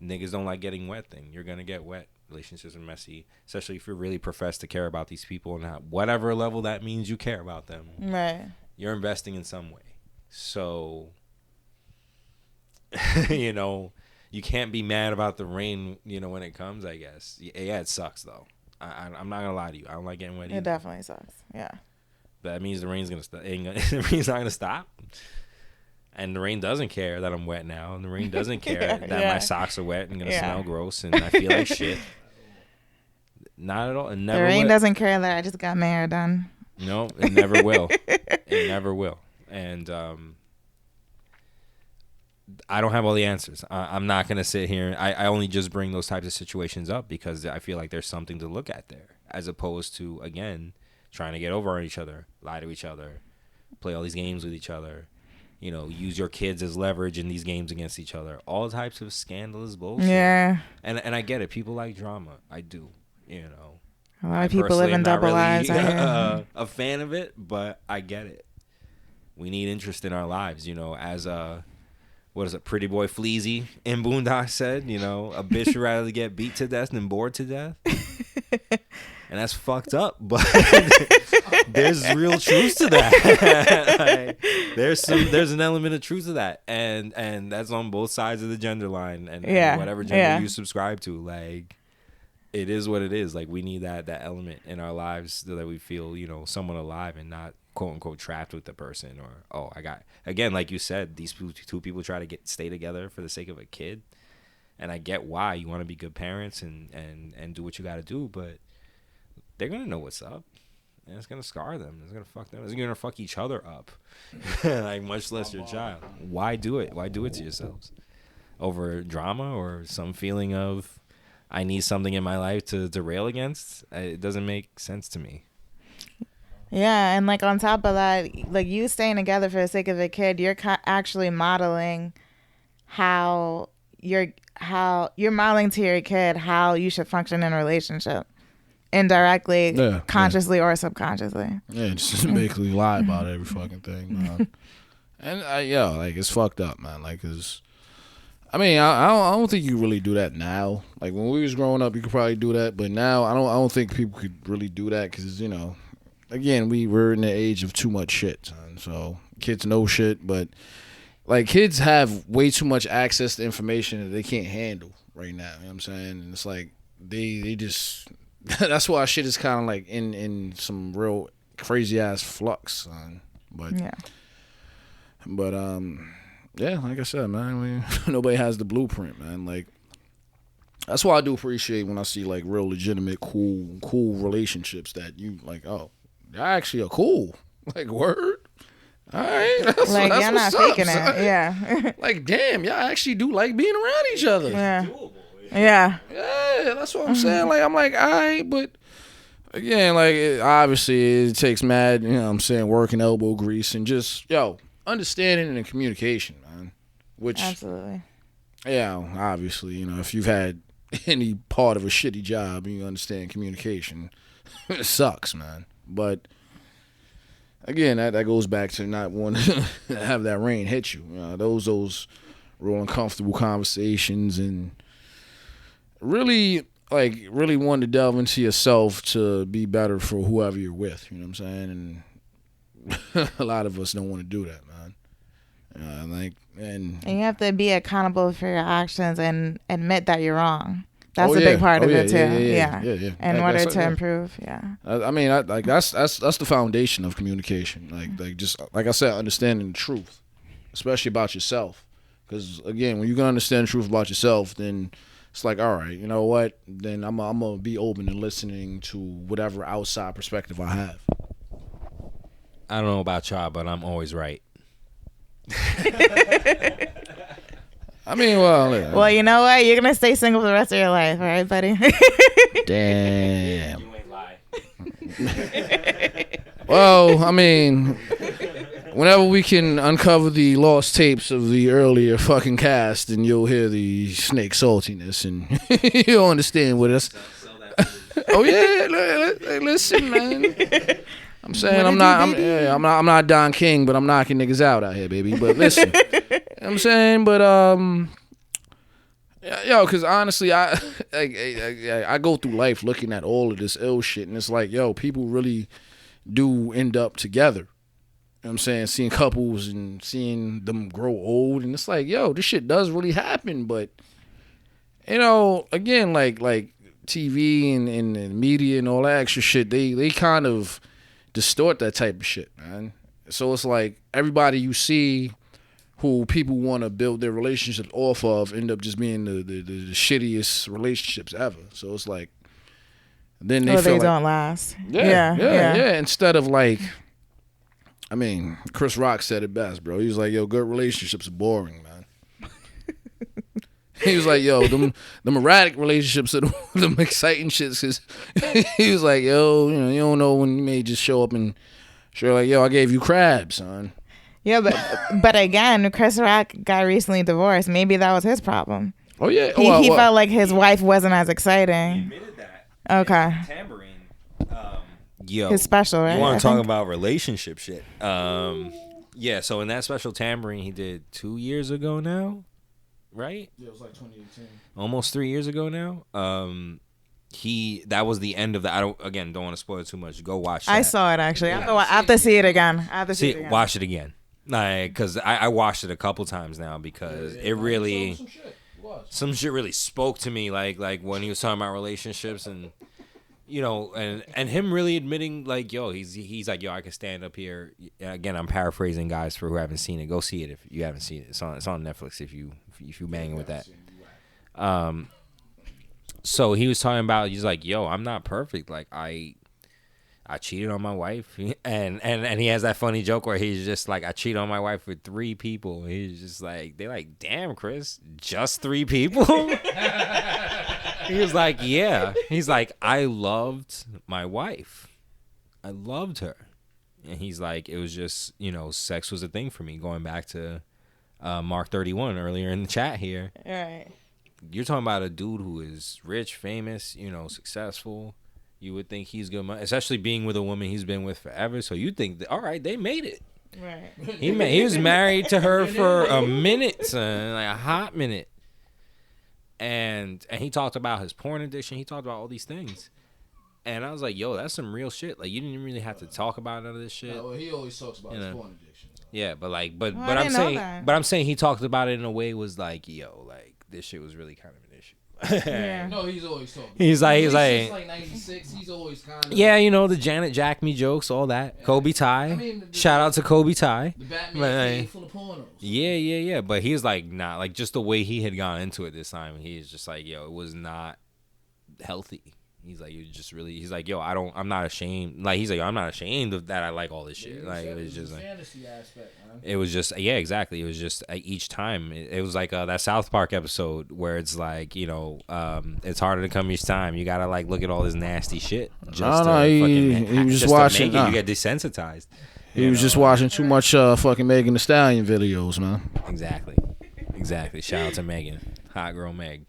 niggas don't like getting wet thing. You're going to get wet. Relationships are messy. Especially if you really profess to care about these people. And whatever level that means you care about them. Right. You're investing in some way. So, you can't be mad about the rain, when it comes, I guess. Yeah, it sucks, though. I'm not going to lie to you. I don't like getting wet either. It definitely sucks, yeah. That means the rain's going to stop. The rain's not going to stop. And the rain doesn't care that I'm wet now. And the rain doesn't care that my socks are wet and going to smell gross and I feel like shit. Not at all. It never the rain doesn't care that I just got my hair done. No, it never will. It never will. And I don't have all the answers. I'm not going to sit here. I only just bring those types of situations up because I feel like there's something to look at there, as opposed to, again, trying to get over on each other, lie to each other, play all these games with each other, use your kids as leverage in these games against each other. All types of scandalous bullshit. Yeah. And I get it. People like drama. I do. A lot of people live in double lives. I'm not really a fan of it, but I get it. We need interest in our lives, as a... What is it? Pretty boy Fleazy in Boondock said, a bitch would rather get beat to death than bored to death. And that's fucked up, but there's real truth to that. Like, there's an element of truth to that. And that's on both sides of the gender line and whatever gender you subscribe to. Like, it is what it is. Like, we need that element in our lives so that we feel, someone alive and not quote unquote trapped with the person, or again, like you said, these two people try to stay together for the sake of a kid, and I get why you want to be good parents and do what you got to do, but they're gonna know what's up, and it's gonna scar them. It's gonna fuck them. It's gonna fuck each other up, like much less your child. Why do it? Why do it to yourselves over drama or some feeling of I need something in my life to rail against? It doesn't make sense to me. Yeah, and like on top of that, like you staying together for the sake of a kid, you're actually modeling how you're modeling to your kid how you should function in a relationship, indirectly, consciously or subconsciously. Yeah, just basically lie about every fucking thing. And like it's fucked up, man. Like, cause I mean, I don't think you really do that now. Like when we was growing up, you could probably do that, but now I don't think people could really do that because again, we're in the age of too much shit, son. So kids know shit, but like kids have way too much access to information that they can't handle right now. You know what I'm saying? And it's like they just that's why shit is kind of like in some real crazy ass flux, son. But Yeah. But yeah, like I said, man, nobody has the blueprint, man. Like that's why I do appreciate when I see like real legitimate, cool relationships that you like. Oh, y'all actually are cool. Like word. All right, that's You're not faking son. it. Yeah. Like damn, y'all actually do like being around each other. Yeah. Yeah. Yeah, that's what I'm saying. Like I'm like, all right, but again, like obviously it takes mad, you know what I'm saying, work and elbow grease and just understanding and communication, man. Which Absolutely. yeah, obviously, if you've had any part of a shitty job, you understand communication. It sucks, man. But again, that goes back to not wanting to have that rain hit you. Those real uncomfortable conversations and really wanting to delve into yourself to be better for whoever you're with. You know what I'm saying? And a lot of us don't want to do that, man. And you have to be accountable for your actions and admit that you're wrong. That's a big part of it too. Yeah. In order to improve. Yeah. I mean, that's the foundation of communication. Like just like I said, understanding the truth, especially about yourself. Because again, when you can understand the truth about yourself, then it's like, all right, you know what? Then I'm gonna be open and listening to whatever outside perspective I have. I don't know about y'all, but I'm always right. I mean, well, you know what? You're gonna stay single for the rest of your life, all right, buddy? Damn. You ain't lie. Well, I mean, whenever we can uncover the lost tapes of the earlier fucking cast, then you'll hear the snake saltiness, and you'll understand what us. Oh yeah, listen, man. I'm saying I'm not Don King, but I'm knocking niggas out here, baby. But listen, I'm saying, but because honestly, I go through life looking at all of this ill shit, and it's like, people really do end up together. You know what I'm saying? Seeing couples and seeing them grow old, and it's like, this shit does really happen. But again, like TV and media and all that extra shit, they kind of distort that type of shit, man. So it's like everybody you see who people want to build their relationships off of end up just being the shittiest relationships ever. So it's like then they don't last. Yeah. Instead of like, I mean, Chris Rock said it best, bro. He was like, good relationships are boring, man. He was like, them erratic relationships are them exciting shits. Cause he was like, you don't know when you may just show up and show like, I gave you crabs, son. Yeah, but again, Chris Rock got recently divorced. Maybe that was his problem. Oh yeah, he felt like his wife wasn't as exciting. He admitted that. Okay. Tambourine. His special, right? You want to talk about relationship shit? Yeah. So in that special Tambourine he did 2 years ago now, right? Yeah, it was like 2018. Almost 3 years ago now. That was the end of the. I don't want to spoil it too much. Go watch that. I saw it actually. I have to see it again. Watch it again. Because I watched it a couple times now because it really some shit really spoke to me like when he was talking about relationships and and him really admitting like he's like I can stand up here again. I'm paraphrasing, guys, for who haven't seen it. Go see it if you haven't seen it. It's on Netflix if you banging with that. So he was talking about, he's like, I'm not perfect. Like I cheated on my wife, and he has that funny joke where he's just like, I cheated on my wife with 3 people. He's just like, they're like, damn, Chris, just 3 people? He was like, yeah. He's like, I loved my wife. I loved her. And he's like, it was just, sex was a thing for me. Going back to Mark 31 earlier in the chat here. All right. You're talking about a dude who is rich, famous, successful. You would think he's good money, especially being with a woman he's been with forever. So you think that, all right, they made it. Right. He was married to her for a minute, son, like a hot minute. And he talked about his porn addiction. He talked about all these things. And I was like, yo, that's some real shit. Like, you didn't really have to talk about none of this shit. No, well, he always talks about his porn addiction. So. Yeah, but I I'm saying he talked about it in a way was like, yo, like this shit was really kind of an issue. Yeah. No, he's always talking. He's like since like 96. He's always kind of. Yeah, you know, the Janet Jack me jokes, all that. Yeah. Kobe Ty. I mean, shout out to Kobe Ty. The Batman full of pornos. Yeah. But he's like, nah, like just the way he had gone into it this time, he's just like, yo, it was not healthy. He's like, you just really. He's like, yo, I'm not ashamed. Like, he's like, I'm not ashamed of that. I like all this shit. Like, it was just like fantasy aspect, man. It was just, yeah, exactly. It was just each time. It was like that South Park episode where it's like, you know, it's harder to come each time. You gotta like look at all this nasty shit. Just he was just watching. You get desensitized. He was just watching too much fucking Megan Thee Stallion videos, man. Exactly. Shout out to Megan, hot girl Meg.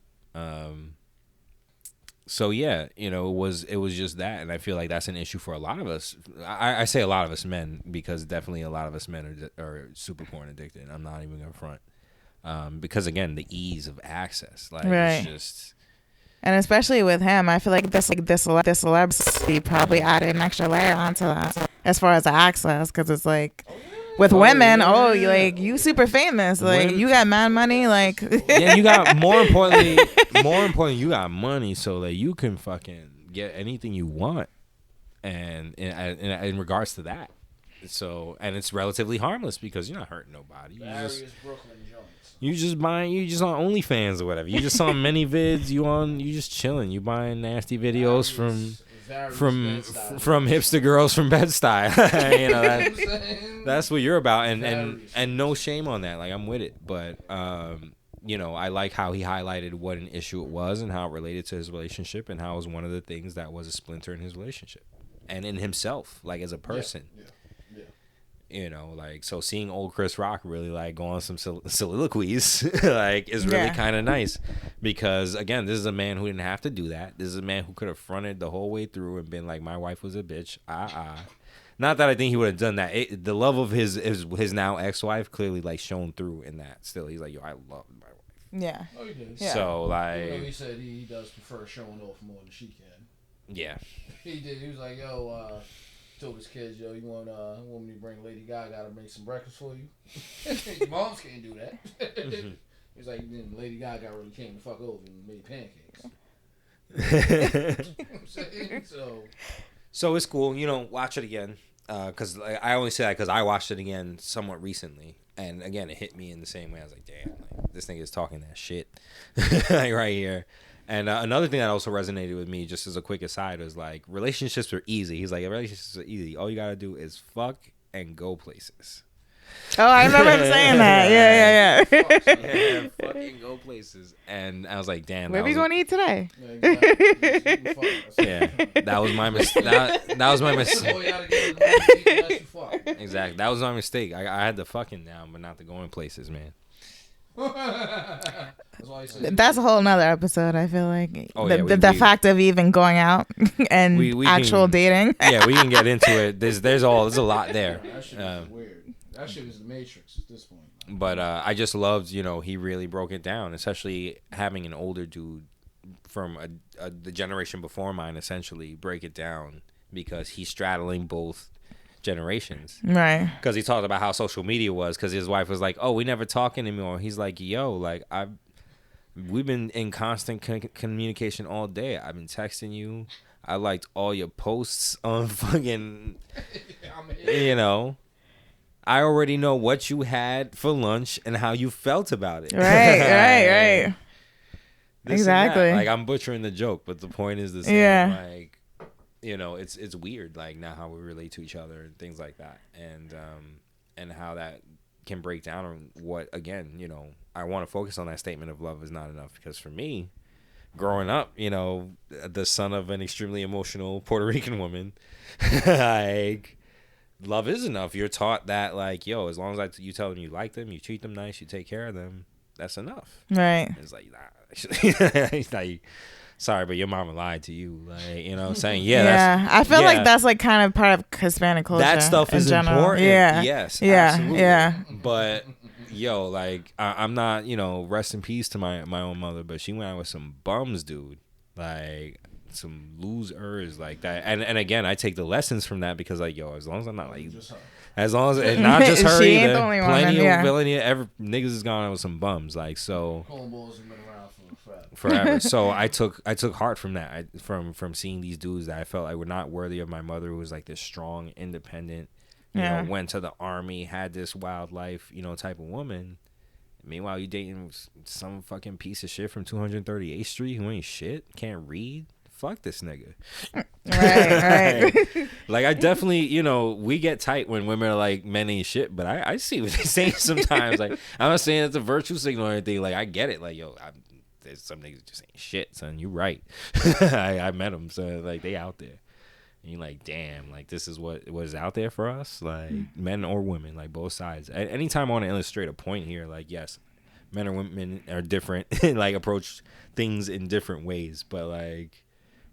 So yeah, you know, it was just that, and I feel like that's an issue for a lot of us. I say a lot of us men because definitely a lot of us men are super porn addicted. I'm not even gonna front, because again, the ease of access, like right. It's just. And especially with him, I feel like this celebrity probably added an extra layer onto that as far as the access, because it's like. With women, you like you super famous, like women, you got mad money, like yeah, you got more importantly, you got money, so that you can fucking get anything you want, and in regards to that, so and it's relatively harmless because you're not hurting nobody. You just on OnlyFans or whatever. You just on many vids. You just chilling. You buying nasty videos from hipster girls from Bed-Stuy. You know, that's what you're about, and no shame on that. Like, I'm with it, but you know, I like how he highlighted what an issue it was and how it related to his relationship and how it was one of the things that was a splinter in his relationship and in himself, like as a person. Yeah. You know, like, so seeing old Chris Rock really like go on some soliloquies like is really kind of nice, because again, this is a man who didn't have to do that. This is a man who could have fronted the whole way through and been like, my wife was a bitch. Not that I think he would have done that. The love of his now ex-wife clearly like shone through in that. Still, he's like, yo, I love my wife. Yeah. Oh, he did. Yeah. So like, he said he does prefer showing off more than she can. Yeah. He did. He was like, yo. Told his kids, yo, you want me to bring Lady Gaga to make some breakfast for you? Your moms can't do that. Mm-hmm. He's like, then Lady Gaga really came to fuck over and made pancakes. You know what I'm saying? So it's cool, you know. Watch it again, because I only say that because I watched it again somewhat recently, and again, it hit me in the same way. I was like, damn, like, this nigga is talking that shit like right here. And another thing that also resonated with me, just as a quick aside, was like, relationships are easy. He's like, relationships are easy. All you gotta do is fuck and go places. Oh, I remember him saying that. Yeah. Yeah, fucking go places. And I was like, damn. Where we gonna eat today? Yeah, that was my mistake. That was my mistake. Exactly. That was my mistake. I had the fucking down, but not the going places, man. That's a whole nother episode. I feel like the fact of even going out and we actual dating. Yeah, we can get into it. There's a lot there. That shit is weird. That shit is the Matrix at this point. But I just loved, you know, he really broke it down, especially having an older dude from the generation before mine essentially break it down, because he's straddling both generations, right? Because he talked about how social media was, because his wife was like, oh, we never talk anymore. He's like, yo, like we've been in constant communication all day. I've been texting you. I liked all your posts on fucking you know, I already know what you had for lunch and how you felt about it. Right. Exactly. Like, I'm butchering the joke, but the point is the same. Yeah. Like, you know, it's weird, like, now how we relate to each other and things like that, and how that can break down on what, again, you know, I want to focus on that statement of love is not enough, because for me, growing up, you know, the son of an extremely emotional Puerto Rican woman, like, love is enough. You're taught that, like, yo, as long as you tell them you like them, you treat them nice, you take care of them, that's enough. Right. It's like, nah. It's like, sorry, but your mama lied to you. Like, you know what I'm saying? Yeah. I feel like that's like kind of part of Hispanic culture. That stuff is general. important. Yeah. Yes. Yeah. Absolutely. Yeah. But yo, like I'm not, rest in peace to my own mother, but she went out with some bums, dude. Like some losers like that. And again, I take the lessons from that because like, yo, as long as I'm not like, as long as and not just her She either. ain't the only one, Plenty of yeah. villainy. Niggas is gone out with some bums. Like so. Homeboys have been around for Forever. So I took heart from that. From seeing these dudes that I felt like were not worthy of my mother, who was like this strong, independent, you know, went to the army, had this wild life, type of woman. Meanwhile, you dating some fucking piece of shit from 238th Street who ain't shit, can't read. Fuck this nigga. Right. Like I definitely, we get tight when women are like men ain't shit, but I see what they're saying sometimes. Like I'm not saying it's a virtue signal or anything. Like I get it. Like yo, there's some niggas just ain't shit, son. You right. I met them, so like they out there. And you're like, damn, like this is what is out there for us, like men or women, like both sides. Anytime I want to illustrate a point here, like yes, men or women are different, like approach things in different ways, but like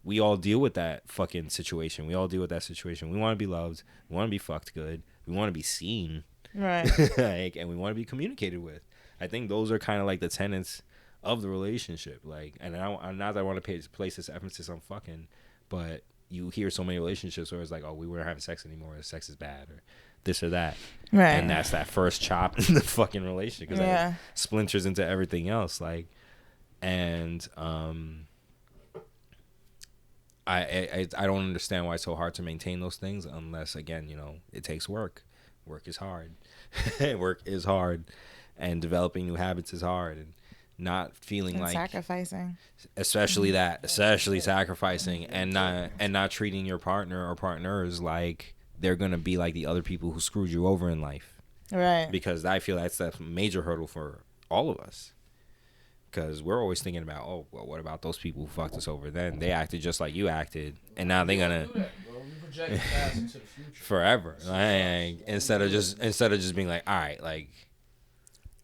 we all deal with that fucking situation. We all deal with that situation. We want to be loved. We want to be fucked good. We want to be seen, Right. like, and we want to be communicated with. I think those are kind of like the tenets of the relationship. Like, and not that I want to place this emphasis on fucking, but you hear so many relationships where it's like, oh, we weren't having sex anymore, or sex is bad, or this or that. Right. And that's that first chop in the fucking relationship, because that splinters into everything else. Like, and I don't understand why it's so hard to maintain those things unless, again, it takes work. Work is hard. Work is hard, and developing new habits is hard, and not feeling and like sacrificing, especially sacrificing, and not treating your partner or partners like they're gonna be like the other people who screwed you over in life. Right. Because I feel that's a major hurdle for all of us. Because we're always thinking about, oh, well, what about those people who fucked us over then? They acted just like you acted, and now they're gonna forever. Like, instead of just being like, all right, like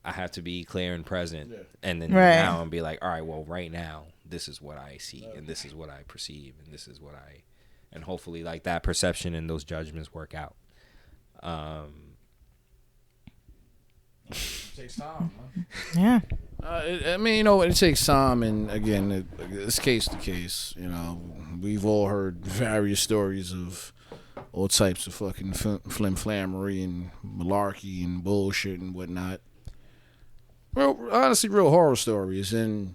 I have to be clear and present, and then now and be like, all right, well, right now this is what I see, and this is what I perceive, and this is what and hopefully like that perception and those judgments work out. It takes time, man. Yeah. I mean, it takes time, and again, it's case to case. We've all heard various stories of all types of fucking flimflammery and malarkey and bullshit and whatnot. Honestly, real horror stories, and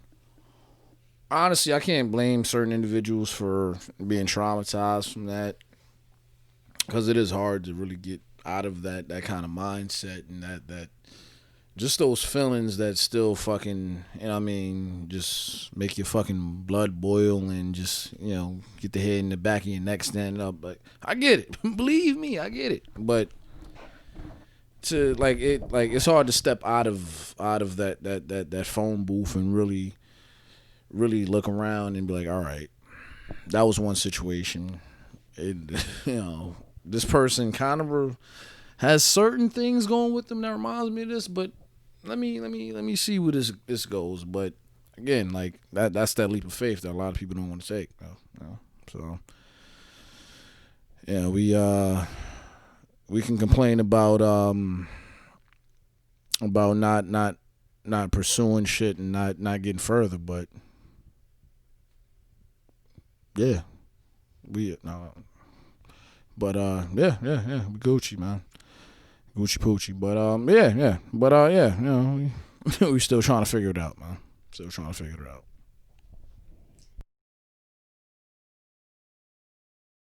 honestly, I can't blame certain individuals for being traumatized from that, because it is hard to really get out of that kind of mindset, and that just those feelings that still fucking, just make your fucking blood boil and just, get the head in the back of your neck standing up. But I get it. Believe me, I get it. But it's hard to step out of that phone booth and really look around and be like, all right, that was one situation. This person kind of has certain things going with them that reminds me of this, but let me see where this goes. But again, like that's that leap of faith that a lot of people don't want to take. So yeah, we can complain about not pursuing shit and not getting further, but yeah, we But we Gucci, man. Gucci Poochie. But we still trying to figure it out, man. Still trying to figure it out.